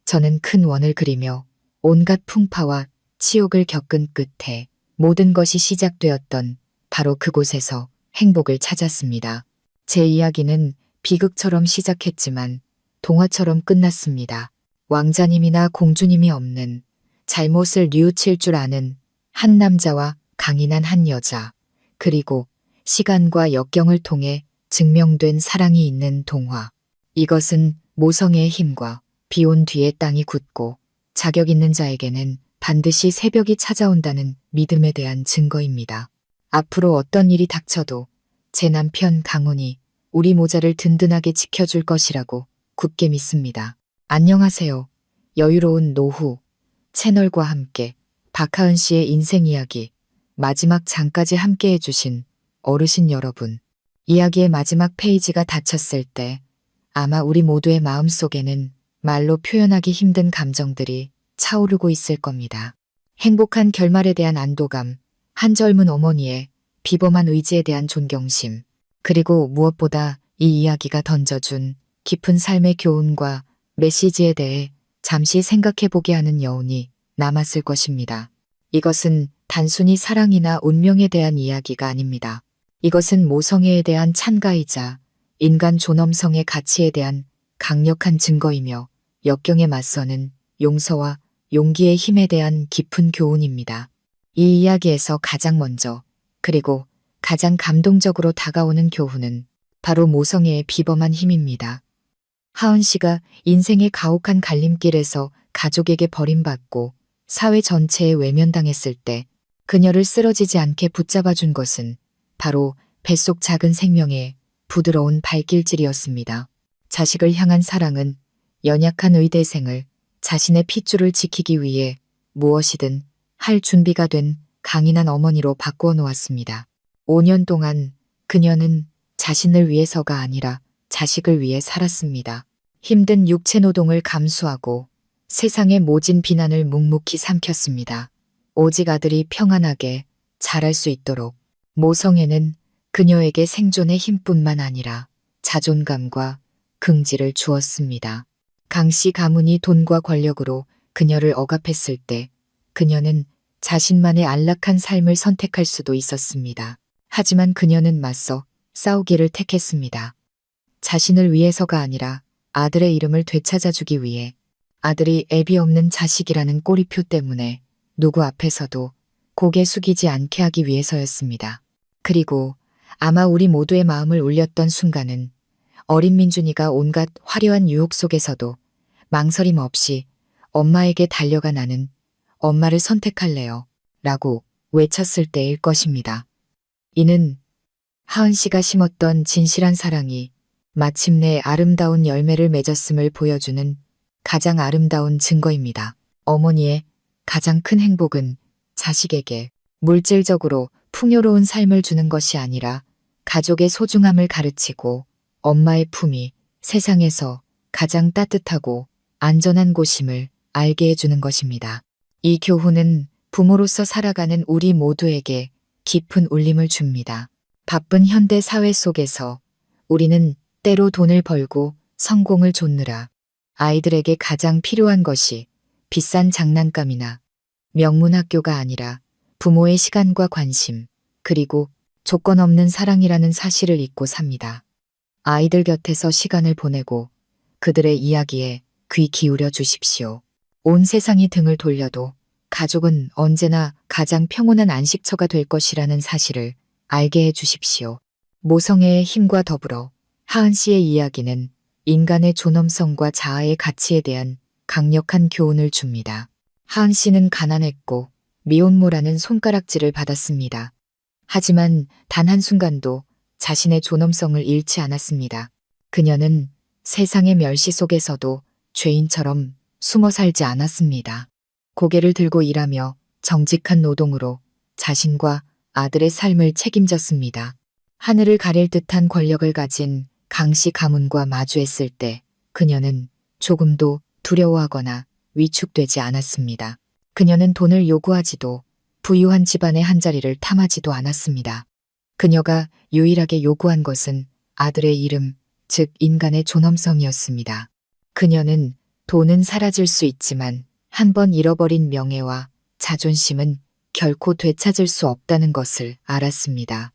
저는 큰 원을 그리며 온갖 풍파와 치욕을 겪은 끝에 모든 것이 시작되었던 바로 그곳에서 행복을 찾았습니다. 제 이야기는 비극처럼 시작했지만 동화처럼 끝났습니다. 왕자님이나 공주님이 없는, 잘못을 뉘우칠 줄 아는 한 남자와 강인한 한 여자, 그리고 시간과 역경을 통해 증명된 사랑이 있는 동화. 이것은 모성애의 힘과 비온 뒤에 땅이 굳고 자격 있는 자에게는 반드시 새벽이 찾아온다는 믿음에 대한 증거입니다. 앞으로 어떤 일이 닥쳐도 제 남편 강훈이 우리 모자를 든든하게 지켜줄 것이라고 굳게 믿습니다. 안녕하세요. 여유로운 노후 채널과 함께 박하은 씨의 인생 이야기 마지막 장까지 함께 해주신 어르신 여러분. 이야기의 마지막 페이지가 닫혔을 때 아마 우리 모두의 마음속에는 말로 표현하기 힘든 감정들이 차오르고 있을 겁니다. 행복한 결말에 대한 안도감, 한 젊은 어머니의 비범한 의지에 대한 존경심, 그리고 무엇보다 이 이야기가 던져준 깊은 삶의 교훈과 메시지에 대해 잠시 생각해보게 하는 여운이 남았을 것입니다. 이것은 단순히 사랑이나 운명에 대한 이야기가 아닙니다. 이것은 모성애에 대한 찬가이자 인간 존엄성의 가치에 대한 강력한 증거이며 역경에 맞서는 용서와 용기의 힘에 대한 깊은 교훈입니다. 이 이야기에서 가장 먼저 그리고 가장 감동적으로 다가오는 교훈은 바로 모성애의 비범한 힘입니다. 하은 씨가 인생의 가혹한 갈림길에서 가족에게 버림받고 사회 전체에 외면당했을 때 그녀를 쓰러지지 않게 붙잡아준 것은 바로 뱃속 작은 생명의 부드러운 발길질이었습니다. 자식을 향한 사랑은 연약한 의대생을 자신의 핏줄을 지키기 위해 무엇이든 할 준비가 된 강인한 어머니로 바꾸어 놓았습니다. 5년 동안 그녀는 자신을 위해서가 아니라 자식을 위해 살았습니다. 힘든 육체 노동을 감수하고 세상의 모진 비난을 묵묵히 삼켰습니다. 오직 아들이 평안하게 자랄 수 있도록 모성애는 그녀에게 생존의 힘뿐만 아니라 자존감과 긍지를 주었습니다. 강씨 가문이 돈과 권력으로 그녀를 억압했을 때 그녀는 자신만의 안락한 삶을 선택할 수도 있었습니다. 하지만 그녀는 맞서 싸우기를 택했습니다. 자신을 위해서가 아니라 아들의 이름을 되찾아주기 위해 아들이 애비 없는 자식이라는 꼬리표 때문에 누구 앞에서도 고개 숙이지 않게 하기 위해서였습니다. 그리고 아마 우리 모두의 마음을 울렸던 순간은 어린 민준이가 온갖 화려한 유혹 속에서도 망설임 없이 엄마에게 달려가 나는 엄마를 선택할래요 라고 외쳤을 때일 것입니다. 이는 하은 씨가 심었던 진실한 사랑이 마침내 아름다운 열매를 맺었음을 보여주는 가장 아름다운 증거입니다. 어머니의 가장 큰 행복은 자식에게 물질적으로 풍요로운 삶을 주는 것이 아니라 가족의 소중함을 가르치고 엄마의 품이 세상에서 가장 따뜻하고 안전한 곳임을 알게 해주는 것입니다. 이 교훈은 부모로서 살아가는 우리 모두에게 깊은 울림을 줍니다. 바쁜 현대 사회 속에서 우리는 때로 돈을 벌고 성공을 좇느라 아이들에게 가장 필요한 것이 비싼 장난감이나 명문 학교가 아니라 부모의 시간과 관심, 그리고 조건 없는 사랑이라는 사실을 잊고 삽니다. 아이들 곁에서 시간을 보내고 그들의 이야기에 귀 기울여 주십시오. 온 세상이 등을 돌려도 가족은 언제나 가장 평온한 안식처가 될 것이라는 사실을 알게 해 주십시오. 모성애의 힘과 더불어 하은 씨의 이야기는 인간의 존엄성과 자아의 가치에 대한 강력한 교훈을 줍니다. 하은 씨는 가난했고 미혼모라는 손가락질을 받았습니다. 하지만 단 한순간도 자신의 존엄성을 잃지 않았습니다. 그녀는 세상의 멸시 속에서도 죄인처럼 숨어 살지 않았습니다. 고개를 들고 일하며 정직한 노동으로 자신과 아들의 삶을 책임졌습니다. 하늘을 가릴 듯한 권력을 가진 강씨 가문과 마주했을 때 그녀는 조금도 두려워하거나 위축되지 않았습니다. 그녀는 돈을 요구하지도 부유한 집안의 한자리를 탐하지도 않았습니다. 그녀가 유일하게 요구한 것은 아들의 이름, 즉 인간의 존엄성이었습니다. 그녀는 돈은 사라질 수 있지만 한 번 잃어버린 명예와 자존심은 결코 되찾을 수 없다는 것을 알았습니다.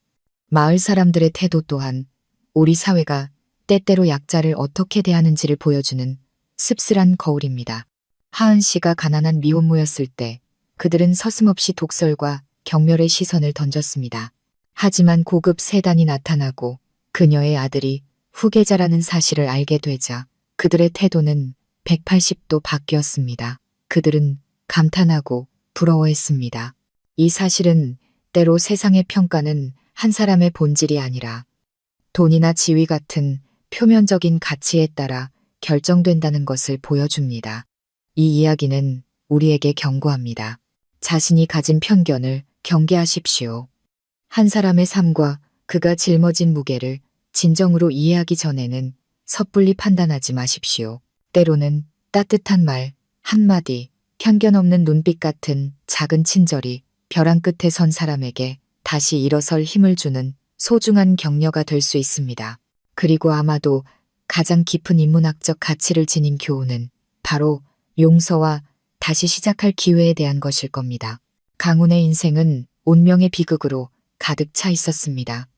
마을 사람들의 태도 또한 우리 사회가 때때로 약자를 어떻게 대하는지를 보여주는 씁쓸한 거울입니다. 하은 씨가 가난한 미혼모였을 때 그들은 서슴없이 독설과 경멸의 시선을 던졌습니다. 하지만 고급 세단이 나타나고 그녀의 아들이 후계자라는 사실을 알게 되자 그들의 태도는 180도 바뀌었습니다. 그들은 감탄하고 부러워했습니다. 이 사실은 때로 세상의 평가는 한 사람의 본질이 아니라 돈이나 지위 같은 표면적인 가치에 따라 결정된다는 것을 보여줍니다. 이 이야기는 우리에게 경고합니다. 자신이 가진 편견을 경계하십시오. 한 사람의 삶과 그가 짊어진 무게를 진정으로 이해하기 전에는 섣불리 판단하지 마십시오. 때로는 따뜻한 말 한마디, 편견 없는 눈빛 같은 작은 친절이 벼랑 끝에 선 사람에게 다시 일어설 힘을 주는 소중한 격려가 될 수 있습니다. 그리고 아마도 가장 깊은 인문학적 가치를 지닌 교훈은 바로 용서와 다시 시작할 기회에 대한 것일 겁니다. 강훈의 인생은 운명의 비극으로 가득 차 있었습니다.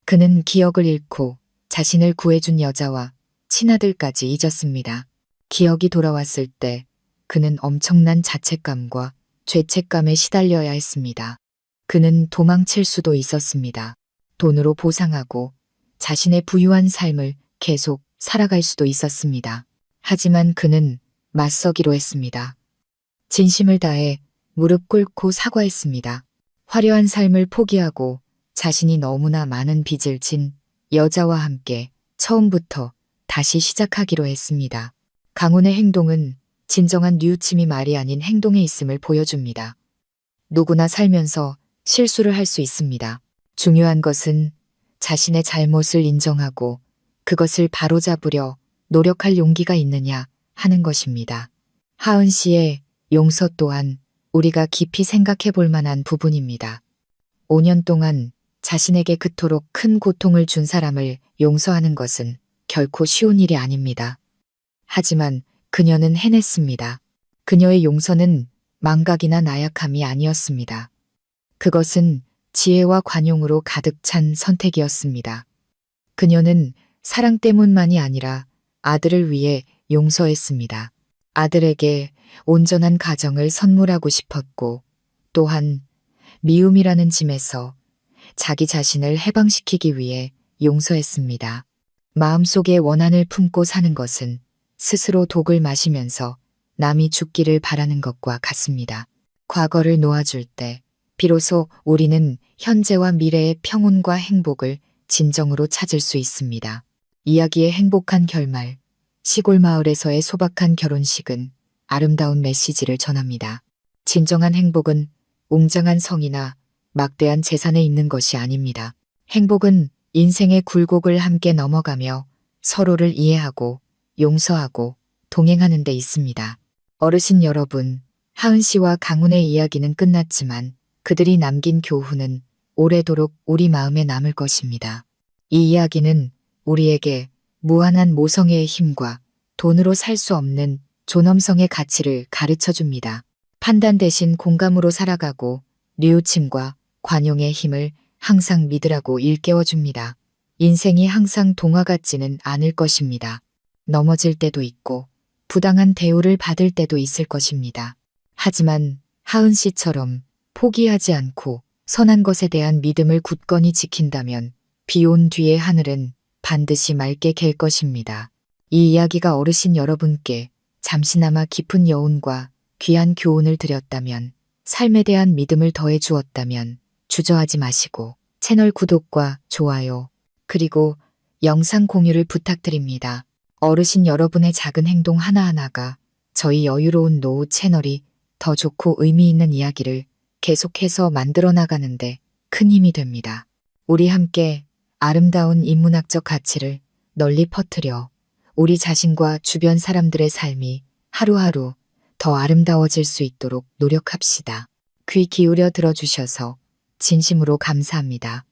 그는 기억을 잃고 자신을 구해준 여자와 친아들까지 잊었습니다. 기억이 돌아왔을 때 그는 엄청난 자책감과 죄책감에 시달려야 했습니다. 그는 도망칠 수도 있었습니다. 돈으로 보상하고 자신의 부유한 삶을 계속 살아갈 수도 있었습니다. 하지만 그는 맞서기로 했습니다. 진심을 다해 무릎 꿇고 사과했습니다. 화려한 삶을 포기하고 자신이 너무나 많은 빚을 진 여자와 함께 처음부터 다시 시작하기로 했습니다. 강훈의 행동은 진정한 뉘우침이 말이 아닌 행동에 있음을 보여줍니다. 누구나 살면서 실수를 할 수 있습니다. 중요한 것은 자신의 잘못을 인정하고 그것을 바로잡으려 노력할 용기가 있느냐 하는 것입니다. 하은 씨의 용서 또한 우리가 깊이 생각해 볼 만한 부분입니다. 5년 동안 자신에게 그토록 큰 고통을 준 사람을 용서하는 것은 결코 쉬운 일이 아닙니다. 하지만 그녀는 해냈습니다. 그녀의 용서는 망각이나 나약함이 아니었습니다. 그것은 지혜와 관용으로 가득 찬 선택이었습니다. 그녀는 사랑 때문만이 아니라 아들을 위해 용서했습니다. 아들에게 온전한 가정을 선물하고 싶었고 또한 미움이라는 짐에서 자기 자신을 해방시키기 위해 용서했습니다. 마음속에 원한을 품고 사는 것은 스스로 독을 마시면서 남이 죽기를 바라는 것과 같습니다. 과거를 놓아줄 때 비로소 우리는 현재와 미래의 평온과 행복을 진정으로 찾을 수 있습니다. 이야기의 행복한 결말, 시골 마을에서의 소박한 결혼식은 아름다운 메시지를 전합니다. 진정한 행복은 웅장한 성이나 막대한 재산에 있는 것이 아닙니다. 행복은 인생의 굴곡을 함께 넘어가며 서로를 이해하고 용서하고 동행하는 데 있습니다. 어르신 여러분, 하은 씨와 강훈의 이야기는 끝났지만 그들이 남긴 교훈은 오래도록 우리 마음에 남을 것입니다. 이 이야기는 우리에게 무한한 모성애의 힘과 돈으로 살 수 없는 존엄성의 가치를 가르쳐 줍니다. 판단 대신 공감으로 살아가고 뉘우침과 관용의 힘을 항상 믿으라고 일깨워 줍니다. 인생이 항상 동화 같지는 않을 것입니다. 넘어질 때도 있고 부당한 대우를 받을 때도 있을 것입니다. 하지만 하은 씨처럼 포기하지 않고 선한 것에 대한 믿음을 굳건히 지킨다면 비 온 뒤의 하늘은 반드시 맑게 갤 것입니다. 이 이야기가 어르신 여러분께 잠시나마 깊은 여운과 귀한 교훈을 드렸다면, 삶에 대한 믿음을 더해 주었다면 주저하지 마시고 채널 구독과 좋아요, 그리고 영상 공유를 부탁드립니다. 어르신 여러분의 작은 행동 하나하나가 저희 여유로운 노후 채널이 더 좋고 의미 있는 이야기를 계속해서 만들어 나가는데 큰 힘이 됩니다. 우리 함께 아름다운 인문학적 가치를 널리 퍼뜨려 우리 자신과 주변 사람들의 삶이 하루하루 더 아름다워질 수 있도록 노력합시다. 귀 기울여 들어주셔서 진심으로 감사합니다.